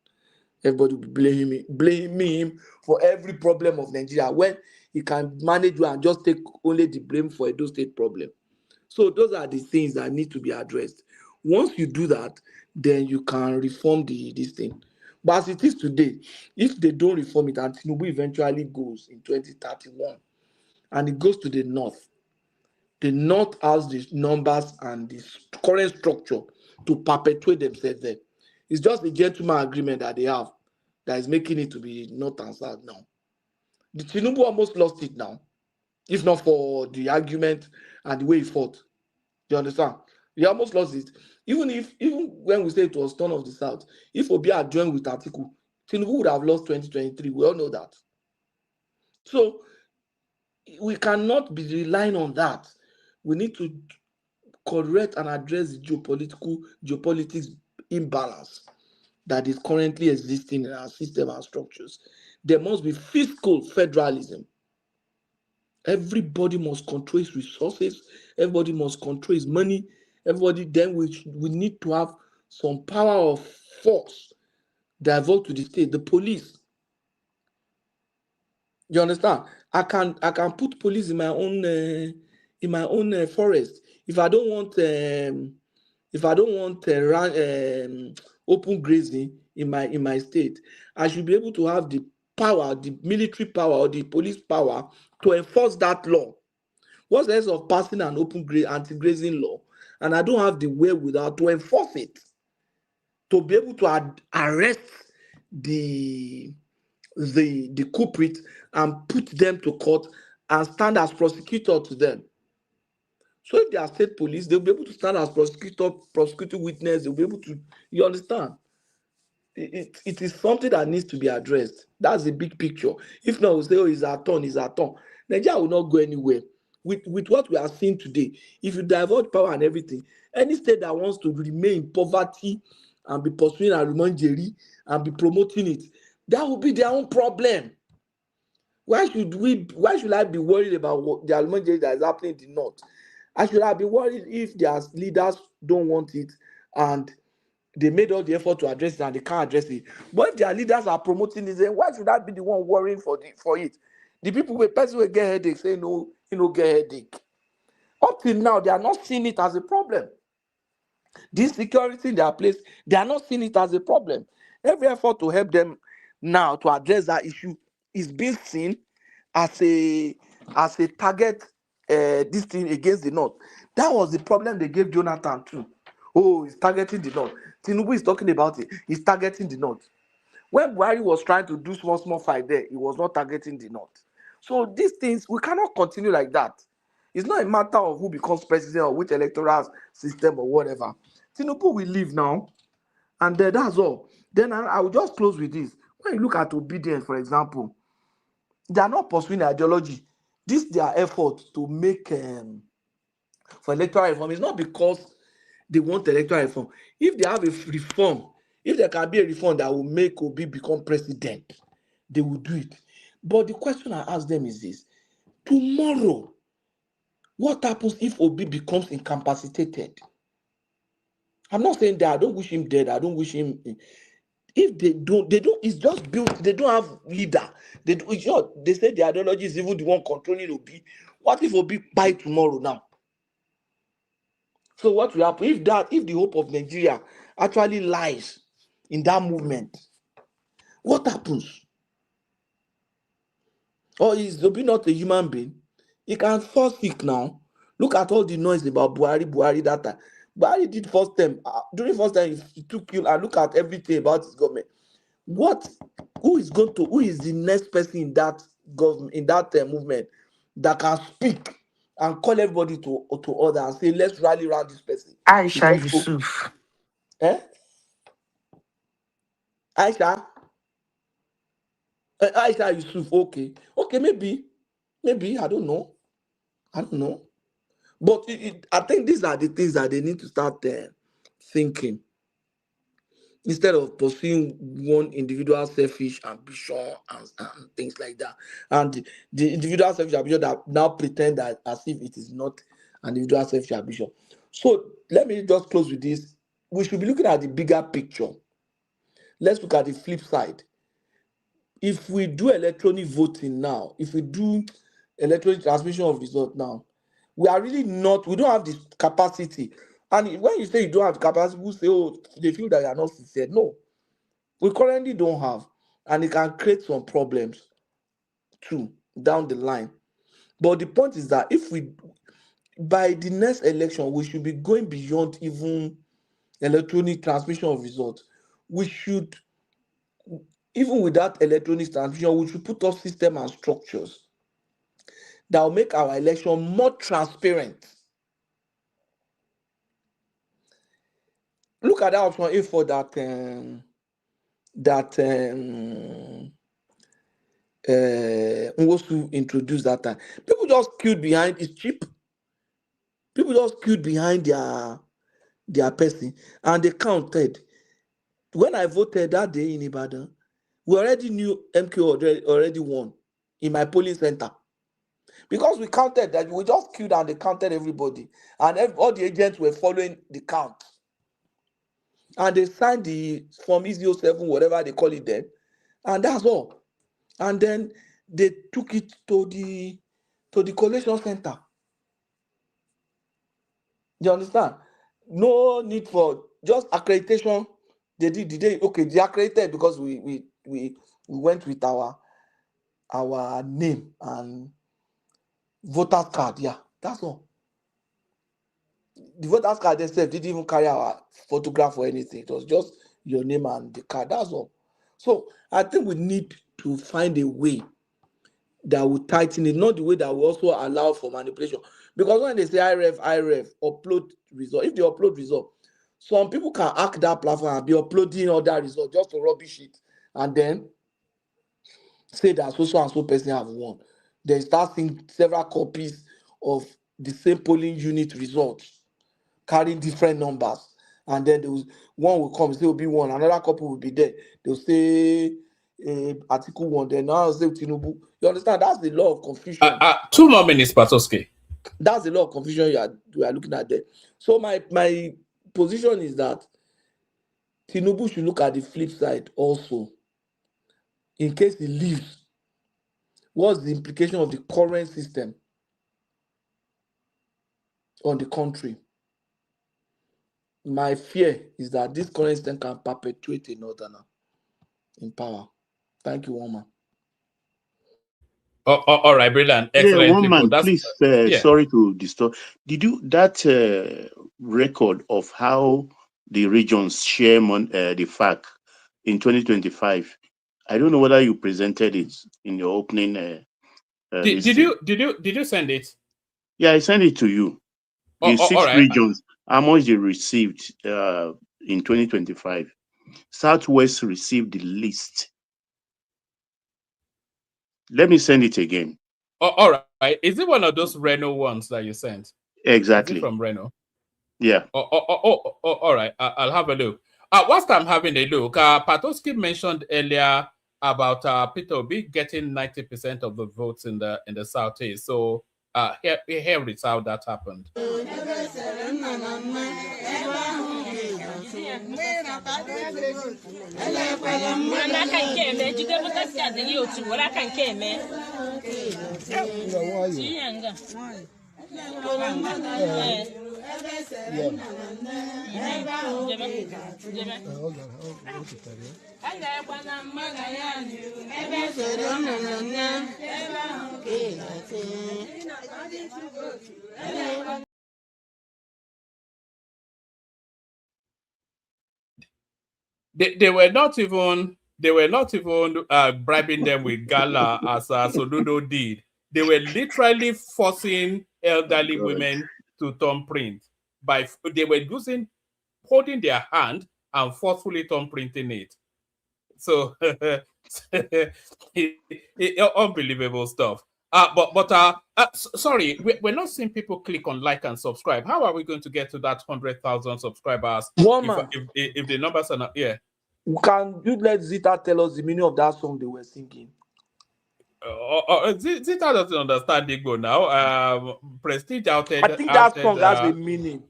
everybody will be blaming him for every problem of Nigeria when he can manage and just take only the blame for Edo State problem? So those are the things that need to be addressed. Once you do that, then you can reform this thing. But as it is today, if they don't reform it and Tinubu eventually goes in 2031 and it goes to the north has the numbers and the current structure to perpetuate themselves there. It's just a gentleman agreement that they have that is making it to be north and south now. The Tinubu almost lost it now, if not for the argument and the way he fought. You understand? He almost lost it. Even when we say it was turn of the South, if Obi had joined with Atiku, Tinubu would have lost 2023. We all know that. So we cannot be relying on that. We need to correct and address the geopolitics imbalance that is currently existing in our system and structures. There must be fiscal federalism. Everybody must control his resources. Everybody must control his money. Everybody, then we need to have some power of force divert to the state, the police. You understand? I can put police in my own forest. If I don't want open grazing in my state, I should be able to have the power, the military power or the police power to enforce that law. What's the sense of passing an anti-grazing law and I don't have the wherewithal to enforce it, to be able to arrest the culprit and put them to court and stand as prosecutor to them? So if they are state police, they'll be able to stand as prosecuting witness. They'll be able to, you understand? It is something that needs to be addressed. That's the big picture. If not, we'll say, oh, it's our turn. Nigeria will not go anywhere. With what we are seeing today, if you divert power and everything, any state that wants to remain in poverty and be pursuing Arumanjeri and be promoting it, that will be their own problem. Why should I be worried about what the Arumanjeri that is happening in the north? I should have been worried if their leaders don't want it and they made all the effort to address it and they can't address it. But if their leaders are promoting it, then why should I be the one worrying for it? The person will get headache, say no, get headache. Up till now, they are not seeing it as a problem. This security in their place, they are not seeing it as a problem. Every effort to help them now to address that issue is being seen as a target, this thing against the North. That was the problem they gave Jonathan too. Oh, he's targeting the North. Tinubu is talking about it. He's targeting the North. When Buhari was trying to do small fight there, he was not targeting the North. So these things, we cannot continue like that. It's not a matter of who becomes president or which electoral system or whatever. Tinubu will leave now, and that's all. Then I will just close with this. When you look at Obidients, for example, they are not pursuing ideology. This is their effort to make for electoral reform. It's not because they want electoral reform. If they have a reform If there can be a reform that will make Obi become president, they will do it. But the question I ask them is this: tomorrow, what happens if Obi becomes incapacitated? I'm not saying that I don't wish him dead. I don't wish him. If they don't, it's just built. They don't have leader. It's not. They say the ideology is even the one controlling Obi. What if Obi buy tomorrow now? So what will happen if the hope of Nigeria actually lies in that movement? What happens? Or is Obi not a human being? He can fall sick now. Look at all the noise about Buhari that time. Buhari did first time. During first time, he took you and look at everything about his government. Who is the next person in that government, in that movement, that can speak and call everybody to order and say, let's rally around this person? Aisha Yesufu. Aisha Yesufu. Okay, maybe, I don't know. But I think these are the things that they need to start thinking, instead of pursuing one individual selfish ambition and things like that. And the individual selfish ambition that now pretend that as if it is not an individual selfish ambition. So let me just close with this. We should be looking at the bigger picture. Let's look at the flip side. If we do electronic voting now, if we do electronic transmission of results now, we don't have the capacity. And when you say you don't have the capacity, people say, oh, they feel that you are not sincere. No, we currently don't have, and it can create some problems too down the line. But the point is that by the next election, we should be going beyond even electronic transmission of results. We should, even with that electronic transmission, we should put up systems and structures that will make our election more transparent. Look at that option A for that Nwosu introduced that time. People just queued behind. It's cheap. People just queued behind their person, and they counted. When I voted that day in Ibadan, we already knew MQ already won in my polling center, because we counted that. We just queued and they counted everybody, and all the agents were following the count, and they signed the form E07, whatever they call it then, and that's all. And then they took it to the collation center. You understand? No need for just accreditation. They accredited because we went with our name and voter card. Yeah, that's all. The voter card themselves didn't even carry our photograph or anything. It was just your name and the card. That's all. So I think we need to find a way that will tighten it, not the way that will also allow for manipulation. Because when they say IREF, upload result, if they upload result, some people can hack that platform and be uploading all that result just to rubbish it, and then say that so and so person have won. They start seeing several copies of the same polling unit results carrying different numbers, and then one will come, say will be one, another copy will be there. They'll say Article 1, then now say Tinubu. You understand? That's the law of confusion. 2 more minutes, Patoski. That's the law of confusion we are looking at there. So my position is that Tinubu should look at the flip side also. In case he leaves, what's the implication of the current system on the country? My fear is that this current system can perpetuate a northerner in power. Thank you, Woman. All right, brilliant. Excellent. Yeah, Woman, please, sorry to disturb. Did you, that record of how the regions share the FAC in 2025, I don't know whether you presented it in your opening. Did you send it? Yeah, I sent it to you. The 6 right. regions, how much they received in 2025. Southwest received the least. Let me send it again. All right. Is it one of those Reno ones that you sent? Exactly. Is it from Reno? Yeah. All right. I'll have a look. whilst I'm having a look, Patoski mentioned earlier about Peter Obi getting 90% of the votes in the Southeast. So here is how that happened. They were not even bribing them with gala as Soludo did. They were literally forcing elderly women to thumb print they were holding their hand and forcefully thumb printing it. So unbelievable stuff. Sorry, we're not seeing people click on like and subscribe. How are we going to get to that 100,000 subscribers if the numbers are not here? Can you let Zita tell us the meaning of that song they were singing? Zita doesn't understand Igbo now. Prestige outed. I think that song has a meaning.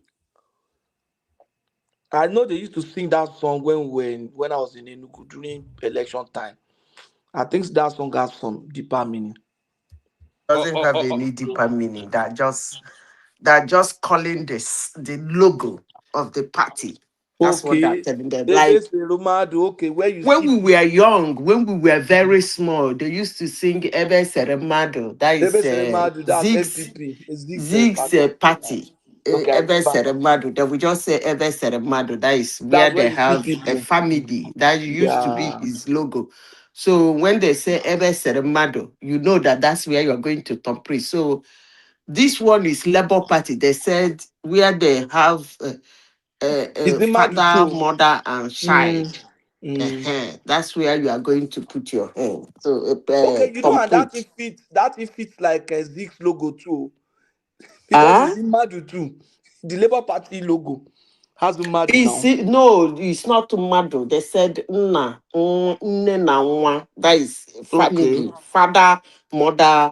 I know they used to sing that song when I was in Enugu during election time. I think that song has some deeper meaning. Doesn't have any deeper meaning. That just calling the logo of the party. That's what they're telling them. Like when we were young, when we were very small, they used to sing Ebe Seremado. That is Zig's party. Ebe Seremado. They would just say Ebe Seremado. That is where they have a family. That used to be his logo. So when they say Ebe Seremado, you know that's where you're going to Tompri. So this one is Labour Party. They said where they have father, mother, and child. That's where you are going to put your hand. So okay, you know, and that it fits like a Zig's logo too. Because it's in Madu too. The Labour Party logo has a Madu now. No, it's not Madu. They said Nna, Nwa. That is family, father, mother,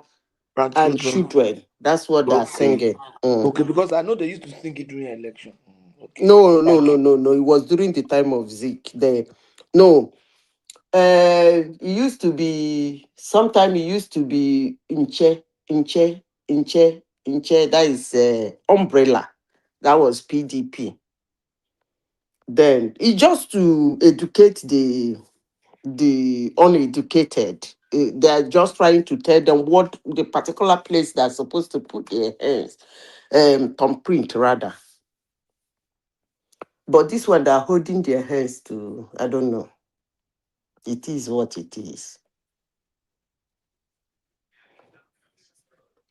and children. That's what they're singing. Okay, because I know they used to sing it during election. Okay. No. It was during the time of Zik. It used to be, sometime it used to be Inche. That is umbrella. That was PDP. Then it just to educate the uneducated. They're just trying to tell them what the particular place they're supposed to put their hands, thumbprint rather. But this one they're holding their hands to, I don't know. It is what it is.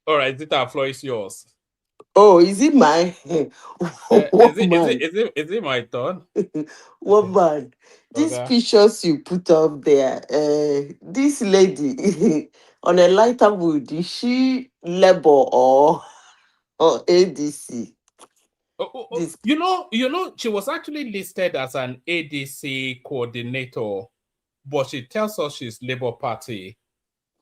All right, Zita, floor is yours. Oh, is it my is it my turn? Woman, these pictures you put up there, this lady on a lighter mood, is she Labour or ADC? You know, she was actually listed as an ADC coordinator, but she tells us she's Labour Party.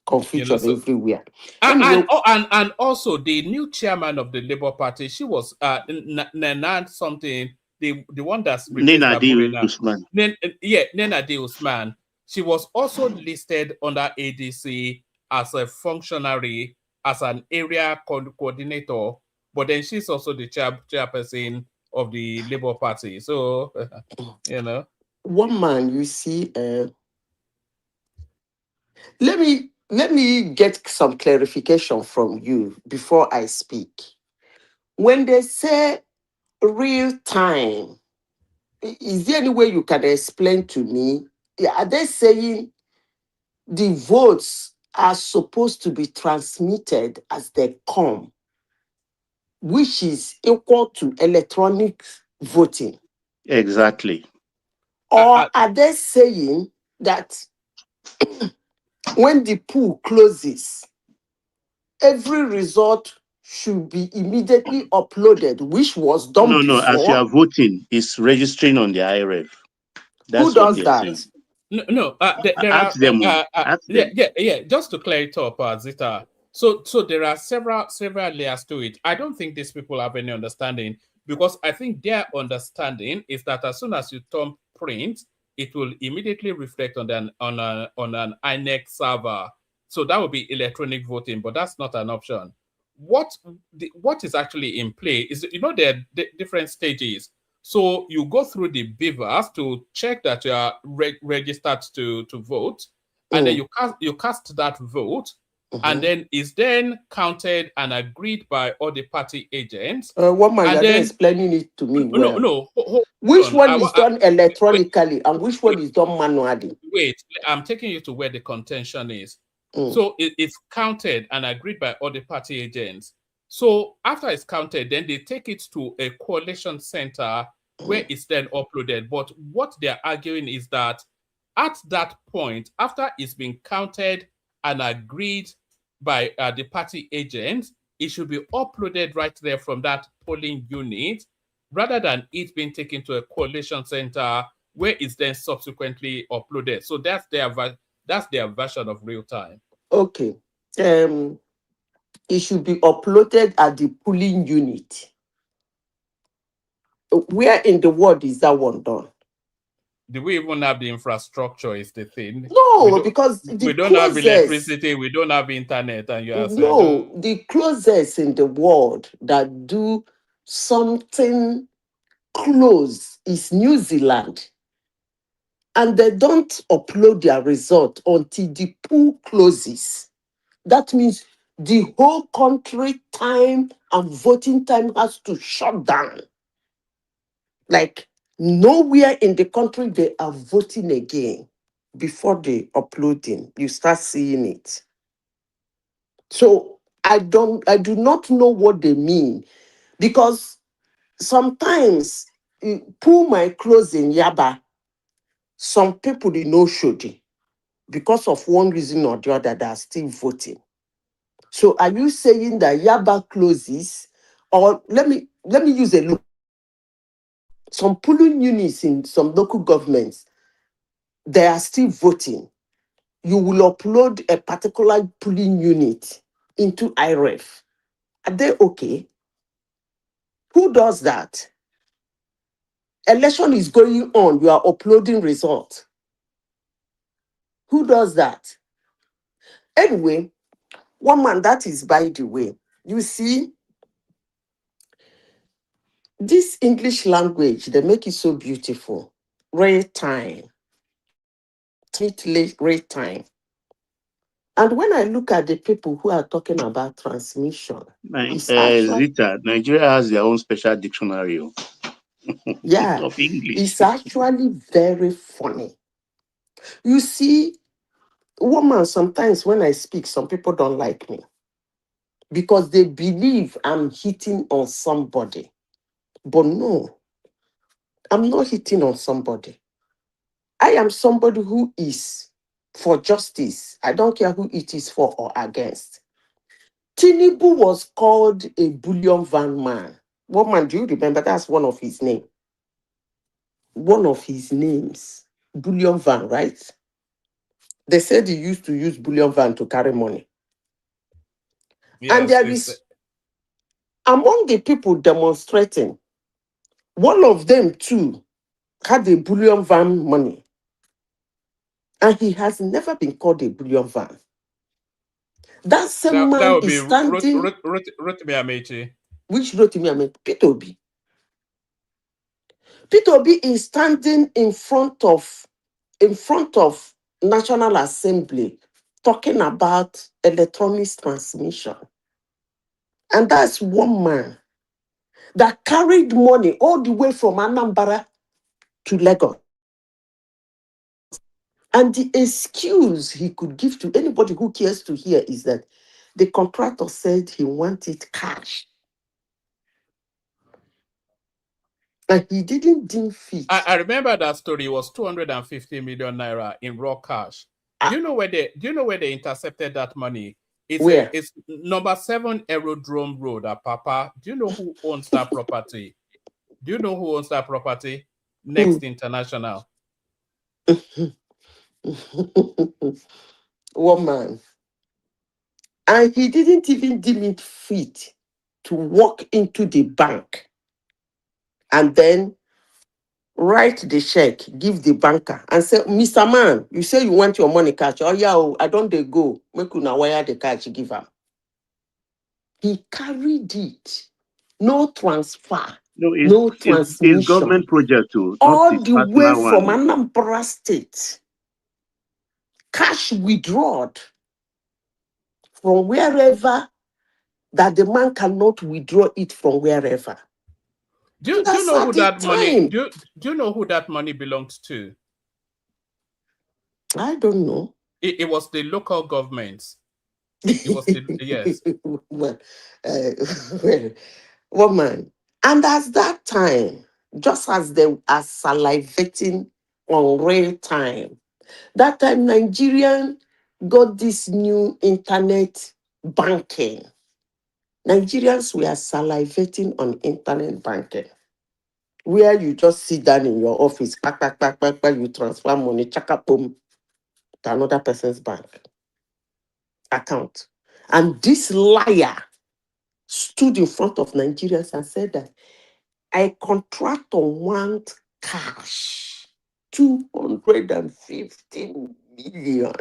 Confusion everywhere. And also the new chairman of the Labour Party, she was Nana something, the one that's Nena D. Usman. Nena D. Usman. She was also listed under ADC as a functionary, as an area coordinator, but then she's also the chairperson of the Labour Party. So, you know. One man, you see, let me get some clarification from you before I speak. When they say real time, is there any way you can explain to me? Are they saying the votes are supposed to be transmitted as they come, which is equal to electronic voting? Exactly. Or are they saying that when the poll closes, every result should be immediately uploaded, which was done before? No, as you are voting, it's registering on the IRF. That's Who does that? saying. No. There are Ask them. Ask them. yeah. Just to clear it up, Zita. So there are several layers to it. I don't think these people have any understanding, because I think their understanding is that as soon as you turn print, it will immediately reflect on an INEC server. So that would be electronic voting, but that's not an option. What is actually in play is, there are different stages. So you go through the beavers to check that you are registered to vote, and then you cast that vote, and then it's then counted and agreed by all the party agents. One man, and you're then not explaining it to me well. No. Which one is done electronically and which one is done manually? Wait, I'm taking you to where the contention is. So it's counted and agreed by all the party agents. So after it's counted, then they take it to a coalition center where it's then uploaded. But what they're arguing is that at that point, after it's been counted and agreed by the party agents, it should be uploaded right there from that polling unit, rather than it being taken to a coalition center where it's then subsequently uploaded. So that's their version of real time. Okay. It should be uploaded at the polling unit. Where in the world is that one done? Do we even have the infrastructure is the thing? No, because we don't have electricity, we don't have internet, and you are saying, no, the closest in the world that do something close is New Zealand. And they don't upload their result until the poll closes. That means the whole country time and voting time has to shut down. Like nowhere in the country they are voting again before the uploading. You start seeing it. So I do not know what they mean, because sometimes pool might close in Yaba. Some people they know Shodi. Because of one reason or the other, they are still voting. So are you saying that Yaba closes? Or let me use a look. Some polling units in some local governments, they are still voting. You will upload a particular polling unit into IREF. Are they okay? Who does that? Election is going on. You are uploading results. Who does that? Anyway, one man, that is by the way. You see, this English language, they make it so beautiful. Real time. Real time. And when I look at the people who are talking about transmission, Rita, Nigeria has their own special dictionary. Yeah, of English. It's actually very funny. You see, woman, sometimes when I speak, some people don't like me because they believe I'm hitting on somebody. But no, I'm not hitting on somebody. I am somebody who is for justice. I don't care who it is for or against. Tinubu was called a bullion van man. Woman, do you remember? That's one of his names. One of his names. Bullion van, right? They said he used to use bullion van to carry money. Yes, and there is, among the people demonstrating, one of them too had a bullion van money. And he has never been called a bullion van. That same man is standing. Rotimi Amechi. Which Rotimi Amechi? Peter Obi. Peter Obi is standing in front of National Assembly talking about electronic transmission. And that's one man that carried money all the way from Anambra to Lagos. And the excuse he could give to anybody who cares to hear is that the contractor said he wanted cash. And he didn't deem fit. I remember that story. It was 250 million naira in raw cash. Do you know where they intercepted that money? It's number 7 Aerodrome Road at Papa. Do you know who owns that property? Do you know who owns that property? Next International. Woman. And he didn't even deem it fit to walk into the bank and then write the check, give the banker, and say, Mr. Man, you say you want your money cash. Oh, yeah, oh, I don't they go. Make una wire the cash, give him. He carried it. No transfer, No, no it's transmission. government project too, not All his the way personal from one. Anambra State. Cash withdrawn from wherever that the man cannot withdraw it from wherever. Do you know who that money? Do you know who that money belonged to? I don't know. It was the local governments. It was the yes. well, well, woman, and at that time, just as they are salivating on real time, that time Nigerian got this new internet banking. Nigerians were salivating on internet banking, where you just sit down in your office, you transfer money, boom, to another person's bank account. And this liar stood in front of Nigerians and said that a contractor wants cash, 250 million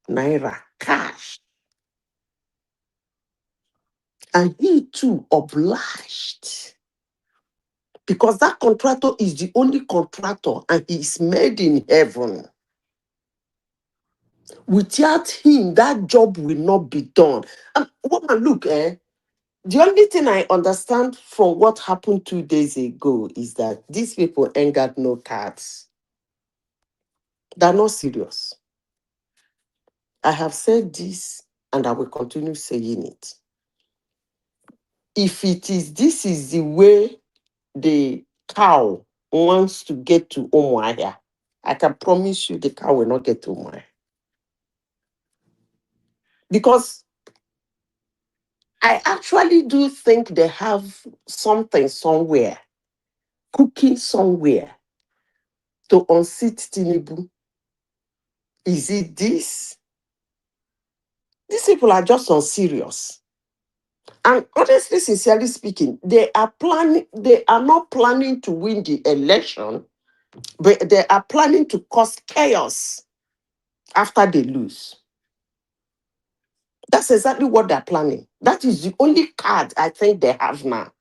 naira cash. And he too obliged, because that contractor is the only contractor and he is made in heaven. Without him, that job will not be done. And woman, look, the only thing I understand from what happened 2 days ago is that these people ain't got no cards. They're not serious. I have said this and I will continue saying it. If this is the way the cow wants to get to Umuahia, I can promise you the cow will not get to Umuahia. Because I actually do think they have something somewhere, cooking somewhere to unseat Tinubu. Is it this? These people are just unserious. And honestly, sincerely speaking, they are not planning to win the election, but they are planning to cause chaos after they lose. That's exactly what they're planning. That is the only card I think they have now.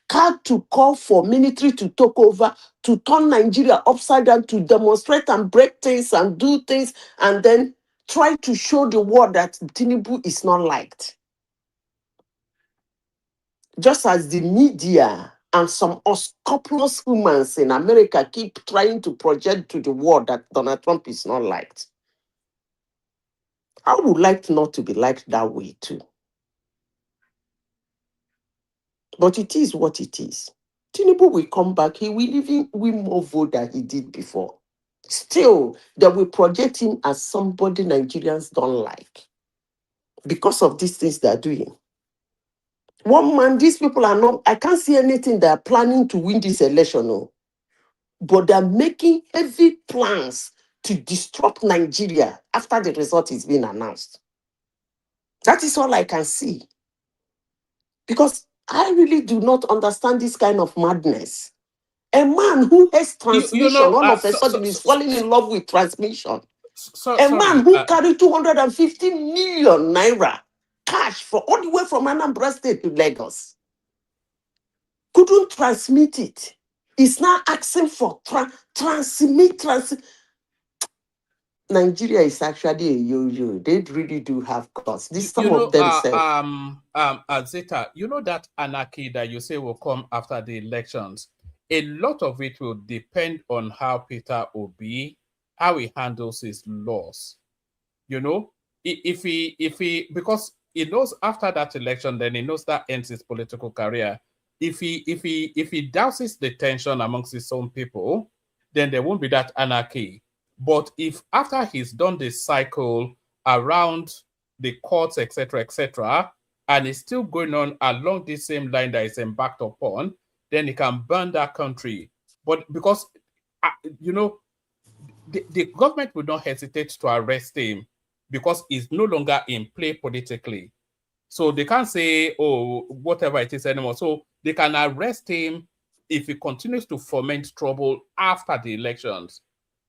Card to call for military to take over, to turn Nigeria upside down, to demonstrate and break things and do things, and then try to show the world that Tinubu is not liked. Just as the media and some unscrupulous humans in America keep trying to project to the world that Donald Trump is not liked. I would like not to be liked that way too. But it is what it is. Tinubu will come back. He will even win more vote than he did before. Still, they will project him as somebody Nigerians don't like because of these things they're doing. One man, these people are not, I can't see anything they're planning to win this election. No. But they're making heavy plans to disrupt Nigeria after the result is being announced. That is all I can see. Because I really do not understand this kind of madness. A man who has transmission all of a sudden is falling in love with transmission. A man who carried 250 million naira cash for all the way from Anambra State to Lagos couldn't transmit it. Is now asking for transmit. Nigeria is actually a yo-yo. They really do have costs. This some of them say. Zeta, you know that anarchy that you say will come after the elections. A lot of it will depend on how Peter Obi, how he handles his loss. You know, if he because he knows after that election, then he knows that ends his political career. If he douses the tension amongst his own people, then there won't be that anarchy. But if after he's done this cycle around the courts, etc., and it's still going on along the same line that is embarked upon, then he can burn that country. But because, you know, the government would not hesitate to arrest him because he's no longer in play politically. So they can't say, oh, whatever it is anymore. So they can arrest him if he continues to foment trouble after the elections.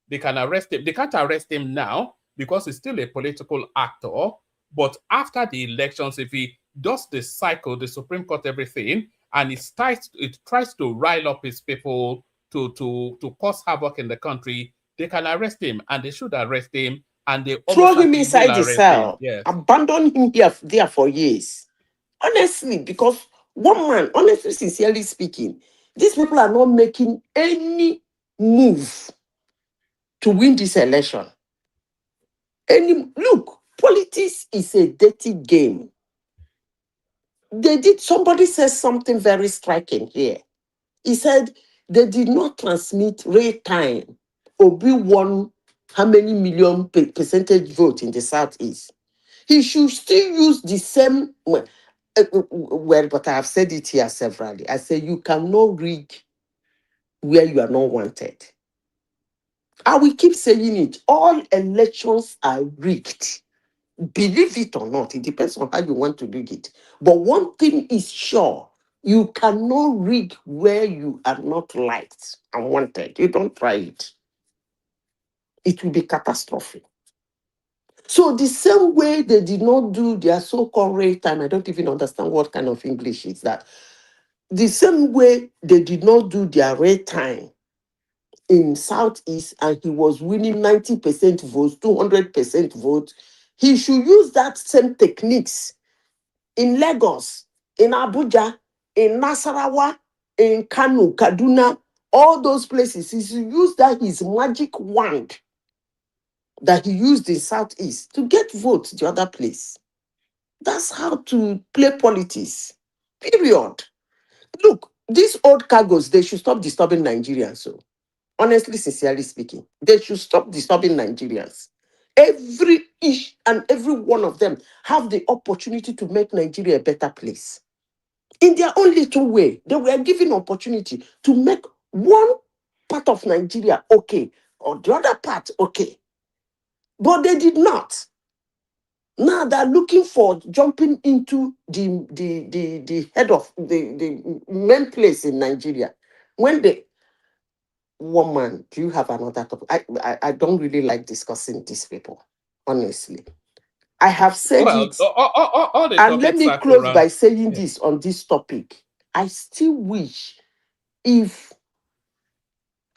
They can arrest him. They can't arrest him now because he's still a political actor. But after the elections, if he does the cycle, the Supreme Court, everything, and it tries to rile up his people to cause havoc in the country, they can arrest him, and they should arrest him, and they Throw almost him certainly will inside the arrest him. cell. Yes. Abandon him there for years. Honestly, because one man, honestly, sincerely speaking, these people are not making any move to win this election. Look, politics is a dirty game. Somebody says something very striking here. He said they did not transmit real time. Obi won how many million percentage vote in the Southeast. He should still use the same, but I have said it here severally. I say you cannot rig where you are not wanted. I will keep saying it. All elections are rigged. Believe it or not, it depends on how you want to rig it. But one thing is sure, you cannot rig where you are not liked and wanted. You don't try it. It will be catastrophic. So the same way they did not do their so-called real time, I don't even understand what kind of English is that. The same way they did not do their real time in Southeast and he was winning 90% votes, 200% votes, he should use that same techniques in Lagos, in Abuja, in Nasarawa, in Kano, Kaduna, all those places. He should use that his magic wand that he used in Southeast to get votes the other place. That's how to play politics. Period. Look, these old cargoes, they should stop disturbing Nigerians. So, honestly, sincerely speaking, they should stop disturbing Nigerians. Each and every one of them have the opportunity to make Nigeria a better place. In their own little way, they were given opportunity to make one part of Nigeria okay, or the other part okay. But they did not. Now they're looking for jumping into the head of the main place in Nigeria. When the woman, do you have another topic? I don't really like discussing these people, honestly. I have said it. All the And let topics me are close by saying Yeah. this on this topic. I still wish if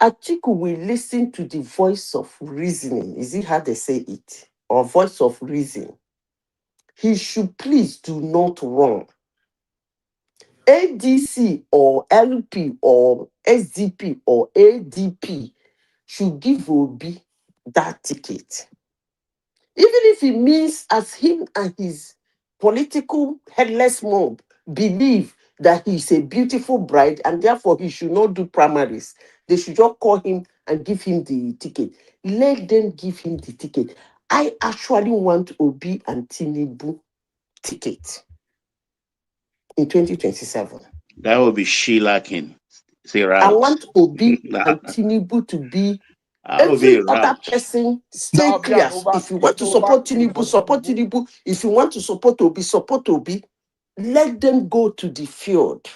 Atiku will listen to the voice of reasoning, is it how they say it? Or voice of reason, he should please do not run. ADC or LP or SDP or ADP should give Obi that ticket. Even if it means as him and his political headless mob believe that he's a beautiful bride and therefore he should not do primaries, they should just call him and give him the ticket. Let them give him the ticket. I actually want Obi and Tinubu ticket in 2027. That would be shellacking. I want Obi and Tinubu to be every other person. Stay clear. If you want to support Tinubu, support Tinubu. If you want to support Obi, support Obi. Let them go to the field.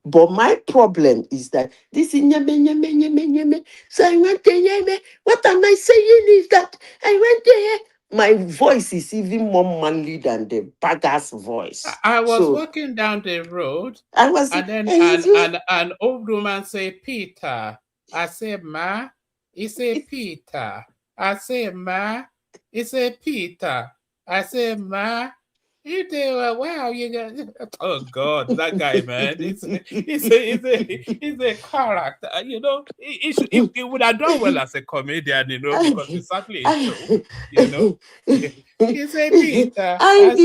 But my problem is that this is nyeme. So I went to what am I saying is that I went there. My voice is even more manly than the bagger's voice. I was walking down the road, and then an old woman say, Peter. I say, Ma. He say, Peter. I say, Ma. He say, Peter. I say, Ma. You do wow, you got oh God, that guy, man. He's a character, you know. He would have done well as a comedian, you know, because it's certainly a show, you know. He say, Peter, I've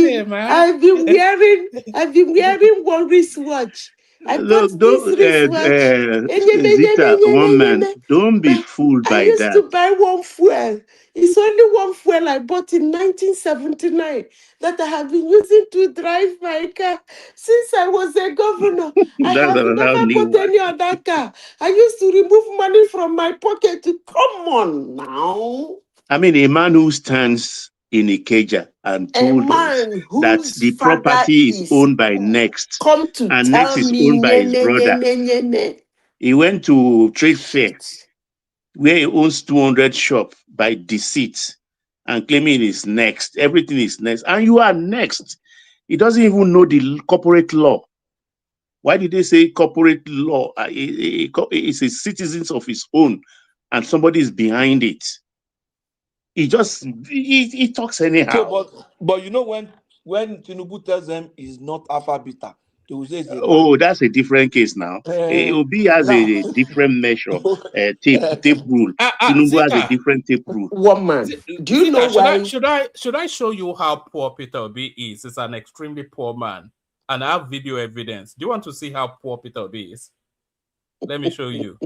been wearing one wristwatch. I bought Look, this don't, wristwatch. Zita, woman, don't be But fooled I by used that. to buy one fuel. It's only one fuel I bought in 1979 that I have been using to drive my car since I was a governor. I That's have another never new bought one. any other car. I used to remove money from my pocket to come on now. I mean, a man who stands in Ikeja and A told us man that whose the father property is is owned by Next, come to and Next tell is me owned by nye, his nye, nye, brother. nye, nye, nye. He went to trade fair where he owns 200 shop by deceit and claiming he's Next. Everything is Next. And you are Next. He doesn't even know the corporate law. Why did they say corporate law? It's a citizens of his own and somebody is behind it. He talks anyhow. So, but you know when Tinubu tells them he's not Alpha Beta, they will say it's a lie. Oh, that's a different case now. Obi has Now, a different measure, tape rule. Tinubu has a Zita, different tape rule. Woman, do you know Zita, why? should I show you how poor Peter Obi is? He's an extremely poor man, and I have video evidence. Do you want to see how poor Peter Obi is? Let me show you.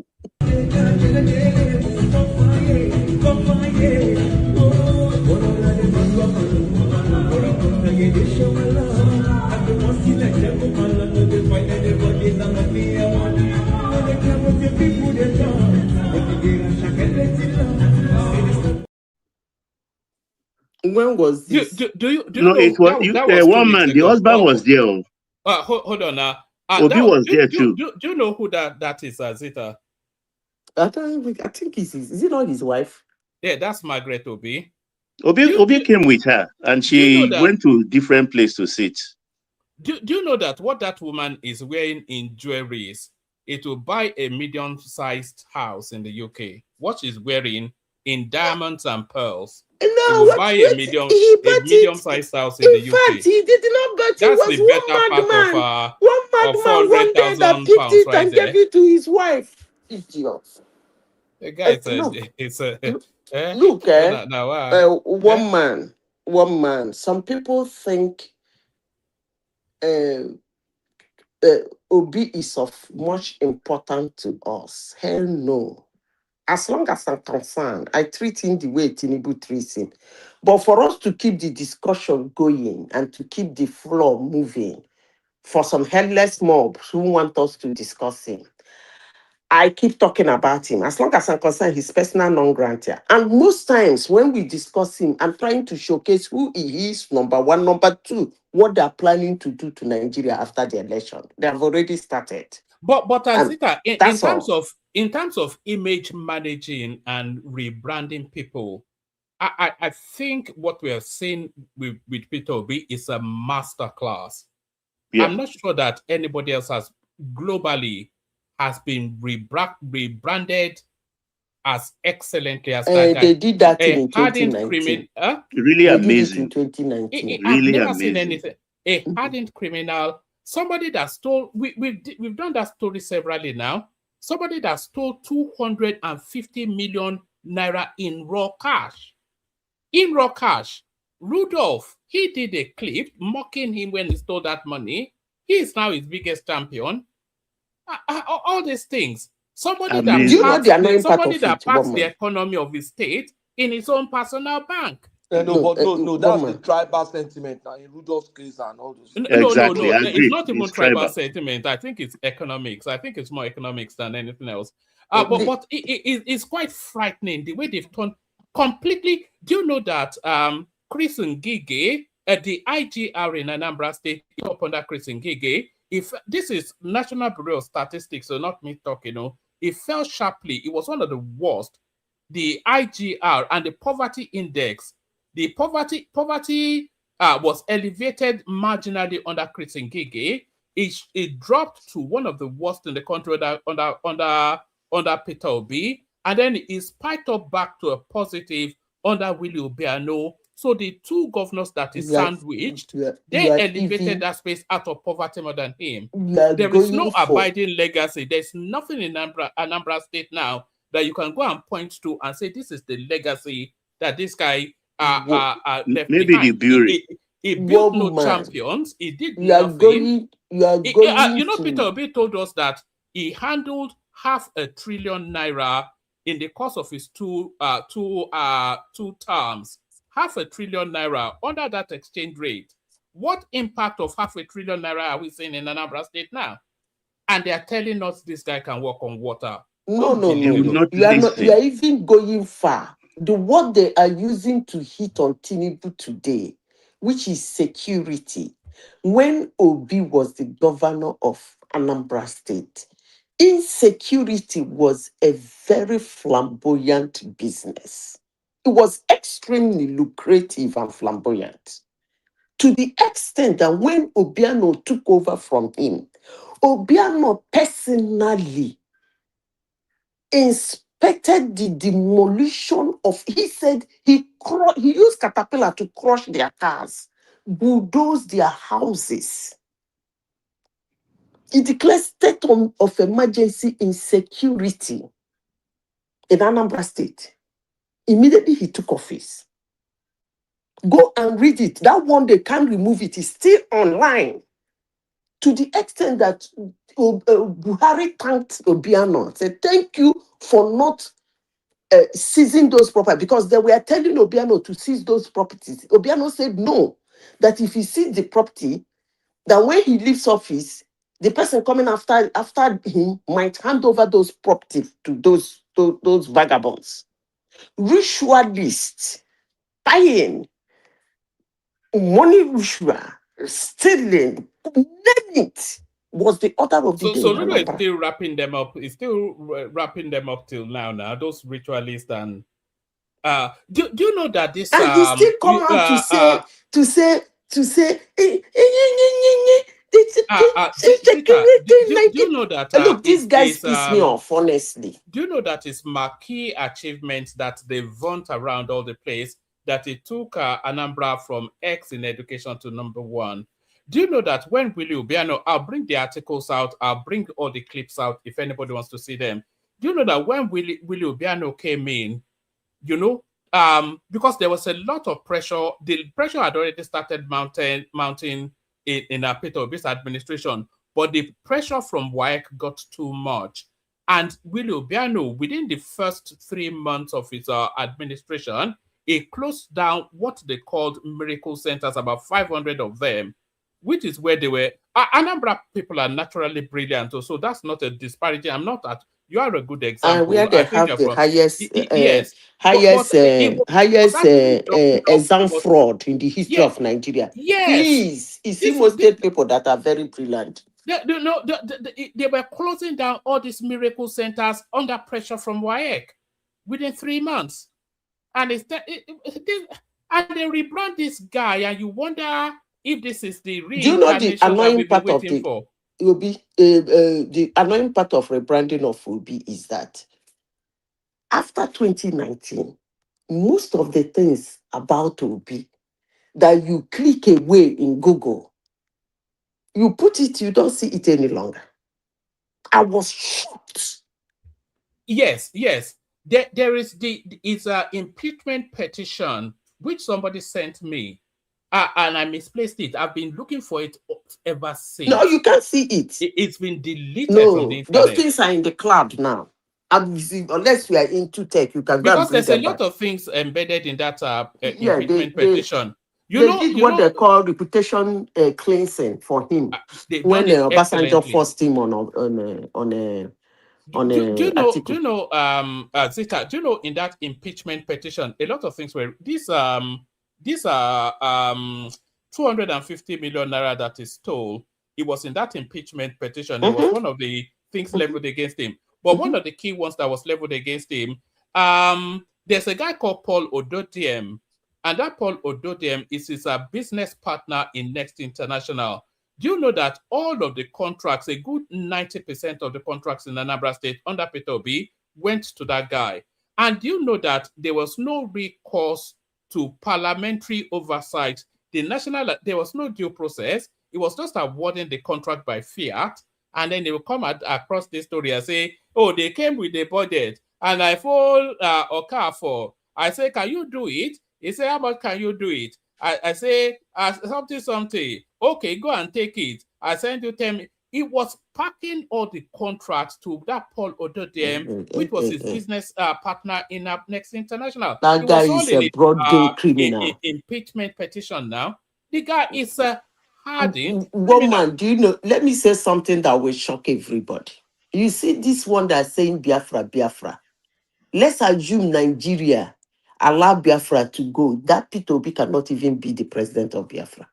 When was Do this? you No, it know was that was 2 one weeks man. The ago? husband was there. Hold on now. Obi was there too. Do you know who that is, Zita? I think is it not his wife? Yeah, that's Margaret Obi. Obi came with her, and Do you know she that? went to different place to sit. Do you know that what that woman is wearing in jewelry is it will buy a medium-sized house in the UK? What she's wearing in diamonds and pearls, it No, will buy a he bought it. medium-sized house in the In fact, UK. he did not buy it. It That's was the better part one of madman one day that 400,000 picked pounds it right and gave there. it to his wife. Idiot. The guy said, Look, "It's a eh? look, Eh? One man. Some people think Obi is of much importance to us. Hell no. As long as I'm concerned, I treat him the way Tinubu treats him. But for us to keep the discussion going and to keep the floor moving, for some headless mobs who want us to discuss him, I keep talking about him. As long as I'm concerned, he's personal non-granta. And most times when we discuss him, I'm trying to showcase who he is, number one. Number two, what they're planning to do to Nigeria after the election. They have already started. But And Azita, in that's terms all. of image managing and rebranding people, I think what we are seeing with Peter Obi is a masterclass. Yeah. I'm not sure that anybody else has globally has been rebranded as excellently as that guy. They did that in hardened 2019. Really They amazing. did it in 2019. I've Really never amazing. seen anything. A hardened criminal, somebody that stole. We've done that story severally now. Somebody that stole 250 million naira in raw cash. In raw cash. Rudolph, he did a clip mocking him when he stole that money. He is now his biggest champion. All these things. Somebody Amazing. Do you know the annoying part somebody of that it, parks the woman? economy of his state in his own personal bank. no, that's the woman. tribal sentiment now in Rudolph's case and all those. Exactly. I It's agree. not even It's tribal tribal. sentiment. I think it's economics. I think it's more economics than anything else. But But it's quite frightening the way they've turned completely. Do you know that Chris Ngige at the IGR in Anambra State, up under Chris Ngige, if this is National Bureau of Statistics, so not me talking, it fell sharply. It was one of the worst. The IGR and the poverty index, the poverty was elevated marginally under Chris Ngige. It dropped to one of the worst in the country under Peter Obi, and then it spiked up back to a positive under Willie Obiano. So the two governors that is sandwiched, they elevated that space out of poverty more than him. There is no abiding legacy. There's nothing in Anambra State now that you can go and point to and say this is the legacy that this guy left Maybe behind. the brewery. He built no champions. He did nothing. You know, Peter Obi told us that he handled $500 billion in the course of his two terms. $500 billion under that exchange rate. What impact of $500 billion are we seeing in Anambra State now? And they are telling us this guy can walk on water. No. You are even going far. The word they are using to hit on Tinubu today, which is security. When Obi was the governor of Anambra State, insecurity was a very flamboyant business. It was extremely lucrative and flamboyant. To the extent that when Obiano took over from him, Obiano personally inspected the demolition of, he said he used caterpillar to crush their cars, bulldoze their houses. He declared state of emergency in security in Anambra State. Immediately he took office. Go and read it. That one, they can't remove it. It's still online. To the extent that Buhari thanked Obiano, said, thank you for not seizing those properties, because they were telling Obiano to seize those properties. Obiano said no, that if he seized the property, that when he leaves office, the person coming after him might hand over those properties to those vagabonds. Ritualists, buying, money ritual, stealing, name it, was the order of the day. So Lulu is still wrapping them up. It's still wrapping them up till now. Those ritualists and do you know that this and he still come out to say do you know that look, these guys piss me off, honestly. Do you know that it's marquee achievement that they vaunt around all the place, that it took Anambra from X in education to #1? Do you know that when Willie Obiano, I'll bring the articles out, I'll bring all the clips out if anybody wants to see them. Do you know that when Willie Obiano came in, you know, because there was a lot of pressure, the pressure had already started mounting in Peter Obi's administration, but the pressure from WAEC got too much. And Willie Obiano, within the first 3 months of his administration, he closed down what they called miracle centers, about 500 of them, which is where they were. Anambra people are naturally brilliant, so that's not a disparity. I'm not at. You are a good example. And where they have the highest, yes, highest exam fraud in the history of Nigeria. Yes, please, it's Imo State people that are very brilliant. They were closing down all these miracle centers under pressure from WAEC within 3 months, and and they rebrand this guy, and you wonder if this is the real. Do you know the annoying part of it will be the annoying part of rebranding of Obi is that after 2019, most of the things about Obi that you click away in Google, you put it, you don't see it any longer. I was shocked. Yes. There is it's an impeachment petition which somebody sent me. And I misplaced it. I've been looking for it ever since. No, you can't see it. It's been deleted from the internet. Those things are in the cloud now. Unless you are into tech, you can go and bring there's a lot back. of things embedded in that impeachment petition. They did what they call reputation cleansing for him when Obasanjo forced him on Zita, do you know in that impeachment petition, a lot of things were these are $250 million that is stole. It was in that impeachment petition. It was one of the things leveled against him. But one of the key ones that was leveled against him, there's a guy called Paul Ododiem, and that Paul Ododiem is his business partner in Next International. Do you know that all of the contracts, a good 90% of the contracts in Anambra State under Peter Obi went to that guy? And do you know that there was no recourse to parliamentary oversight? There was no due process. It was just awarding the contract by fiat, and then they will come across this story and say, "Oh, they came with the budget, and I fall Okafor. I say, can you do it?" He said, "How much can you do it?" I say something. Okay, go and take it. I send you 10. It was packing all the contracts to that Paul Ododiem, which was his business partner in Next International. That It guy was all is in a broad day criminal. impeachment petition now. The guy is hardened Woman, do you know? Let me say something that will shock everybody. You see this one that's saying Biafra, Biafra. Let's assume Nigeria allow Biafra to go. That Peter Obi cannot even be the president of Biafra.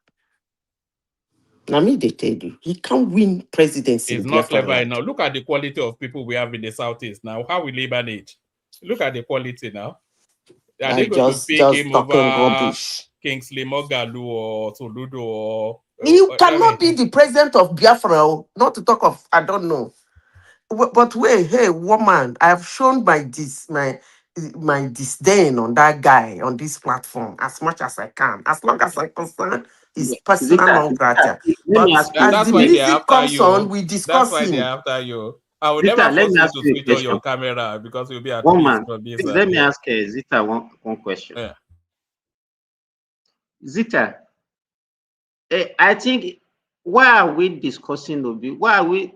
Now, me, they tell you, he can't win presidency in It's not Biafra clever land. enough. Look at the quality of people we have in the Southeast now. How will they manage? Look at the quality now. Are they going to pick him talking over rubbish. Kingsley Moghalu or Soludo or... You cannot I mean, be the president of Biafra, not to talk of, I don't know. But wait, hey, woman, I have shown my disdain on that guy on this platform as much as I can, as long as I'm concerned, his personal non grata. Let me But ask you. as that's the why they're music after comes on, you. we That's discuss why they're him. after you. I will Zita, never let force me you ask to you a switch on your question. camera because you'll be at One risk man, from this. please let me ask Zita one question. Yeah. Zita, I think, why are we discussing Obi? Why are we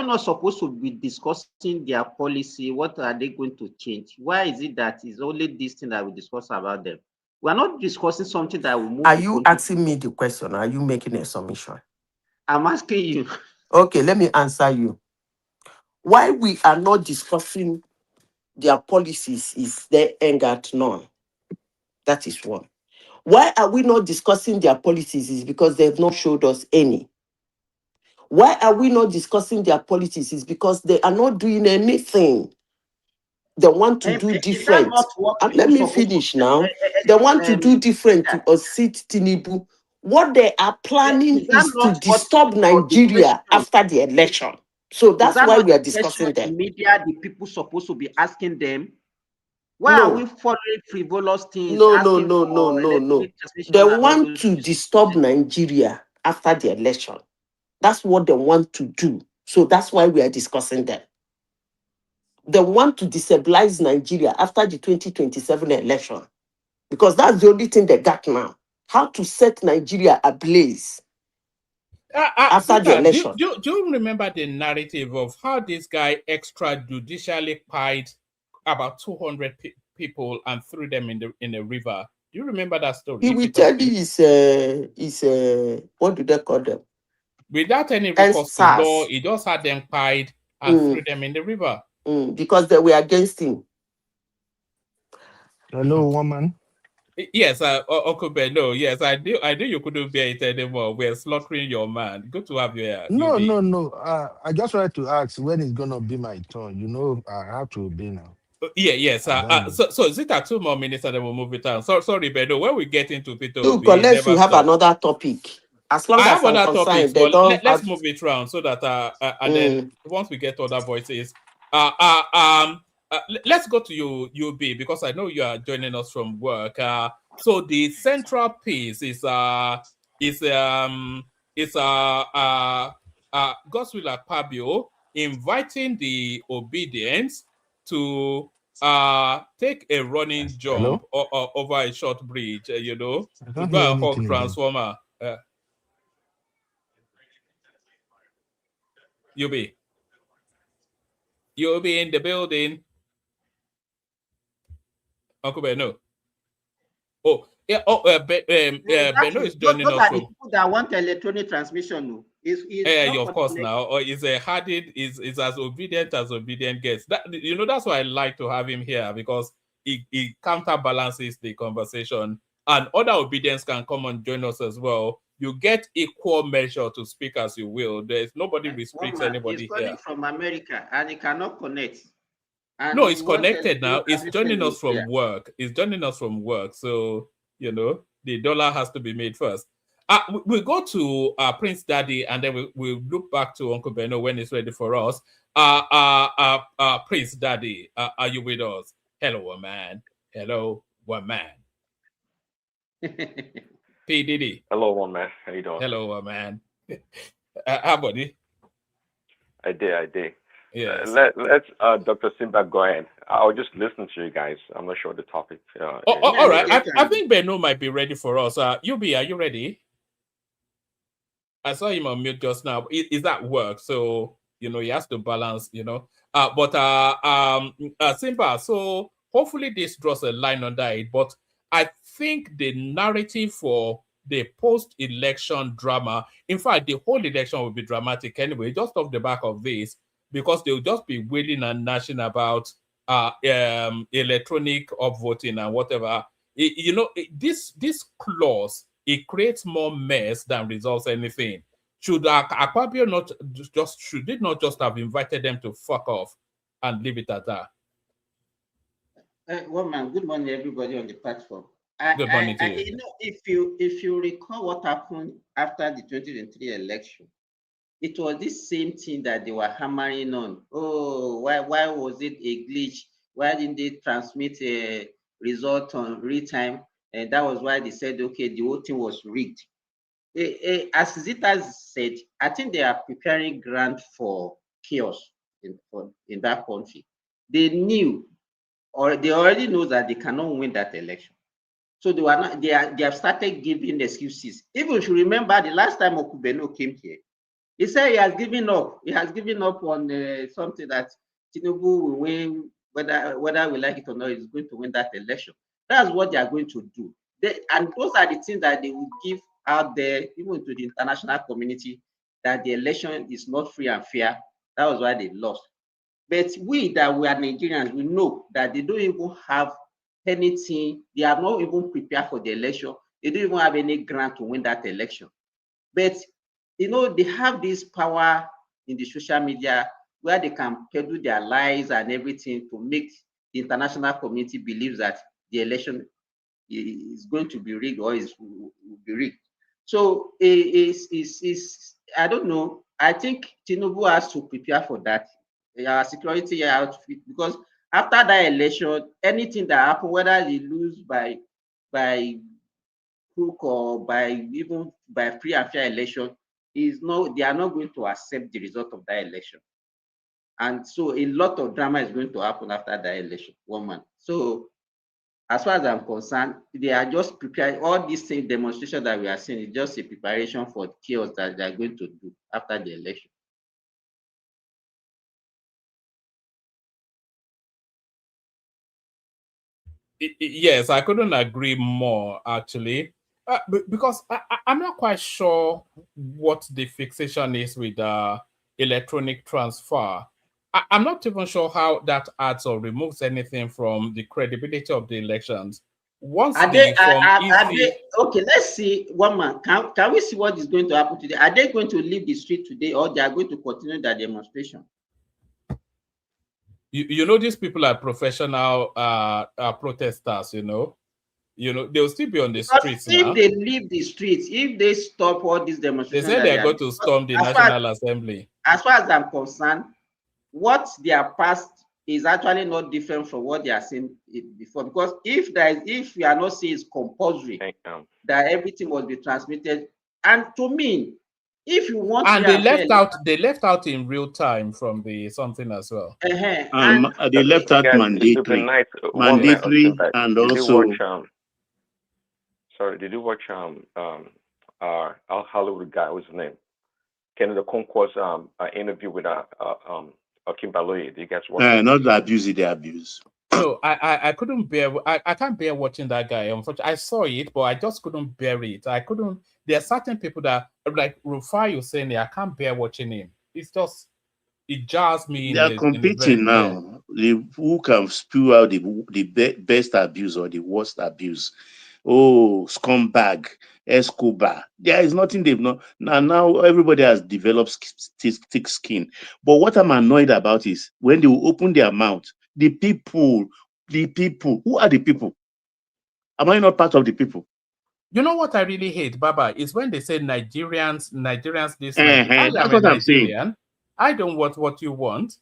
not supposed to be discussing their policy? What are they going to change? Why is it that it's only this thing that we discuss about them? We are not discussing something that will move. Are you asking me the question? Or are you making a submission? I'm asking you. Okay, let me answer you. Why we are not discussing their policies is their anger at none. That is one. Why are we not discussing their policies is because they have not showed us any. Why are we not discussing their policies is because they are not doing anything. They want to do Is that different. not what And let people me supposed to finish now. They want to do different to unseat Tinubu. What they are planning is that is to not what disturb the Nigeria question? after the election. So Is that's that why not we are the question discussing them. in media the people supposed to be asking them? Why are we following frivolous things? No. Electronic transmission They and all want those to things? disturb Nigeria after the election. That's what they want to do. So that's why we are discussing them. They want to destabilize Nigeria after the 2027 election because that's the only thing they got now. How to set Nigeria ablaze after the Zita, election. do you remember the narrative of how this guy extrajudicially pied about 200 people and threw them in a river? Do you remember that story? He will tell you is what do they call them? Without any recourse to law, he just had them pied and threw them in the river. Because they were against him. Hello, woman. Yes, Uncle Benno. Yes, I knew you couldn't bear it anymore. We're slaughtering your man. Good to have you here. No. I just wanted to ask when it's gonna be my turn. You know, I have to obey now. Yes. So Zita, 2 more minutes and then we'll move it on. Sorry, Benno. When we get into Peter Look, Obi, unless you have another topic. As long I as have I'm other topics, concerned, they but don't let's have... move it around so that and then once we get other voices, let's go to you, UB, because I know you are joining us from work. So the central piece is Godswill Akpabio inviting the Obidients to take a running jump over a short bridge, to go and hug transformer. You'll be in the building. Uncle Benno. Oh, yeah. Oh, Benno is joining those us are from. The people that want electronic transmission. No, Of course now. Or is Hardin is as obedient gets. That's why I like to have him here because he counterbalances the conversation, and other obedience can come and join us as well. You get equal measure to speak as you will. There's nobody restricts anybody He's calling here. from America and he cannot connect. And No, it's connected now. It's joining us from work. So, the dollar has to be made first. We'll go to Prince Daddy and then we'll look back to Uncle Benno when it's ready for us. Prince Daddy, are you with us? Hello, man. Hello, one man. P. Diddy. Hello, one man. How you doing? Hello, man. How buddy? I did. Yes. Let's Dr. Simba go ahead. I'll just listen to you guys. I'm not sure the topic. All right. I think Beno might be ready for us. Yubi, are you ready? I saw him on mute just now. Is that work? So he has to balance. Simba. So hopefully this draws a line under it. But I think the narrative for the post-election drama, in fact, the whole election will be dramatic anyway. Just off the back of this, because they'll just be wailing and gnashing about electronic upvoting and whatever. This clause, it creates more mess than resolves anything. Should Akpabio should it not just have invited them to fuck off and leave it at that? Good morning, everybody on the platform. Good morning to you. If you recall what happened after the 2023 election, it was this same thing that they were hammering on. Oh, why was it a glitch? Why didn't they transmit a result on real time? And that was why they said, okay, the whole thing was rigged. As Zita said, I think they are preparing ground for chaos in that country. They knew, or they already know that they cannot win that election. So they have started giving excuses. Even if you remember the last time Okubeno came here, he said he has given up. He has given up on something that Tinubu will win, whether we like it or not, is going to win that election. That's what they are going to do. And those are the things that they will give out there, even to the international community, that the election is not free and fair. That was why they lost. But we are Nigerians, we know that they don't even have anything. They are not even prepared for the election. They don't even have any grant to win that election. But they have this power in the social media where they can peddle their lies and everything to make the international community believe that the election is going to be rigged or will be rigged. So I don't know. I think Tinubu has to prepare for that. Security outfit, because after that election, anything that happens, whether they lose by crook or even by free and fair election, they are not going to accept the result of that election. And so a lot of drama is going to happen after that election, 1 month. So as far as I'm concerned, they are just preparing. All these things, demonstrations that we are seeing, is just a preparation for the chaos that they are going to do after the election. Yes, I couldn't agree more, actually, because I'm not quite sure what the fixation is with electronic transfer. I'm not even sure how that adds or removes anything from the credibility of the elections. Okay, let's see. 1 month. Can we see what is going to happen today? Are they going to leave the street today, or they are going to continue their demonstration? These people are professional protesters. They'll still be on the streets now. If they leave the streets, if they stop all these demonstrations, they say they're going to storm the National Assembly. As far as I'm concerned, what they are past is actually not different from what they are saying before. Because if we are not saying it's compulsory that everything must be transmitted, and to me, if you want, and they left out in real time from the something as well. And they left out mandatory, and also. Did you watch our Hollywood guy? What's his name? Kennedy Concourse interview with Akim Baloyi. Did you guys watch? Not the abuse, the abuse. No, I couldn't bear. I can't bear watching that guy. Unfortunately, I saw it, but I just couldn't bear it. I couldn't. There are certain people that, like Rufai, saying, I can't bear watching him. It jars me. They are competing now. Who can spew out the best abuse or the worst abuse? Oh, scumbag, Escobar. There is nothing they've not. Now everybody has developed thick skin. But what I'm annoyed about is when they will open their mouth, the people, who are the people? Am I not part of the people? You know what I really hate, Baba, is when they say Nigerians this. That's what I'm saying. I don't want what you want.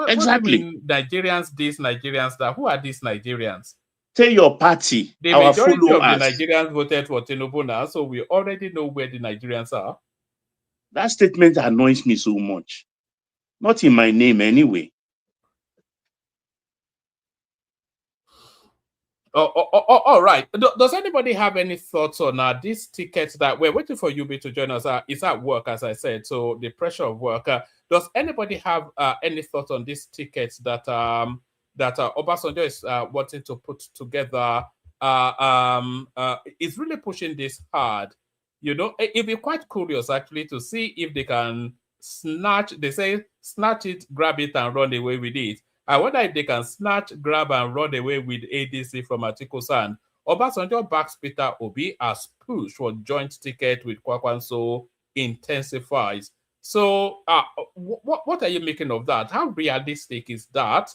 Exactly. What do you mean Nigerians this, Nigerians that? Who are these Nigerians? Tell your party. The majority of the Nigerians voted for Tinubu now, so we already know where the Nigerians are. That statement annoys me so much. Not in my name anyway. All right. Does anybody have any thoughts on these tickets that we're waiting for UB to join us? It's at work, as I said, so the pressure of work. Does anybody have any thoughts on these tickets that Obasanjo is wanting to put together? Is really pushing this hard. You know, it'd be quite curious actually to see if they can snatch. They say snatch it, grab it, and run away with it. I wonder if they can snatch, grab, and run away with ADC from Atiku-san. Obasanjo backs Peter Obi as push for joint ticket with Kwakwanso intensifies. So, what are you making of that? How realistic is that?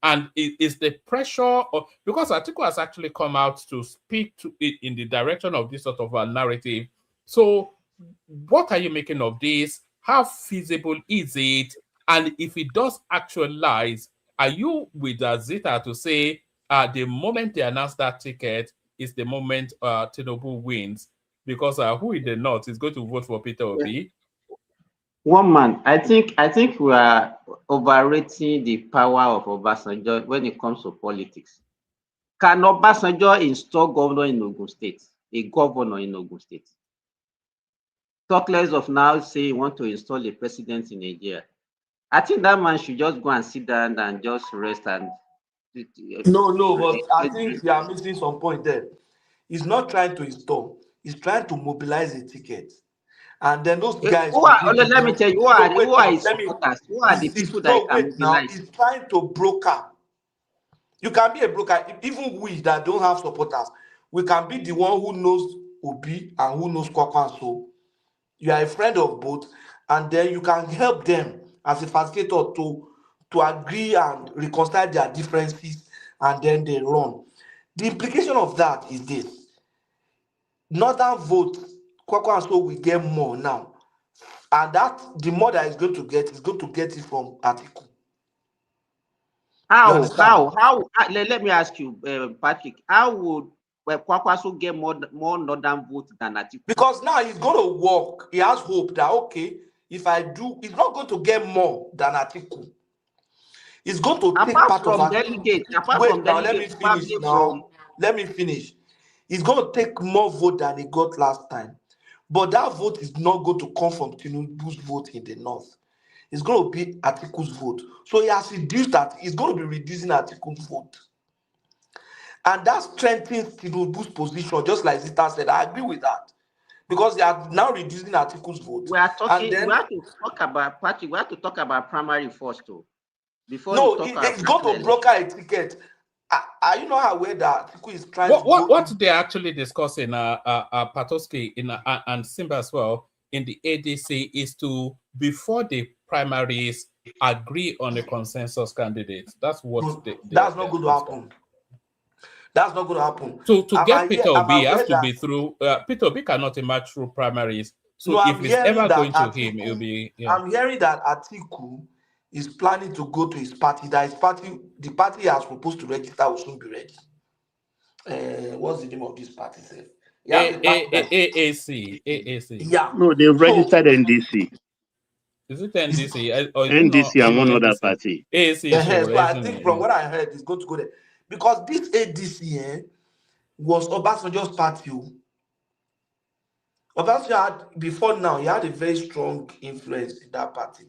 And is the pressure because Atiku has actually come out to speak to it in the direction of this sort of a narrative. So, what are you making of this? How feasible is it? And if it does actualize, are you with Zita to say the moment they announce that ticket is the moment Tinubu wins? Because who in the north is going to vote for Peter Obi? One man, I think we are overrating the power of Obasanjo when it comes to politics. Can Obasanjo install governor in Ogun State? A governor in Ogun State. Talk less of now say you want to install a president in Nigeria. I think that man should just go and sit down and just rest and. No, but I think you are missing some point there. He's not trying to install, he's trying to mobilize a ticket. And then those guys. Let me tell you, who are his supporters? Who are the people that can mobilize? Now, he's trying to broker. You can be a broker, even we that don't have supporters. We can be the one who knows Obi and who knows Kwakwanso. You are a friend of both, and then you can help them as a facilitator to agree and reconcile their differences, and then they run. The implication of that is this. Northern vote, Kwakwanso will get more now. And that the more that is going to get it from Atiku. How? Let me ask you, Patrick. How would Kwakwanso get more northern votes than Atiku? Because now he's going to work. He has hope that if I do, he's not going to get more than Atiku. He's going to take part of delegates. Let me finish. He's going to take more vote than he got last time. But that vote is not going to come from Tinubu's vote in the north. It's going to be Atiku's vote. So he has reduced that. He's going to be reducing Atiku's vote. And that strengthens Tinubu's position, just like Zita said. I agree with that. Because they are now reducing Atiku's vote. We have to talk about primary first, too. It's going to broker a ticket. Are you not aware that Atiku is trying what they're actually discussing, Patoski and Simba as well, in the ADC is to, before the primaries, agree on a consensus candidate. That's what that's not going to happen. That's not going to happen. To get Peter Obi has to be through. Peter Obi cannot emerge through primaries. So if it's ever going to him, it'll be. Yeah. I'm hearing that Atiku is planning to go to his party. That the party he has proposed to register will soon be ready. What's the name of this party? AAC. Yeah. No, they've registered NDC. Is it NDC? Or NDC and one other party. AAC. So I think from what I heard, it's going to go there. Because this ADC was Obasanjo's party. Obasanjo had, before now, he had a very strong influence in that party.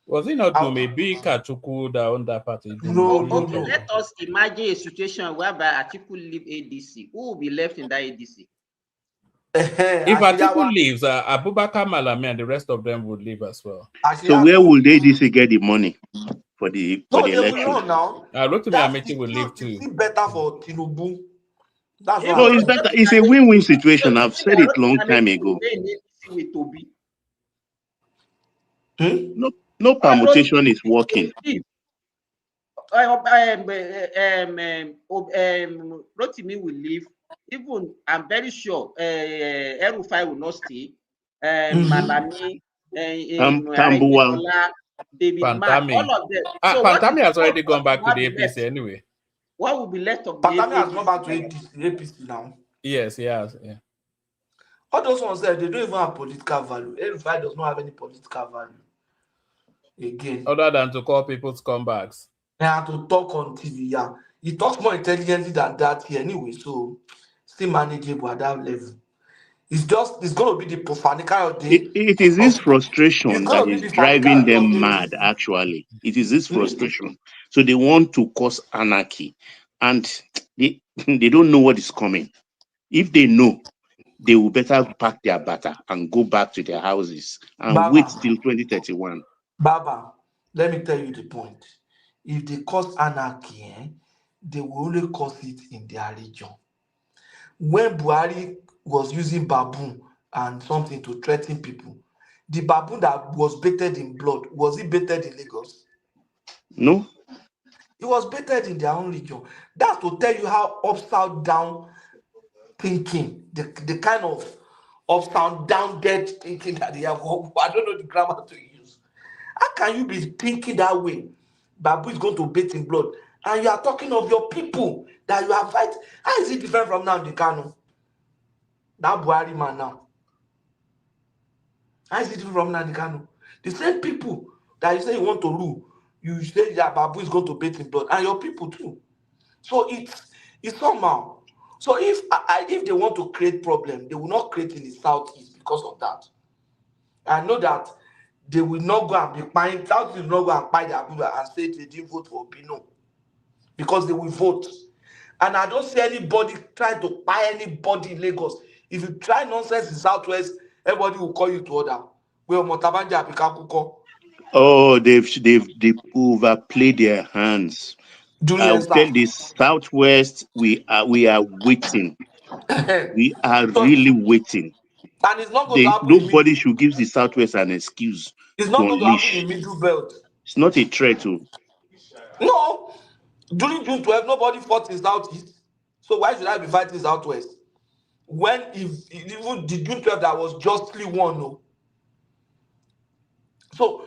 Was it not maybe Kachuku that owned that party? No. Let us imagine a situation whereby Atiku leave ADC. Who will be left in that ADC? If Atiku leaves, Abubakar Malami and the rest of them would leave as well. So where will the ADC get the money for the election? No, now. Rotimi Ameti will leave too. It's better for Tinubu. It's better. It's a win-win situation. I've said it long time ago. No permutation is working. Rotimi will leave. Even I'm very sure Erufai will not stay. Malami, Tambuwal, David Pantami. Mark, all of them. So Pantami has already gone back to the APC anyway. What will be left of Pantami has gone back to APC now. Yes, he has. Yeah. All those ones there, they don't even have political value. Erufai does not have any political value. again. Other than to call people scumbags. And to talk on TV, yeah. He talks more intelligently than that here anyway, so still manageable at that level. It's going to be the Profanica day. It is this It's frustration that going to is be the driving Fanica them of mad, APC. actually. It is this frustration. So they want to cause anarchy. And they, they don't know what is coming. If they know, they will better pack their batter and go back to their houses and wait Baba, till 2031. Baba, let me tell you the point. If they cause anarchy, they will only cause it in their region. When Buhari was using baboon and something to threaten people, the baboon that was bathed in blood, was it bathed in Lagos? No? It was bathed in their own region. That's to tell you how upside down thinking, the kind of upside down dead thinking that they have. I don't know the grammar to use. How can you be thinking that way? Babu is going to bathe in blood, and you are talking of your people that you are fighting. How is it different from now, Kanu? That Buhari man now. How is it different from now, Kanu? The same people that you say you want to rule, you say that Babu is going to bathe in blood, and your people too. So it's somehow. So if they want to create problem, they will not create in the southeast because of that. I know that they will not go and be buying, southeast will not go and buy their people and say they didn't vote for Obino because they will vote. And I don't see anybody trying to buy anybody in Lagos. If you try nonsense in southwest, everybody will call you to order. Well, Motabanja Apikakuko. Oh, they've overplayed their hands. I'll tell the Southwest, we are waiting. We are really waiting. And it's not going to happen Nobody should give the Southwest an excuse it's to not going to happen unleash. in Middle Belt. It's not a threat to. No. During June 12, nobody fought in Southeast. So why should I be fighting Southwest? When if even the June 12 that was justly won, no. So,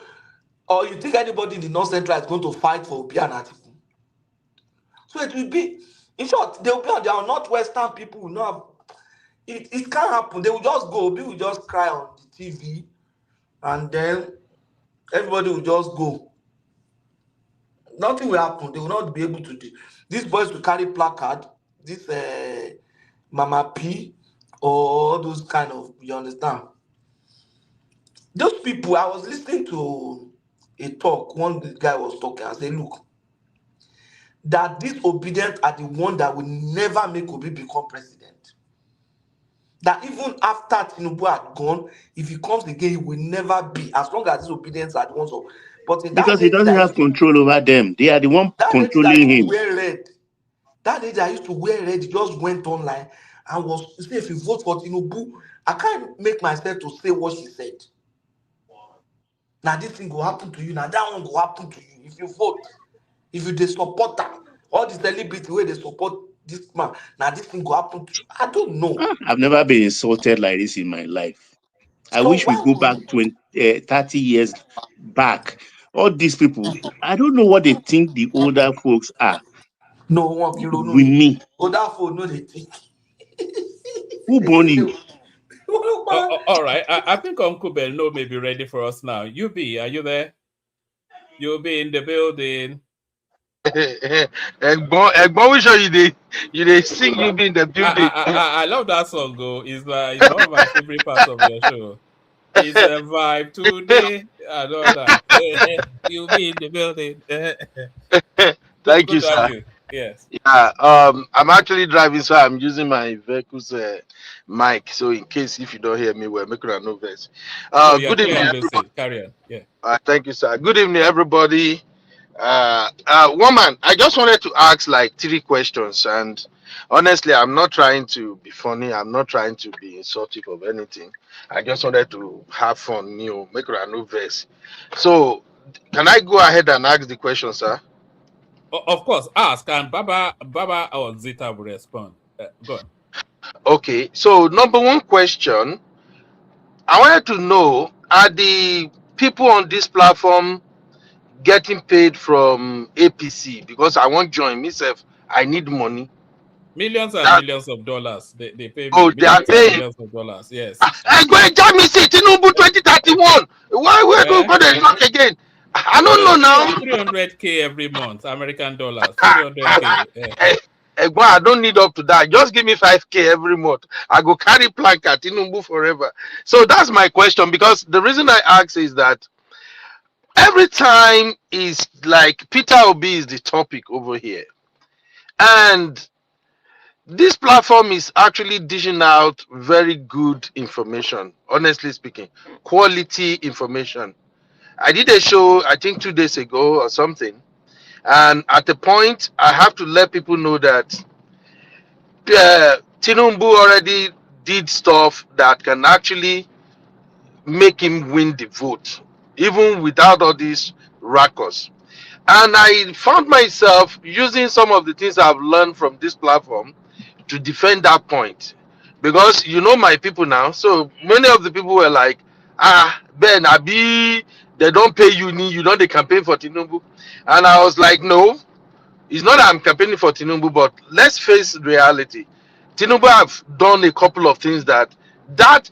or you think anybody in the North Central is going to fight for Obi and Atiku? So it will be, in short, they will be on their Northwestern people will not have, it can't happen. They will just go, Obi will just cry on the TV, and then everybody will just go. Nothing will happen. They will not be able to do. These boys will carry placard, this Mama P, or those kind of, you understand? Those people, I was listening to a talk, one guy was talking and said, look, that these Obidients are the one that will never make Obi become president. That even after Tinubu had gone, if he comes again, he will never be, as long as these Obidients are the ones of. But in Because he doesn't have control over them. They are the one controlling him. Wear red. That lady that used to wear red just went online and was say if you vote for Tinubu, I can't make myself to say what she said. Now this thing will happen to you. Now that one will happen to you if you vote. If you the supporter, all the celebrity where they support this man, now this thing will happen to you. I don't know. I've never been insulted like this in my life. I So wish we go back 30 years back. All these people, I don't know what they think the older folks are. No one can with me. Older folks know they think. Who born you? All right. I think Uncle Belno may be ready for us now. UB, are you there? You'll be in the building. Egbon, which show you they sing you be in the building. I love that song, go. It's one of my favorite parts of your show. It's a vibe today. I know that. You'll be in the building. Thank you, sir. You. Yes. Yeah. I'm actually driving, so I'm using my vehicle's mic. So in case if you don't hear me well, make it no verse. Good evening, everybody. Carry on. Yeah. Thank you, sir. Good evening, everybody. Woman, I just wanted to ask like 3 questions, and honestly, I'm not trying to be funny. I'm not trying to be insultive of anything. I just wanted to have fun, make it a no verse. So, can I go ahead and ask the question, sir? Of course, ask, and Baba or Zita will respond. Go on. Okay, so number 1 question, I wanted to know, are the people on this platform getting paid from APC? Because I won't join myself. I need money. Millions and millions of dollars. They pay me. Oh, they are paying millions of dollars. Yes. I go and jam me say Tinubu 2031. Why we're going to talk again? I don't know now. 300K every month, American dollars. 300K. Well, I don't need up to that. Just give me 5K every month. I go carry plank at Tinubu forever. So that's my question, because the reason I ask is that every time is like Peter Obi is the topic over here. And this platform is actually dishing out very good information, honestly speaking, quality information. I did a show, I think 2 days ago or something. And at the point, I have to let people know that Tinubu already did stuff that can actually make him win the vote, even without all these rackers. And I found myself using some of the things I've learned from this platform to defend that point. Because you know my people now, so many of the people were like, Ben, Abi, they don't pay you don't they campaign for Tinubu. And I was like, no, it's not that I'm campaigning for Tinubu, but let's face reality. Tinubu have done a couple of things that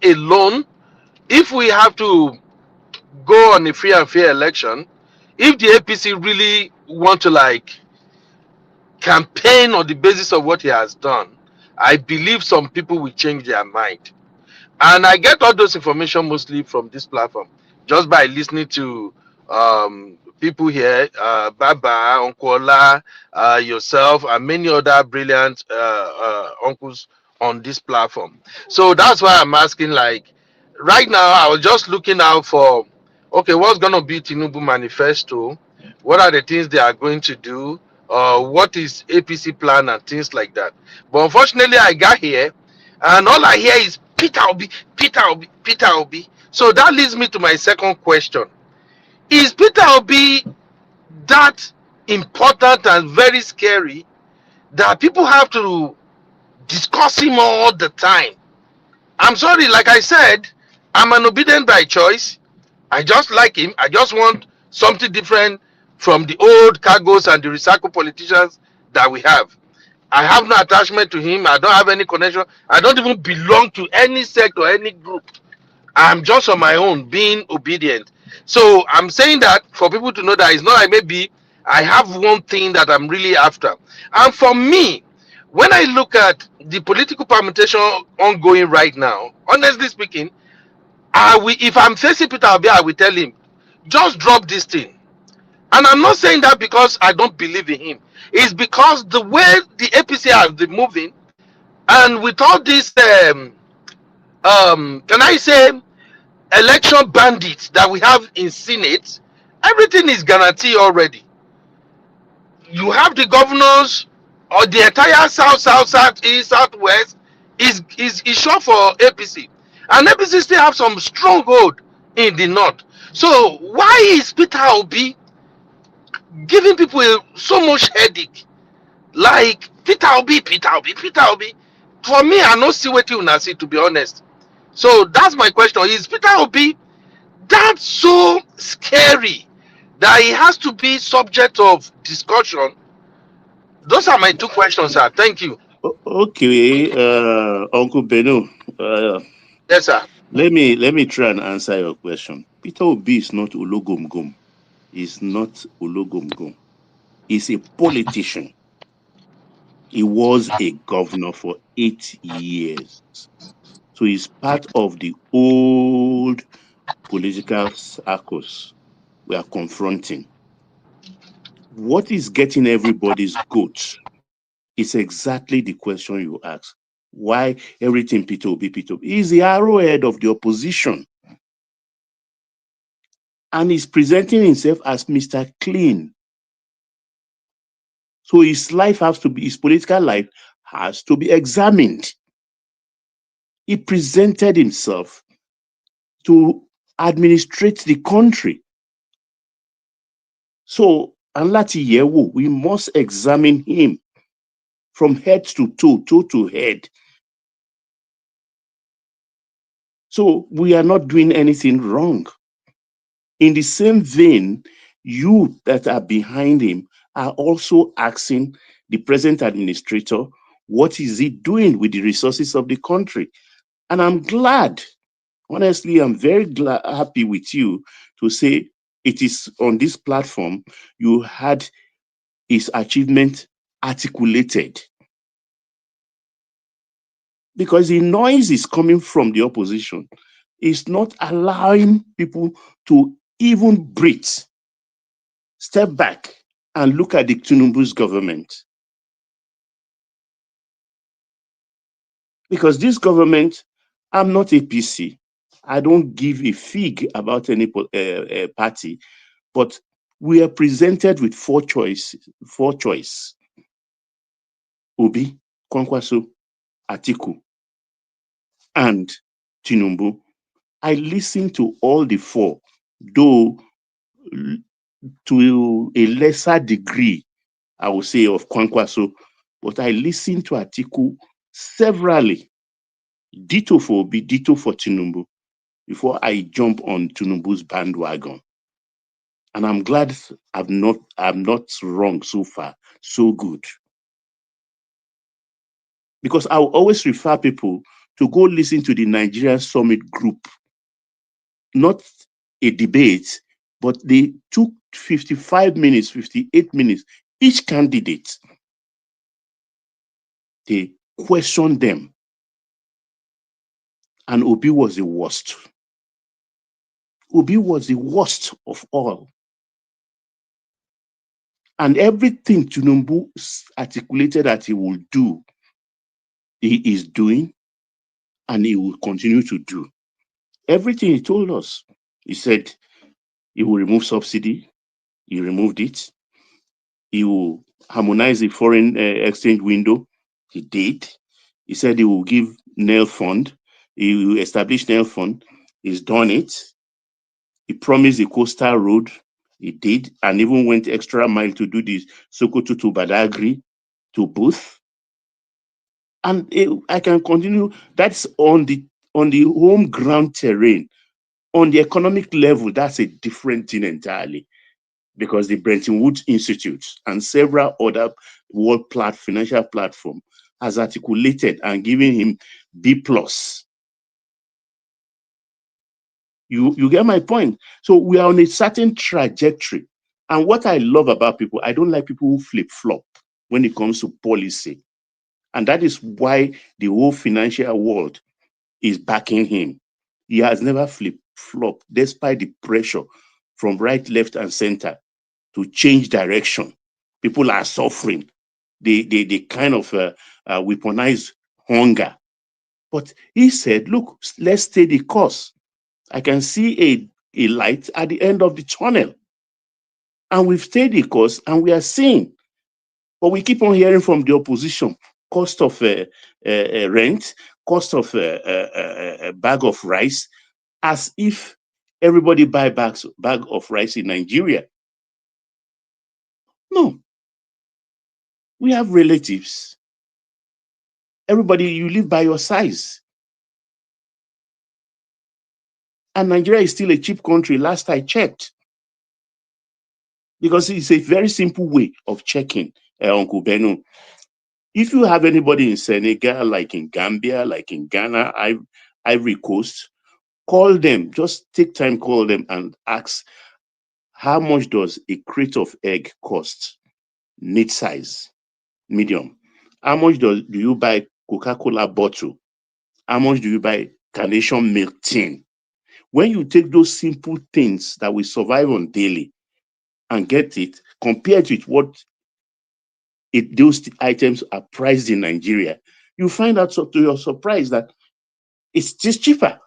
alone, if we have to go on a free and fair election, if the APC really want to like campaign on the basis of what he has done, I believe some people will change their mind. And I get all those information mostly from this platform, just by listening to people here, Baba, Uncle Ola, yourself, and many other brilliant uncles on this platform. So that's why I'm asking, like, right now, I was just looking out for, okay, what's going to be Tinubu manifesto? What are the things they are going to do? What is APC plan and things like that. But unfortunately, I got here, and all I hear is Peter Obi, Peter Obi, Peter Obi. So that leads me to my second question. Is Peter Obi that important and very scary that people have to discuss him all the time? I'm sorry, like I said, I'm an obedient by choice. I just like him. I just want something different from the old cargos and the recycled politicians that we have. I have no attachment to him. I don't have any connection. I don't even belong to any sect or any group. I'm just on my own, being obedient. So I'm saying that for people to know that it's not like maybe I have one thing that I'm really after. And for me, when I look at the political permutation ongoing right now, honestly speaking, if I'm facing Peter Obi, I will tell him, just drop this thing. And I'm not saying that because I don't believe in him. It's because the way the APC has been moving, and with all this, can I say, election bandits that we have in Senate, everything is guaranteed already. You have the governors, or the entire south, east, southwest is short for APC, and APC still have some stronghold in the north. So why is Peter Obi giving people so much headache? Like Peter Obi, Peter Obi, Peter Obi. For me, I don't see what you want to see, to be honest. So that's my question. Is Peter Obi that's so scary that it has to be subject of discussion? Those are my two questions, sir. Thank you. Okay, Uncle Beno. Yes, sir. Let me try and answer your question. Peter Obi is not Ologomgom. He's not Ologomgom. He's a politician. He was a governor for 8 years. So he's part of the old political circus we are confronting. What is getting everybody's goat is exactly the question you ask. Why everything Peter Obi, Peter Obi? He's the arrowhead of the opposition. And he's presenting himself as Mr. Clean. So his political life has to be examined. He presented himself to administrate the country. So, we must examine him from head to toe, toe to head. So we are not doing anything wrong. In the same vein, you that are behind him are also asking the present administrator, what is he doing with the resources of the country? And I'm glad, honestly, I'm very happy with you to say it is on this platform you had his achievement articulated. Because the noise is coming from the opposition. It's not allowing people to even breathe, step back, and look at the Tinubu's government. Because this government, I'm not APC. I don't give a fig about any party, but we are presented with four choice: Obi, Kwankwaso, Atiku, and Tinubu. I listened to all the four, though to a lesser degree, I would say, of Kwankwaso, but I listened to Atiku severally, ditto for Obi, ditto for Tinubu, before I jump on Tinubu's bandwagon. And I'm glad I'm not wrong so far. So good. Because I will always refer people to go listen to the Nigerian Summit Group. Not a debate, but they took 55 minutes, 58 minutes, each candidate. They questioned them. And Obi was the worst. Obi was the worst of all. And everything Tinubu articulated that he will do, he is doing, and he will continue to do. Everything he told us, he said he will remove subsidy, he removed it. He will harmonize the foreign exchange window, he did. He said he will give nail fund, he will establish nail fund, he's done it. He promised the coastal road, he did, and even went extra mile to do this Sokoto to Badagry to Booth. And I can continue. That's on the home ground terrain. On the economic level, that's a different thing entirely, because the Bretton Woods Institute and several other world financial platform has articulated and given him B+. You get my point? So we are on a certain trajectory. And what I love about people, I don't like people who flip-flop when it comes to policy. And that is why the whole financial world is backing him. He has never flip-flopped, despite the pressure from right, left, and center to change direction. People are suffering. They kind of weaponize hunger. But he said, look, let's stay the course. I can see a light at the end of the tunnel. And we've stayed the course and we are seeing. But we keep on hearing from the opposition, cost of rent, cost of a bag of rice, as if everybody buy bag of rice in Nigeria. No. We have relatives. Everybody, you live by your size. And Nigeria is still a cheap country, last I checked. Because it's a very simple way of checking, Uncle Beno. If you have anybody in Senegal, like in Gambia, like in Ghana, Ivory Coast, call them. Just take time, call them and ask, how much does a crate of egg cost? Need size, medium. How much do you buy Coca-Cola bottle? How much do you buy Carnation milk tin? When you take those simple things that we survive on daily and get it, compared with what those items are priced in Nigeria, you find out, to your surprise, that it's just cheaper,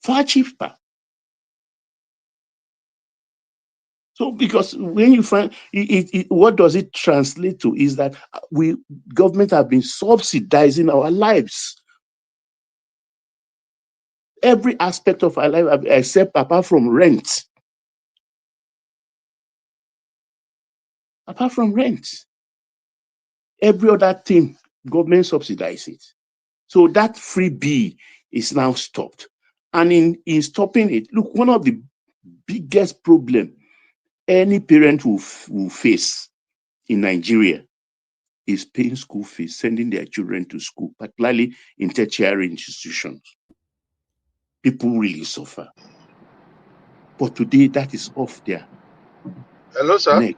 far cheaper. So, because when you find what does it translate to is that government have been subsidizing our lives. Every aspect of our life, except apart from rent. Apart from rent. Every other thing, government subsidize it. So that freebie is now stopped. And in stopping it, look, one of the biggest problem any parent will face in Nigeria is paying school fees, sending their children to school, particularly in tertiary institutions. People really suffer. But today, that is off their Hello, sir. neck.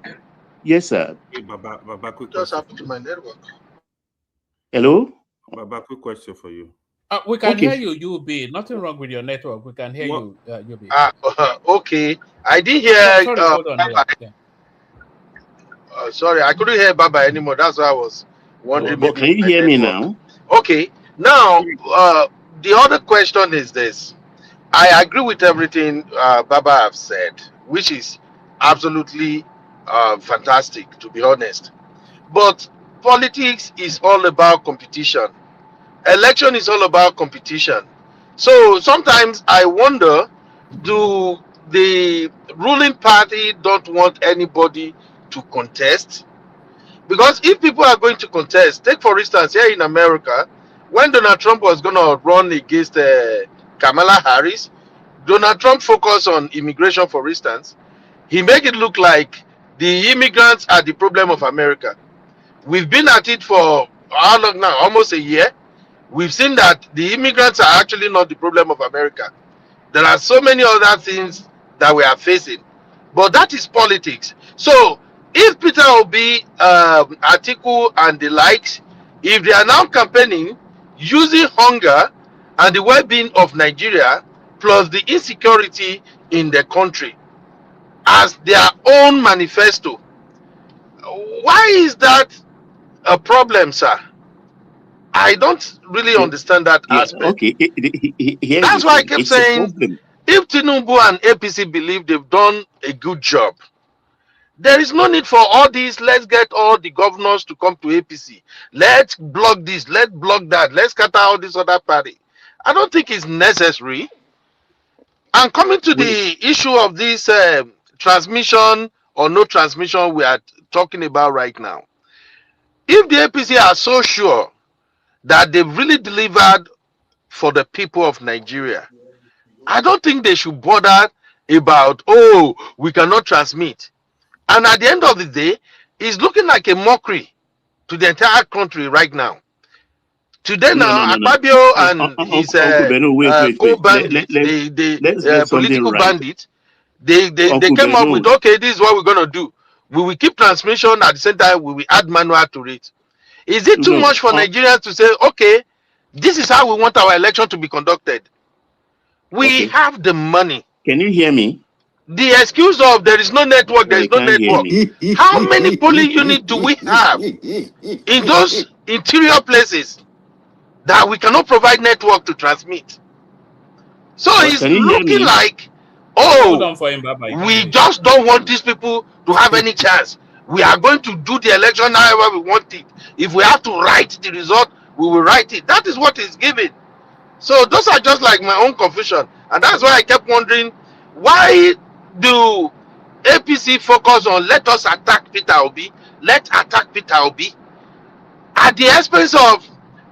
Yes, sir. Hey, Baba, quick Just question. happened to my network. Hello? Baba, quick question for you. We can Okay. hear you, UB. Nothing wrong with your network. We can hear What? you, UB. Okay. I didn't hear. Sorry, hold on. Baba. Yeah. Sorry, I couldn't hear Baba anymore. That's why I was wondering. But Maybe can you my hear me network. now? Okay. Now, the other question is this. I agree with everything Baba have said, which is absolutely fantastic, to be honest. But politics is all about competition. Election is all about competition. So sometimes I wonder, do the ruling party don't want anybody to contest? Because if people are going to contest, take for instance here in America, when Donald Trump was going to run against Kamala Harris, Donald Trump focused on immigration, for instance. He made it look like the immigrants are the problem of America. We've been at it for how long now? Almost a year. We've seen that the immigrants are actually not the problem of America. There are so many other things that we are facing, but that is politics. So if Peter Obi, Atiku, and the likes, if they are now campaigning using hunger and the well-being of Nigeria plus the insecurity in the country as their own manifesto, why is that a problem, sir? I don't really Yeah. understand that aspect. Okay. Here's the That's why I thing. kept It's a saying, problem. if Tinubu and APC believe they've done a good job, there is no need for all this. Let's get all the governors to come to APC. Let's block this. Let's block that. Let's scatter all this other party. I don't think it's necessary. And coming to Wait. the issue of this transmission or no transmission we are talking about right now, if the APC are so sure that they've really delivered for the people of Nigeria, I don't think they should bother about, oh, we cannot transmit. And at the end of the day, it's looking like a mockery to the entire country right now. Today No. now, Akpabio and his Uncle Beno, wait. co-bandits, Let's the get something political right. bandits, they Uncle came up Beno, with, okay, this is what we're going to do. We will keep transmission, at the same time we will add manual to it. Is it too no. much for Nigerians to say, okay, this is how we want our election to be conducted? We Okay. have the money. Can you hear me? The excuse of there is no network, there Or is you no can't hear network. me? How many polling units do we have in those interior places that we cannot provide network to transmit? So it's Can you hear looking me? like, Hold oh, on for him, Baba. You can we hear you. just don't want these people to have any chance. We are going to do the election however we want it. If we have to write the result, we will write it. That is what is given. So those are just like my own confusion. And that's why I kept wondering, why do APC focus on let us attack Peter Obi, let's attack Peter Obi, at the expense of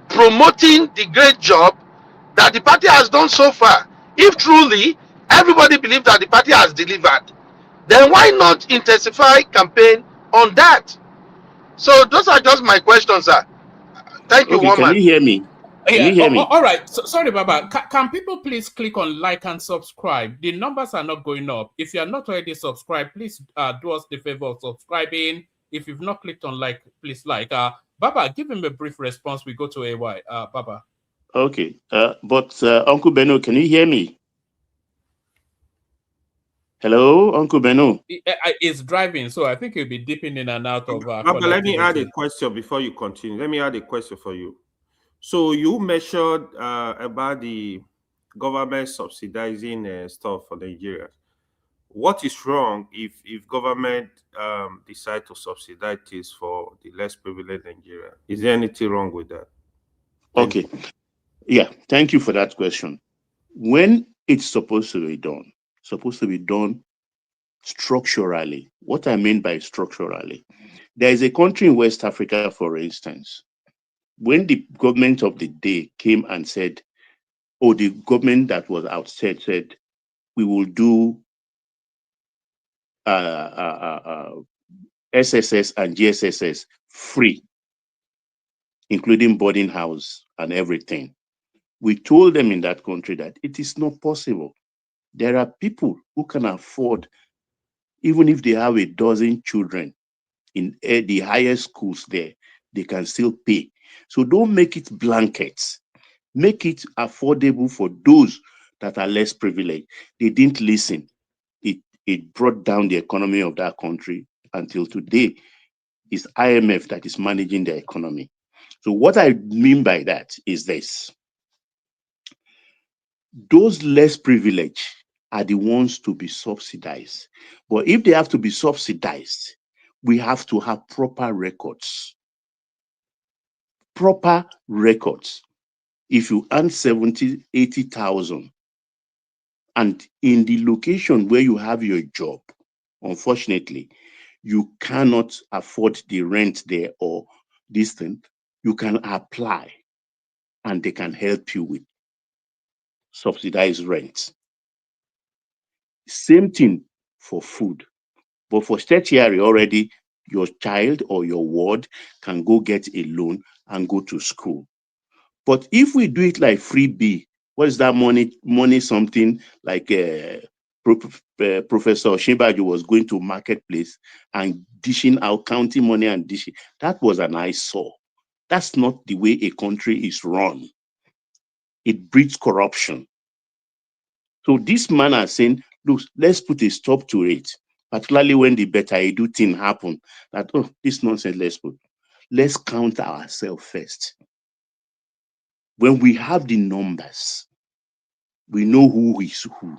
promoting the great job that the party has done so far? If truly everybody believes that the party has delivered, then why not intensify campaign on that? So those are just my questions, sir. Thank you, Okay, can woman. you hear me? Can Yeah. you hear me? All right. So, sorry, Baba. Can people please click on like and subscribe? The numbers are not going up. If you are not already subscribed, please do us the favor of subscribing. If you've not clicked on like, please like. Baba, give him a brief response. We go to AY. Baba. Okay. But Uncle Beno, can you hear me? Hello, Uncle Beno. It's driving, so I think he'll be dipping in and out of Baba, let me add a connectivity. question before you continue. Let me add a question for you. So you mentioned about the government subsidizing stuff for Nigeria. What is wrong if government decide to subsidize this for the less privileged Nigeria? Is there anything wrong with that? Okay. Yeah, thank you for that question. When it's supposed to be done structurally. What I mean by structurally, there is a country in West Africa, for instance, when the government of the day came and said, or the government that was outside said, we will do SSS and GSSS free, including boarding house and everything. We told them in that country that it is not possible. There are people who can afford, even if they have a dozen children in the highest schools there, they can still pay. So don't make it blankets. Make it affordable for those that are less privileged. They didn't listen. It brought down the economy of that country until today. It's IMF that is managing the economy. So what I mean by that is this. Those less privileged are the ones to be subsidized. But if they have to be subsidized, we have to have proper records. Proper records. If you earn 70, 80,000, and in the location where you have your job, unfortunately, you cannot afford the rent there or this thing, you can apply and they can help you with subsidized rent. Same thing for food. But for tertiary already, your child or your ward can go get a loan and go to school. But if we do it like freebie, what is that money something like Professor Shimbaji was going to marketplace and dishing out, counting money and dishing. That was an eyesore. That's not the way a country is run. It breeds corruption. So this man is saying, look, let's put a stop to it, particularly when the better edu thing happen. That, oh, this nonsense, let's count ourselves first. When we have the numbers, we know who is who.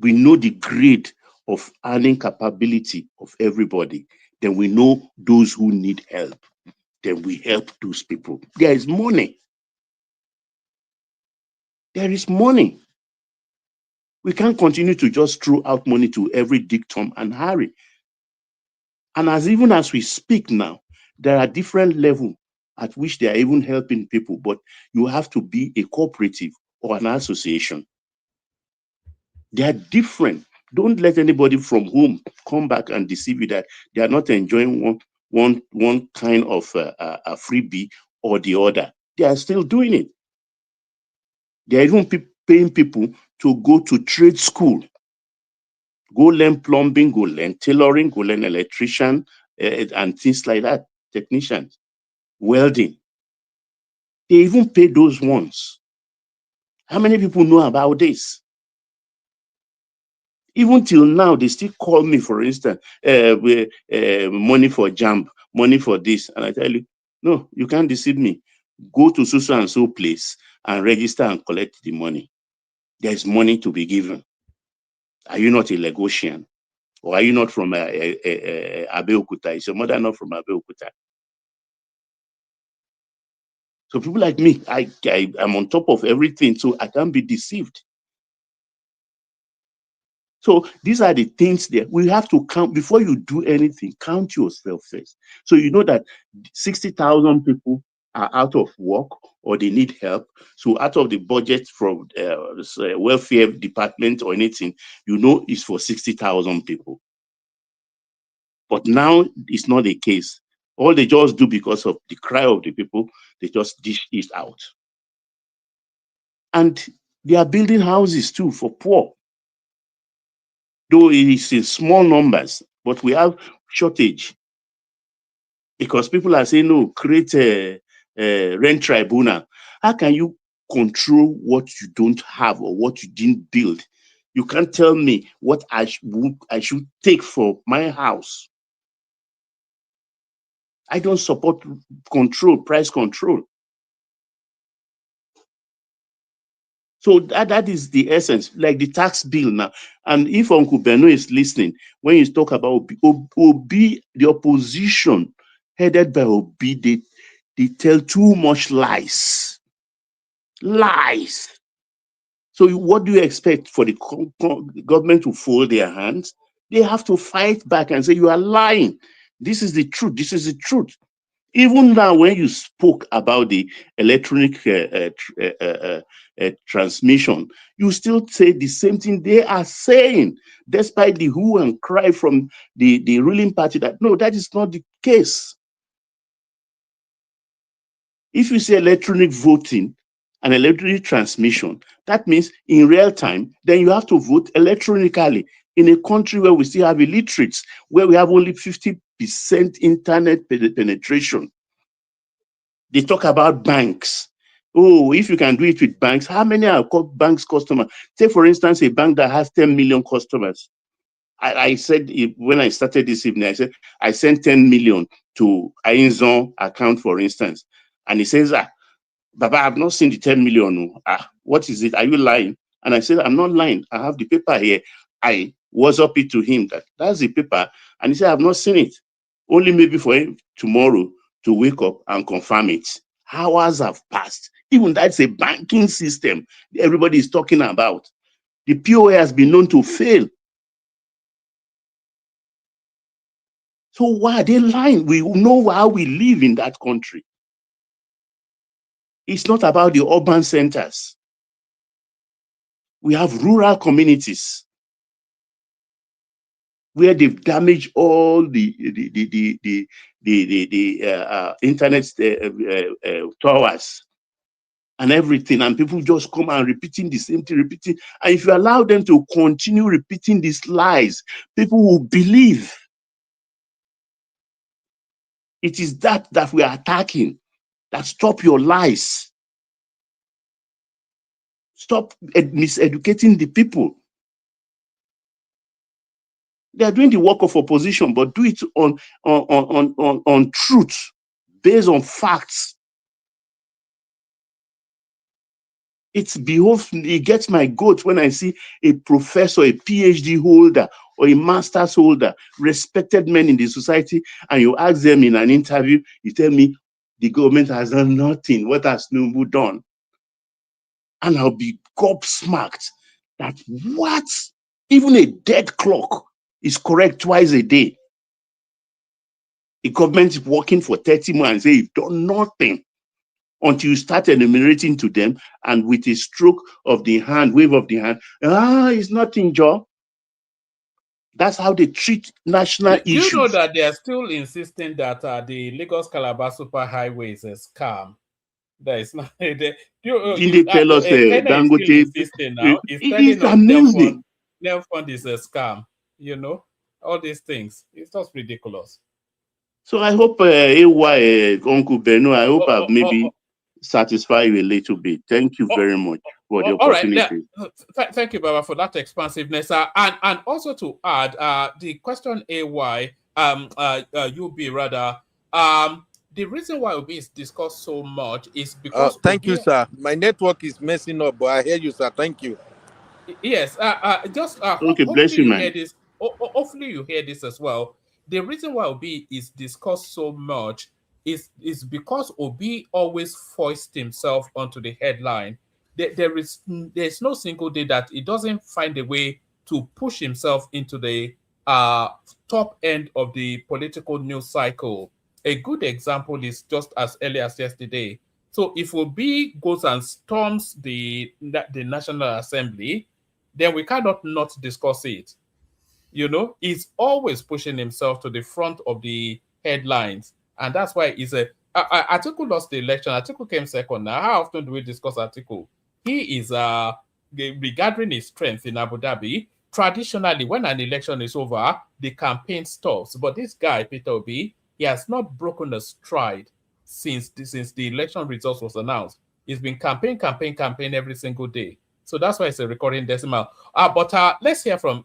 We know the grade of earning capability of everybody. Then we know those who need help. Then we help those people. There is money. There is money. We can't continue to just throw out money to every Dick, Tom, and Harry. And even as we speak now, there are different levels at which they are even helping people, but you have to be a cooperative or an association. They are different. Don't let anybody from home come back and deceive you that they are not enjoying one kind of a freebie or the other. They are still doing it. They are even paying people to go to trade school, go learn plumbing, go learn tailoring, go learn electrician, and things like that, technicians, welding. They even pay those ones. How many people know about this? Even till now, they still call me, for instance, money for jump, money for this. And I tell you, no, you can't deceive me. Go to so and so place and register and collect the money. There's money to be given. Are you not a Lagosian? Or are you not from Abeokuta? Is your mother not from Abeokuta? So people like me, I'm on top of everything, so I can't be deceived. So these are the things that we have to count before you do anything. Count yourself first. So you know that 60,000 people are out of work or they need help. So out of the budget from welfare department or anything, you know it's for 60,000 people. But now it's not the case. All they just do because of the cry of the people, they just dish it out. And they are building houses too for poor. Though it is in small numbers, but we have shortage. Because people are saying, no, create a rent tribunal. How can you control what you don't have or what you didn't build? You can't tell me what I should take for my house. I don't support price control. So that is the essence, like the tax bill now. And if Uncle Beno is listening, when you talk about Obi, the opposition headed by Obi, they tell too much lies. Lies. So what do you expect for the government to fold their hands? They have to fight back and say, you are lying. This is the truth. This is the truth. Even now, when you spoke about the electronic transmission, you still say the same thing they are saying, despite the hue and cry from the ruling party that, no, that is not the case. If you say electronic voting, and electronic transmission. That means in real time, then you have to vote electronically in a country where we still have illiterates, where we have only 50% internet penetration. They talk about banks. Oh, if you can do it with banks, how many are called banks customers? Take, for instance, a bank that has 10 million customers. I said when I started this evening, I said, I sent 10 million to Ainzon account, for instance. And he says, Baba, I've not seen the 10 million. What is it? Are you lying? And I said, I'm not lying. I have the paper here. I WhatsApp it to him that's the paper. And he said, I've not seen it. Only maybe for him tomorrow to wake up and confirm it. Hours have passed. Even that's a banking system everybody is talking about. The POA has been known to fail. So why are they lying? We know how we live in that country. It's not about the urban centers. We have rural communities where they've damaged all the internet towers and everything, and people just come and repeating the same thing, repeating. And if you allow them to continue repeating these lies, people will believe. It is that we are attacking. That stop your lies. Stop miseducating the people. They are doing the work of opposition, but do it on truth, based on facts. It gets my goat when I see a professor, a PhD holder, or a master's holder, respected men in the society, and you ask them in an interview, you tell me the government has done nothing. What has Tinubu done? And I'll be gobsmacked that what? Even a dead clock is correct twice a day. The government is working for 30 months, say you've done nothing until you start enumerating to them, and with a stroke of the hand, wave of the hand, it's nothing, Joe. That's how they treat national Do you issues. know that they are still insisting that the Lagos-Calabar superhighway is a scam? That is not. Didn't they tell us Kenya is still Dangote? insisting now. It's It's telling us amazing. Nelfund is a scam. You know, all these things. It's just ridiculous. So I hope Uncle Beno, I hope I've maybe satisfied you a little bit. Thank you very much for the opportunity. All right. Thank you, Baba, for that expansiveness. And also to add, the question AY, UB rather, the reason why Obi is discussed so much is because thank you, sir. My network is messing up, but I hear you, sir. Thank you. Yes, okay, bless hopefully you, you man. hear this. Hopefully you hear this as well. The reason why Obi is discussed so much is because Obi always foists himself onto the headline. There's no single day that he doesn't find a way to push himself into the top end of the political news cycle. A good example is just as early as yesterday. So if Obi goes and storms the National Assembly, then we cannot not discuss it. You know, he's always pushing himself to the front of the headlines. And that's why he's Atiku lost the election. Atiku came second. Now, how often do we discuss Atiku? He is regarding his strength in Abu Dhabi. Traditionally, when an election is over, the campaign stops. But this guy, Peter Obi, he has not broken a stride since the election results was announced. He's been campaign every single day. So that's why it's a recurring decimal. But let's hear from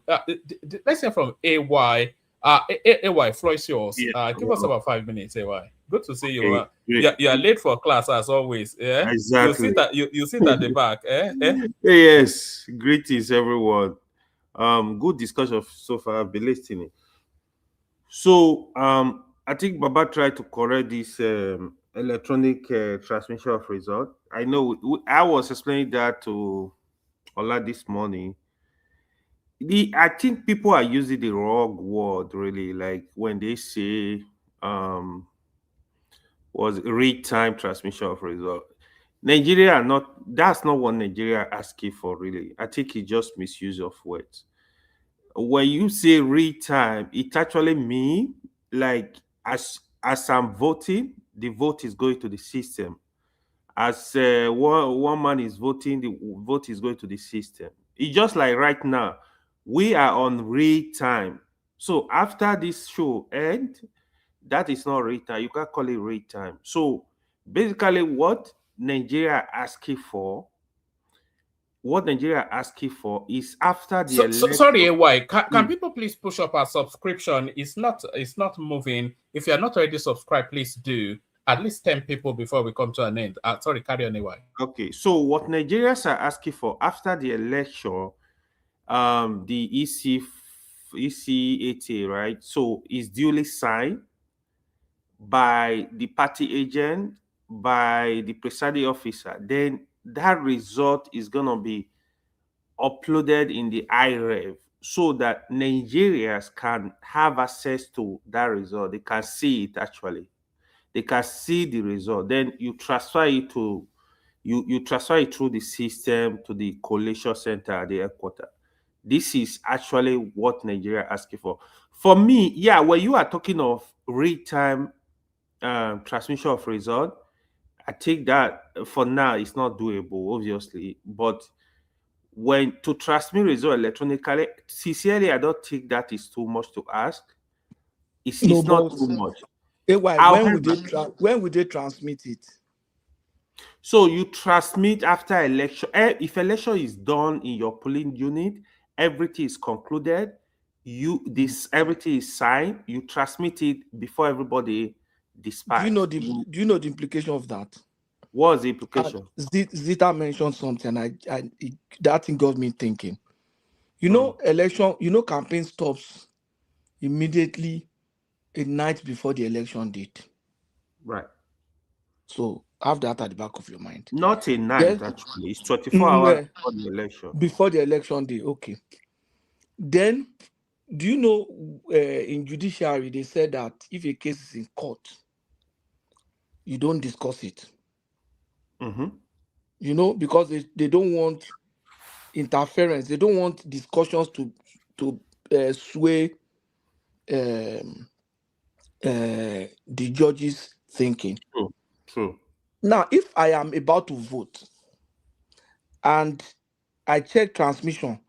AY. AY, floor is yours. Give us about 5 minutes, AY. Good to see you. You are late for class as always. Yeah, exactly. You sit at the back. Yes, greetings everyone. Good discussion so far. I've been listening. So I think Baba tried to correct this electronic transmission of result. I know I was explaining that to Ola this morning. I think people are using the wrong word really, like when they say was real-time transmission of result. Nigeria that's not what Nigeria asking for really. I think it's just misuse of words. When you say real time, it actually means like as I'm voting, the vote is going to the system As one man is voting, the vote is going to the system. It's just like right now, we are on real time. So after this show end, that is not real time. You can't call it real time. So basically, what Nigeria asking for is after the So election. sorry, AY. Can people please push up our subscription? It's not moving. If you're not already subscribed, please do. At least 10 people before we come to an end. Sorry, carry on, AY. Okay, so what Nigerians are asking for after the election, the ECATA, right? So is duly signed by the party agent, by the presiding officer. Then that result is gonna be uploaded in the iRev so that Nigerians can have access to that result. They can see it actually. They can see the result. Then you transfer it to you transfer it through the system to the collation center at the headquarters. This is actually what Nigeria asking for. For me, yeah, when you are talking of real-time transmission of result, I think that for now it's not doable, obviously. But when to transmit result electronically, sincerely, I don't think that is too much to ask. It's No, not but too much. AY, However, when would they transmit it? so you transmit after election. If election is done in your polling unit, everything is concluded. Everything is signed. You transmit it before everybody Do you know dispatch. do you know the implication of that? What's the implication? Zita mentioned something. That thing got me thinking. You know, campaign stops immediately a night before the election date. Right. So have that at the back of your mind. Not a night, actually. It's 24 hours before the election. Before the election day, okay. Then, do you know in judiciary they said that if a case is in court, you don't discuss it. Mm-hmm. You know, because they don't want interference. They don't want discussions to sway the judge's thinking. True. Now, if I am about to vote and I check transmission,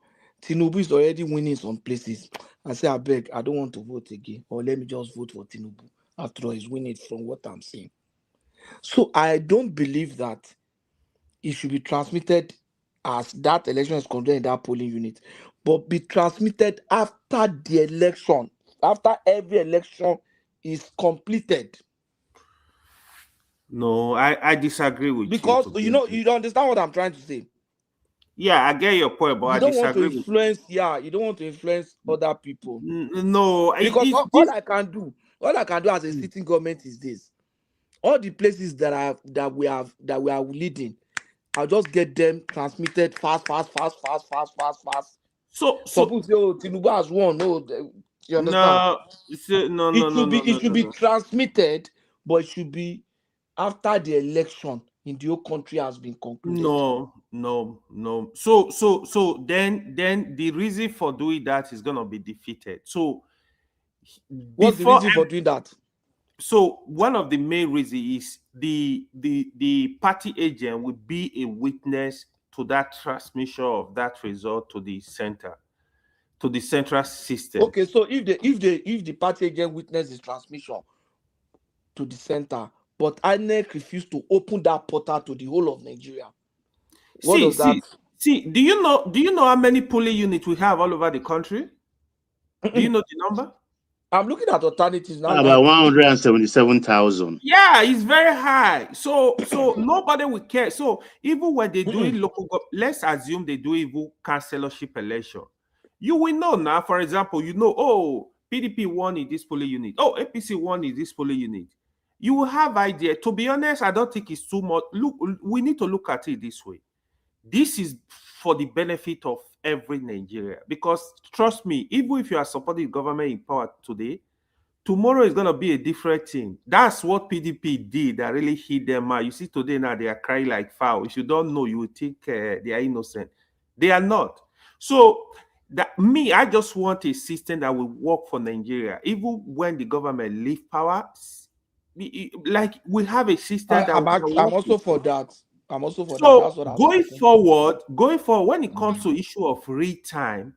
Tinubu is already winning some places. I say, I beg, I don't want to vote again, or let me just vote for Tinubu. After all, he's winning from what I'm seeing. So I don't believe that it should be transmitted as that election is conducted in that polling unit, but be transmitted after the election, after every election is completed. No, I disagree with because you. You don't understand what I'm trying to say. Yeah, I get your point, but you I don't want to disagree influence. Yeah, you don't want to influence other people. No, because all I can do as a sitting government is this: all the places that we are leading, I'll just get them transmitted fast. So people say, "Oh, Tinubu has won." No, you understand? No, it should be transmitted, but it should be after the election in the whole country has been concluded. No. So then the reason for doing that is gonna be defeated. So what's the reason for doing that? So one of the main reasons is the party agent will be a witness to that transmission of that result to the center, to the central system. Okay, so if the party agent witness the transmission to the center, but INEC refused to open that portal to the whole of Nigeria, what does that? See, do you know how many polling units we have all over the country? Do you know the number? I'm looking at alternatives now. About 177,000. Yeah, it's very high. So nobody will care. So even when they do local, let's assume they do even councillorship election, you will know now. For example, oh, PDP won in this polling unit. Oh, APC won in this polling unit. You will have idea. To be honest, I don't think it's too much. Look, we need to look at it this way. This is for the benefit of every Nigeria, because trust me, even if you are supporting the government in power today, tomorrow is going to be a different thing. That's what PDP did that really hit them out. You see today now they are crying like foul. If you don't know, you will think they are innocent. They are not. So I just want a system that will work for Nigeria. Even when the government leave power, like we have a system that I'm also for that. I'm also for that. so That's what I was going talking. forward, when it comes to issue of real time,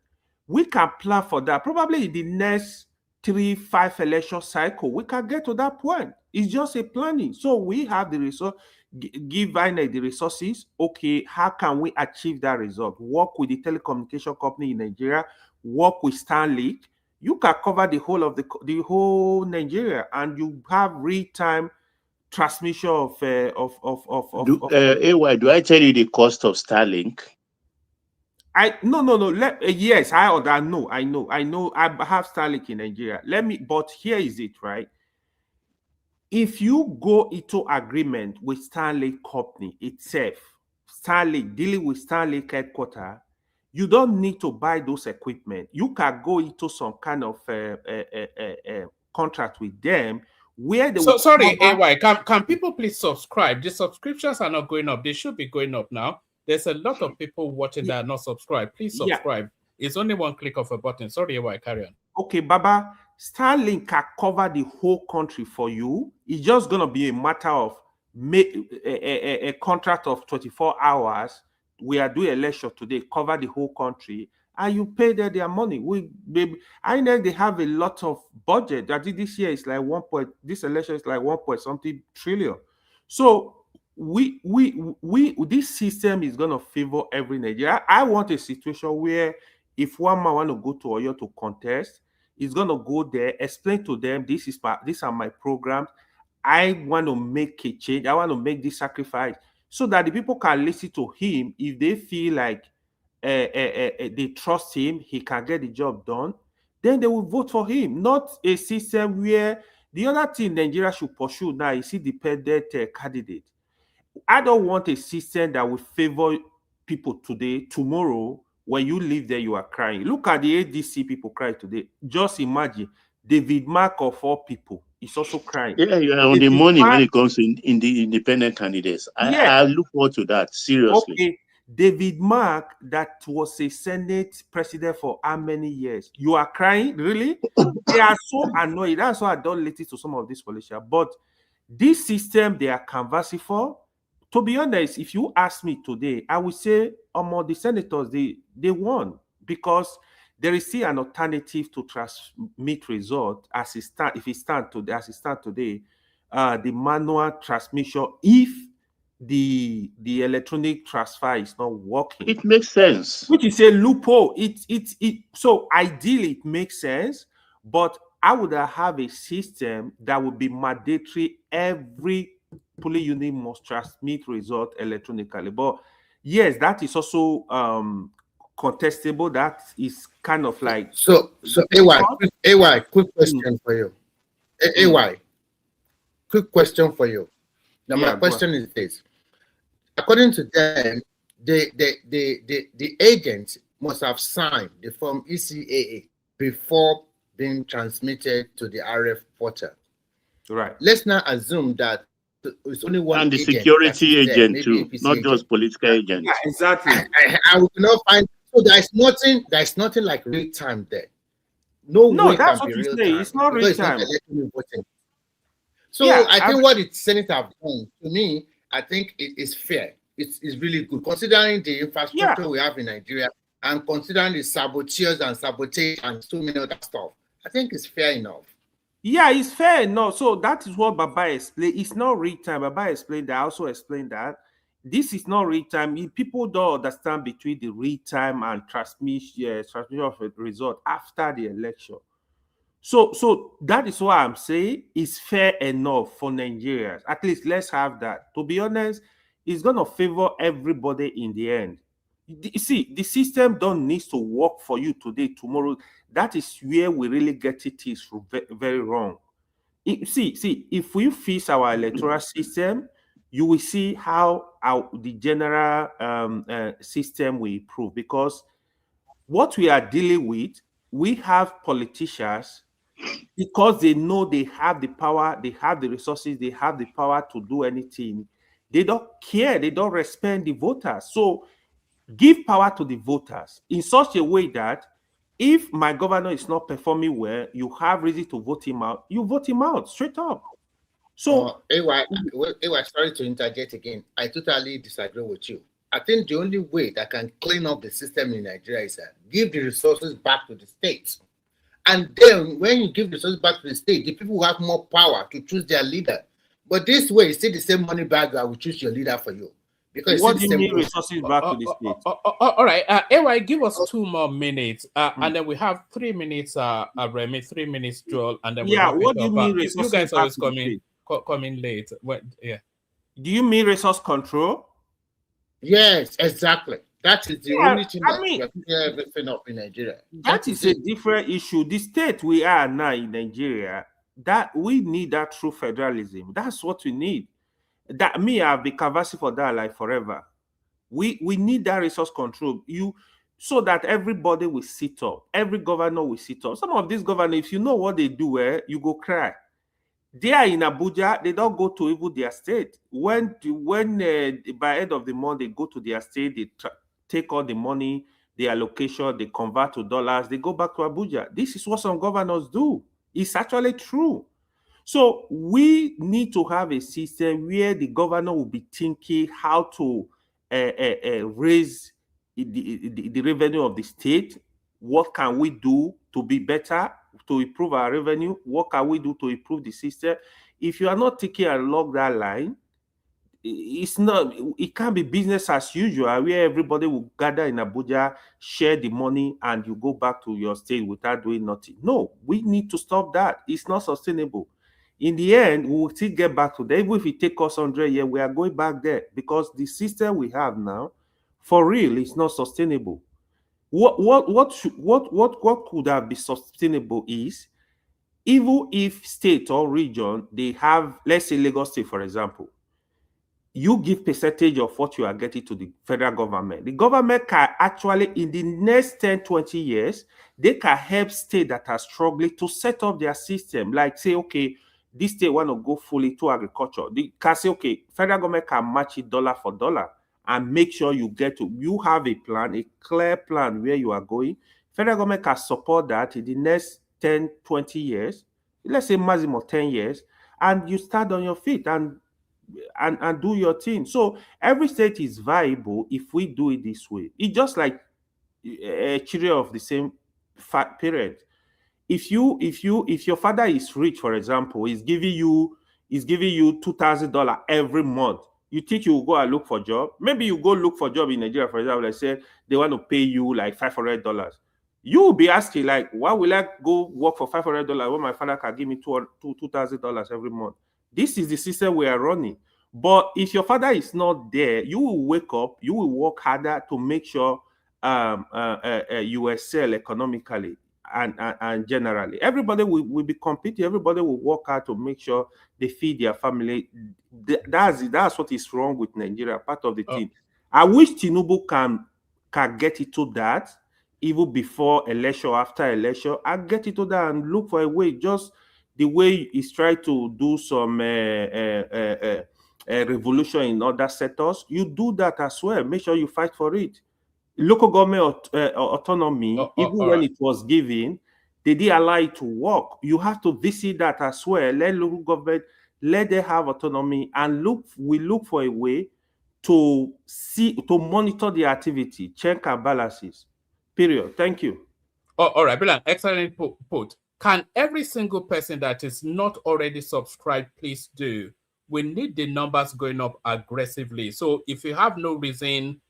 we can plan for that. Probably in the next 3-5 election cycle, we can get to that point. It's just a planning. So we have the resource, give INEC the resources. Okay, how can we achieve that result? Work with the telecommunication company in Nigeria, work with Starlink. You can cover the whole of the whole Nigeria, and you have real time transmission of AY, do I tell you the cost of Starlink? No. Yes, I know. I have Starlink in Nigeria. But here is it, right? If you go into agreement with Starlink company itself, Starlink dealing with Starlink headquarters, you don't need to buy those equipment. You can go into some kind of contract with them where they. So sorry, AY, can people please subscribe? The subscriptions are not going up. They should be going up now. There's a lot of people watching that are not subscribed. Please subscribe. Yeah. It's only one click of a button. Sorry, AY, carry on. Okay, Baba, Starlink can cover the whole country for you. It's just going to be a matter of a contract of 24 hours. We are doing election today, cover the whole country, and you pay them their money. I know they have a lot of budget. I think this year is like this election is like 1.something trillion. So this system is going to favor every Nigeria. I want a situation where if one man want to go to Oyo to contest, he's going to go there, explain to them, these are my programs. I want to make a change. I want to make this sacrifice so that the people can listen to him. If they feel like they trust him, he can get the job done, then they will vote for him. Not a system where the other thing Nigeria should pursue now is independent candidate. I don't want a system that will favor people today. Tomorrow, when you live there, you are crying. Look at the ADC people cry today. Just imagine David Mark of all people is also crying. Yeah, you are on the money when it comes to in the independent candidates. I look forward to that, seriously. Okay. David Mark, that was a Senate president for how many years? You are crying? Really? They are so annoyed. That's why I don't listen to some of these politicians. But this system they are canvassing for, to be honest, if you ask me today, I would say among the senators, they won because there is still an alternative to transmit result as it stand. If it stand today, as it stand today, the manual transmission. If the electronic transfer is not working, it makes sense. Which is a loophole. So ideally it makes sense, but I would have a system that would be mandatory. Every polling unit must transmit result electronically. But yes, that is also contestable. That is kind of like so AY, quick question for you. AY, quick question for you. Now my question is this: according to them, the agent must have signed the form ECAA before being transmitted to the RF portal. Right. Let's not assume that it's only one. And the security agent too, not just political agent. Yeah, exactly. I will not find. So there's nothing like real time there. No way that's can what be you real say. time. It's not real time. So yeah, I think what the Senate have done, to me, I think it is fair. It's really good considering the infrastructure we have in Nigeria and considering the saboteurs and sabotage and so many other stuff. I think it's fair enough. Yeah, it's fair enough. So that is what Baba explained. It's not real time. Baba explained that. I also explained that this is not real time. People don't understand between the real time and transmission of a result after the election. So that is what I'm saying is fair enough for Nigerians. At least let's have that. To be honest, it's going to favor everybody in the end. You see, the system don't need to work for you today, tomorrow. That is where we really get it is very wrong. See, if we fix our electoral system, you will see how the general system will improve. Because what we are dealing with, we have politicians, because they know they have the power, they have the resources, they have the power to do anything. They don't care, they don't respect the voters. So give power to the voters in such a way that if my governor is not performing well, you have reason to vote him out, you vote him out straight up. So, AY, sorry to interject again. I totally disagree with you. I think the only way that can clean up the system in Nigeria is that give the resources back to the states. And then when you give resources back to the state, the people will have more power to choose their leader. But this way, it's still the same money bag that will choose your leader for you. Because what do you mean resources back to the state? All right, AY, give us 2 more minutes, and then we have 3 minutes, Remy, 3 minutes, Joel, and then we wrap what it do you up. mean You resources guys back always to the state? coming late. Yeah. Do you mean resource control? Yes, exactly. That is the only thing that we are picking everything up in Nigeria. That is a different issue. The state we are now in Nigeria, that we need that true federalism. That's what we need. That I've been canvassing for that like forever. We need that resource control. So that everybody will sit up. Every governor will sit up. Some of these governors, if you know what they do, you go cry. They are in Abuja, they don't go to even their state. When by end of the month, they go to their state, they take all the money, the allocation, they convert to dollars, they go back to Abuja. This is what some governors do. It's actually true. So we need to have a system where the governor will be thinking how to raise the revenue of the state. What can we do to be better, to improve our revenue? What can we do to improve the system? If you are not taking along that line, it can't be business as usual where everybody will gather in Abuja, share the money, and you go back to your state without doing nothing. No, we need to stop that. It's not sustainable. In the end, we will still get back to that. Even if it takes us 100 years, we are going back there because the system we have now, for real, is not sustainable. What could have been sustainable is even if state or region they have, let's say Lagos State, for example, you give percentage of what you are getting to the federal government. The government can actually, in the next 10, 20 years, they can help states that are struggling to set up their system. Like say, okay, this state want to go fully to agriculture. They can say, okay, federal government can match it dollar for dollar and make sure you have a plan, a clear plan where you are going. Federal government can support that in the next 10, 20 years, let's say maximum 10 years, and you start on your feet and do your thing. So every state is viable if we do it this way. It's just like children of the same parent. If your father is rich, for example, is giving you $2,000 every month, you think you will go and look for a job? Maybe you go look for a job in Nigeria, for example. Let's say they want to pay you like $500. You will be asking like, why will I go work for $500 when my father can give me $2,000 every month? This is the system we are running. But if your father is not there, you will wake up, you will work harder to make sure you excel economically and generally. Everybody will be competing. Everybody will work hard to make sure they feed their family. That's what is wrong with Nigeria, part of the thing. I wish Tinubu can get it to that, even before election, after election, and get it to that and look for a way, just the way he's trying to do some revolution in other sectors. You do that as well. Make sure you fight for it. Local government autonomy, even when it was given, they didn't allow it to work. You have to visit that as well. Let local government, let them have autonomy, and we look for a way to monitor the activity, check and balances. Period. Thank you. All right, Brilliant. Excellent put. Can every single person that is not already subscribed please do? We need the numbers going up aggressively. So if you have no reason,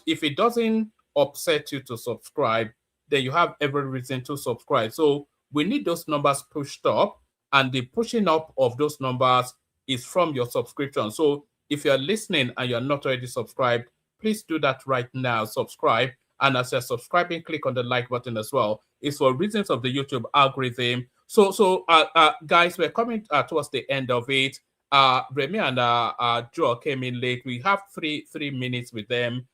if it doesn't upset you to subscribe, then you have every reason to subscribe. So we need those numbers pushed up, and the pushing up of those numbers is from your subscription. So if you're listening and you're not already subscribed, please do that right now. Subscribe. And as you're subscribing, click on the like button as well. It's for reasons of the YouTube algorithm. So guys, we're coming towards the end of it. Remy and Joel came in late. We have three minutes with them,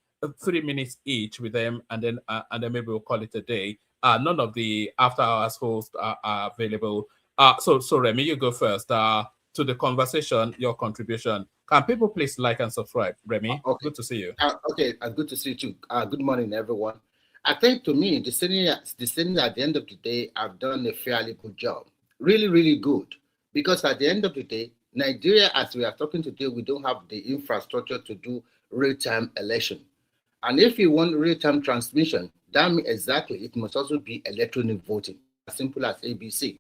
3 minutes each with them, and then maybe we'll call it a day. None of the after hours hosts are available. So Remy, you go first. To the conversation, your contribution. Can people please like and subscribe? Remy, okay. Good to see you. Okay, good to see you too. Good morning, everyone. I think to me, the sitting at the end of the day, I've done a fairly good job. Really, really good. Because at the end of the day, Nigeria, as we are talking today, we don't have the infrastructure to do real-time election. And if you want real-time transmission, that means exactly it must also be electronic voting, as simple as ABC.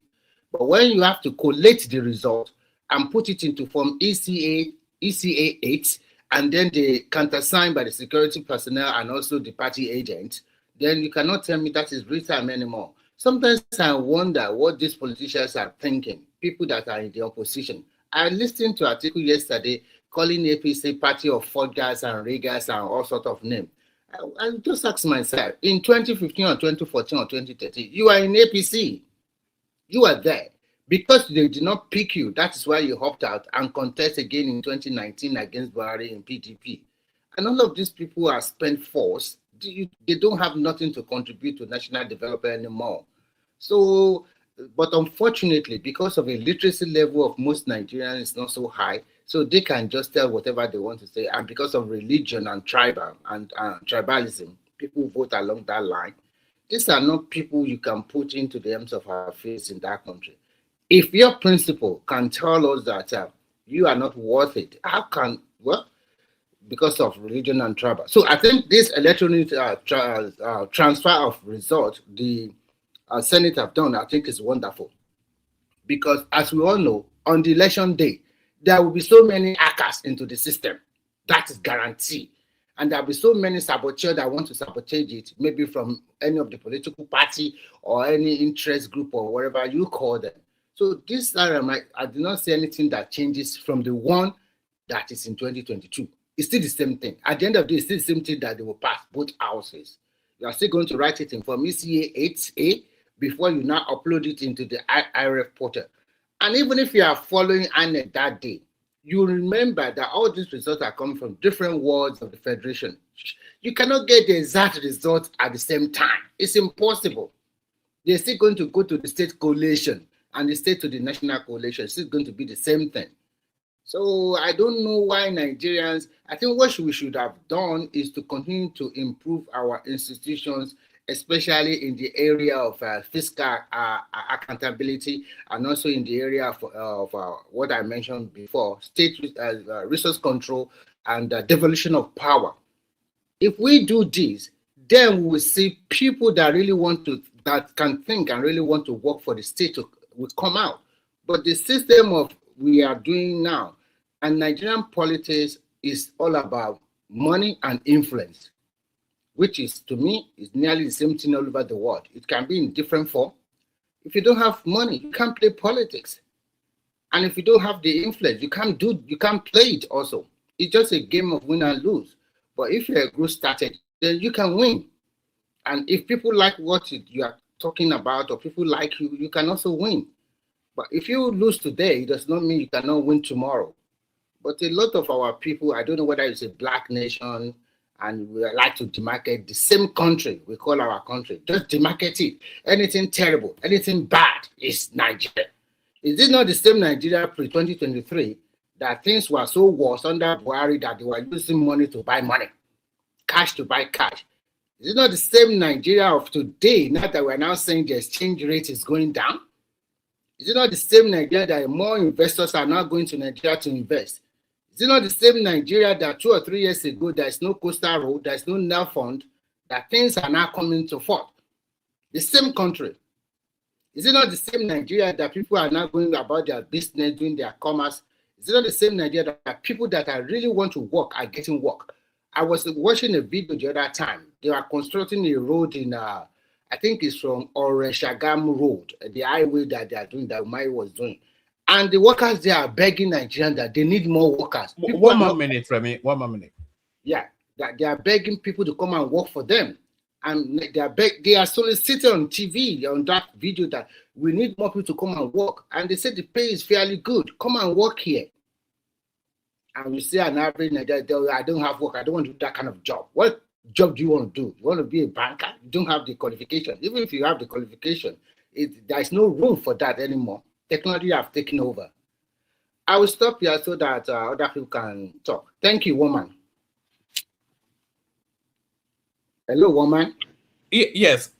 But when you have to collate the result and put it into form ECA 8, and then they countersigned by the security personnel and also the party agent, then you cannot tell me that is real time anymore. Sometimes I wonder what these politicians are thinking, people that are in the opposition. I listened to an article yesterday calling APC party of forgers and riggers and all sorts of names. I just asked myself, in 2015 or 2014 or 2013, you are in APC. You are there. Because they did not pick you, that is why you hopped out and contest again in 2019 against Buhari in PDP. And all of these people are spent force. They don't have nothing to contribute to national development anymore. So, but unfortunately, because of the literacy level of most Nigerians is not so high, so they can just tell whatever they want to say. And because of religion and tribalism, people vote along that line. These are not people you can put into the arms of our face in that country. If your principal can tell us that you are not worth it, how can, well, because of religion and tribal. So I think this electronic transfer of results the Senate have done, I think is wonderful. Because as we all know, on the election day, there will be so many hackers into the system. That is guaranteed. And there will be so many saboteurs that want to sabotage it, maybe from any of the political party or any interest group or whatever you call them. So this time, I did not see anything that changes from the one that is in 2022. It's still the same thing. At the end of the day, it's still the same thing that they will pass both houses. You are still going to write it in Form ECA 8A before you now upload it into the IRF portal. And even if you are following INEC that day, you remember that all these results are coming from different wards of the Federation. You cannot get the exact results at the same time. It's impossible. They're still going to go to the state coalition and the state to the national coalition. It's still going to be the same thing. So I don't know why Nigerians, I think what we should have done is to continue to improve our institutions, especially in the area of fiscal accountability and also in the area of what I mentioned before, state resource control and devolution of power. If we do this, then we will see people that really want to, that can think and really want to work for the state will come out. But the system of we are doing now, and Nigerian politics is all about money and influence, which is, to me, is nearly the same thing all over the world. It can be in different form. If you don't have money, you can't play politics. And if you don't have the influence, you can't play it also. It's just a game of win and lose. But if you're a group started, then you can win. And if people like what you are talking about, or people like you, you can also win. But if you lose today, it does not mean you cannot win tomorrow. But a lot of our people, I don't know whether it's a black nation, and we like to demarcate the same country we call our country. Just demarcate it. Anything terrible, anything bad is Nigeria. Is it not the same Nigeria pre-2023 that things were so worse under Buhari that they were using money to buy money, cash to buy cash? Is it not the same Nigeria of today, now that we're now saying the exchange rate is going down? Is it not the same Nigeria that more investors are now going to Nigeria to invest? Is it not the same Nigeria that 2 or 3 years ago, there's no coastal road, there's no NEL fund, that things are now coming to forth? The same country. Is it not the same Nigeria that people are now going about their business, doing their commerce? Is it not the same Nigeria that people that are really want to work are getting work? I was watching a video the other time. They are constructing a road in, I think it's from Oreshagam Road, the highway that they are doing, that Umai was doing. And the workers there are begging Nigerians that they need more workers. One more minute, Remy. One more minute. Yeah, that they are begging people to come and work for them. And they are soliciting on TV, on that video, that we need more people to come and work. And they said the pay is fairly good. Come and work here. And we say an average Nigerian, I don't have work. I don't want to do that kind of job. What job do you want to do? You want to be a banker? You don't have the qualification. Even if you have the qualification, there is no room for that anymore. Technology have taken over. I will stop here so that other people can talk. Thank you, woman. Hello, woman. Yes,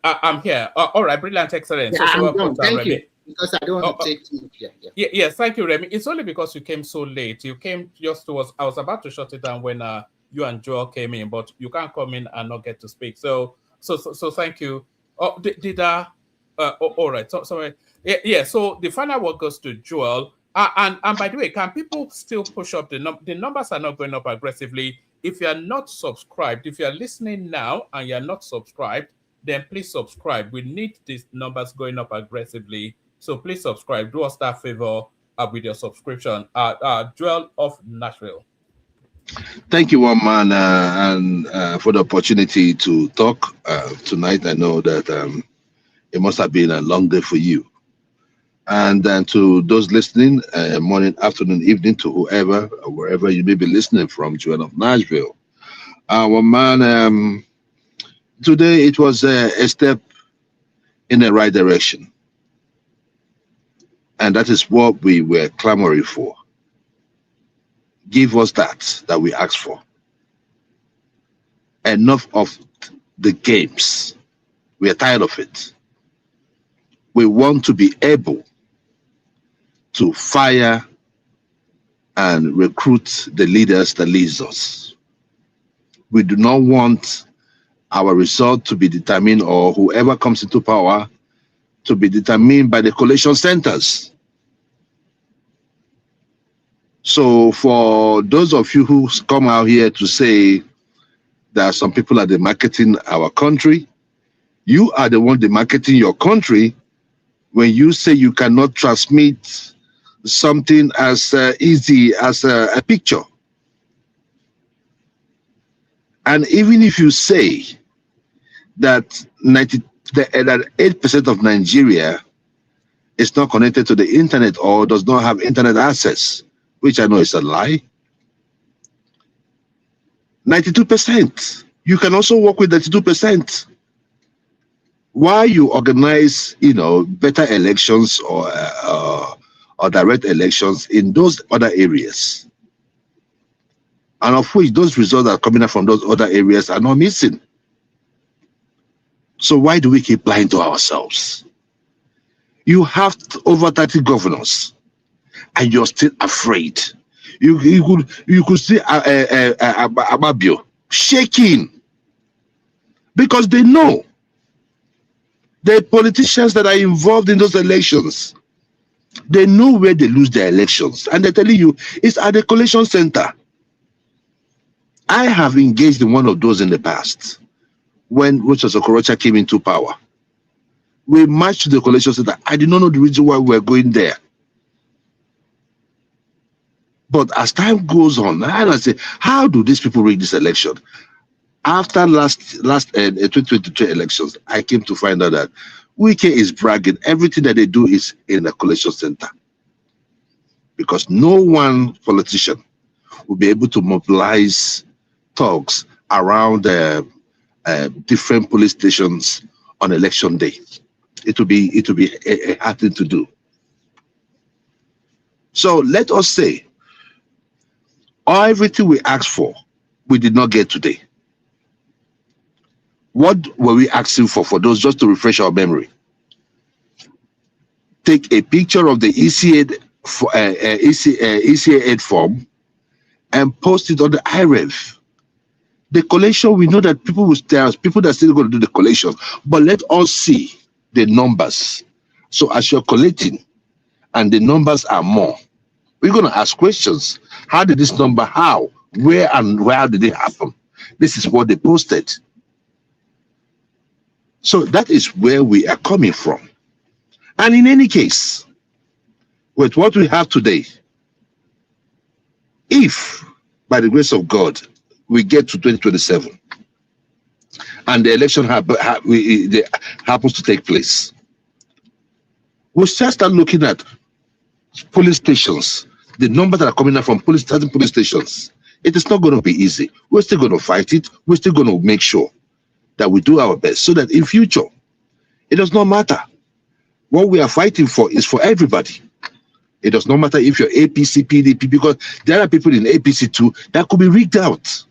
I'm here. All right, brilliant, excellent. Yeah, I'm done. Thank you. because I don't want to take too. Yes, thank you, Remy. It's only because you came so late. You came just towards. I was about to shut it down when you and Joel came in, but you can't come in and not get to speak. So thank you. Oh, all right. So yeah. So the final word goes to Joel. And by the way, can people still push up the numbers are not going up aggressively. If you are not subscribed, if you are listening now and you are not subscribed, then please subscribe. We need these numbers going up aggressively. So please subscribe. Do us that favor with your subscription. Joel of Nashville. Thank you, one man, and for the opportunity to talk tonight. I know that it must have been a long day for you. And then to those listening, morning, afternoon, evening, to whoever, wherever you may be listening from, Joel of Nashville. One man, today it was a step in the right direction. And that is what we were clamoring for. Give us that we asked for. Enough of the games. We are tired of it. We want to be able to fire and recruit the leaders that leads us. We do not want our result to be determined, or whoever comes into power to be determined by the collation centers. So for those of you who come out here to say there are some people that are marketing our country, you are the one marketing your country when you say you cannot transmit something as easy as a picture. And even if you say that 8% of Nigeria is not connected to the internet or does not have internet access, which I know is a lie. 92%. You can also work with 92%. Why you organize, better elections or direct elections in those other areas, and of which those results are coming up from those other areas are not missing. So why do we keep lying to ourselves? You have over 30 governors, and you're still afraid. You could see Akpabio shaking because they know the politicians that are involved in those elections. They know where they lose their elections, and they're telling you it's at the collation center. I have engaged in one of those in the past when Rochas Okorocha came into power. We marched to the collation center. I did not know the reason why we were going there. But as time goes on, I say, how do these people rig this election? After last 2023 elections, I came to find out that Wike is bragging. Everything that they do is in the collation center. Because no one politician will be able to mobilize thugs around different police stations on election day. It will be a hard thing to do. So let us say, everything we asked for, we did not get today. What were we asking for those, just to refresh our memory? Take a picture of the ECA ECA form and post it on the IREV. The collation, we know that there are people that are still going to do the collation, but let us see the numbers. So as you're collecting and the numbers are more, we're going to ask questions. How did this number, where did it happen? This is what they posted. So that is where we are coming from. And in any case, with what we have today, if by the grace of God we get to 2027 and the election happens to take place, we shall start looking at police stations, the numbers that are coming out from certain police stations. It is not going to be easy. We're still going to fight it. We're still going to make sure that we do our best so that in future, it does not matter. What we are fighting for is for everybody. It does not matter if you're APC, PDP, because there are people in APC too that could be rigged out.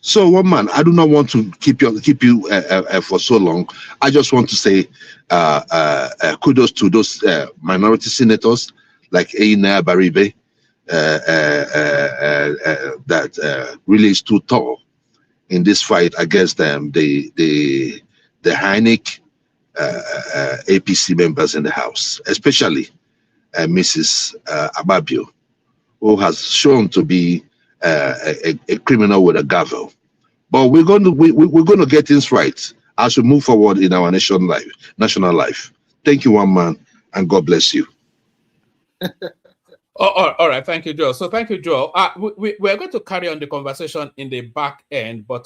So, one man, I do not want to keep you for so long. I just want to say kudos to those minority senators like Eina Baribe that really stood tall in this fight against the Heineck APC members in the House, especially Mrs. Akpabio, who has shown to be a criminal with a gavel. But we're going to get things right as we move forward in our national life. Thank you, one man, and God bless you. All right, thank you, Joel. So thank you, Joel. We're going to carry on the conversation in the back end, but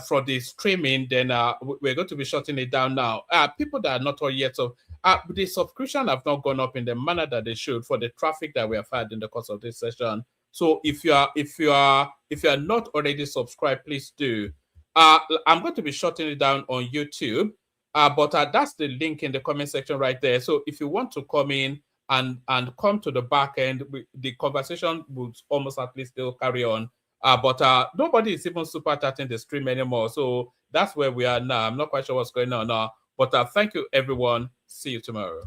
for the streaming, then we're going to be shutting it down now. People that are not all yet, so the subscription have not gone up in the manner that they should for the traffic that we have had in the course of this session. So if you are not already subscribed, please do. I'm going to be shutting it down on YouTube, but that's the link in the comment section right there. So if you want to come in and come to the back end, the conversation would almost at least still carry on. But nobody is even super chatting the stream anymore. So that's where we are now. I'm not quite sure what's going on now. But thank you, everyone. See you tomorrow.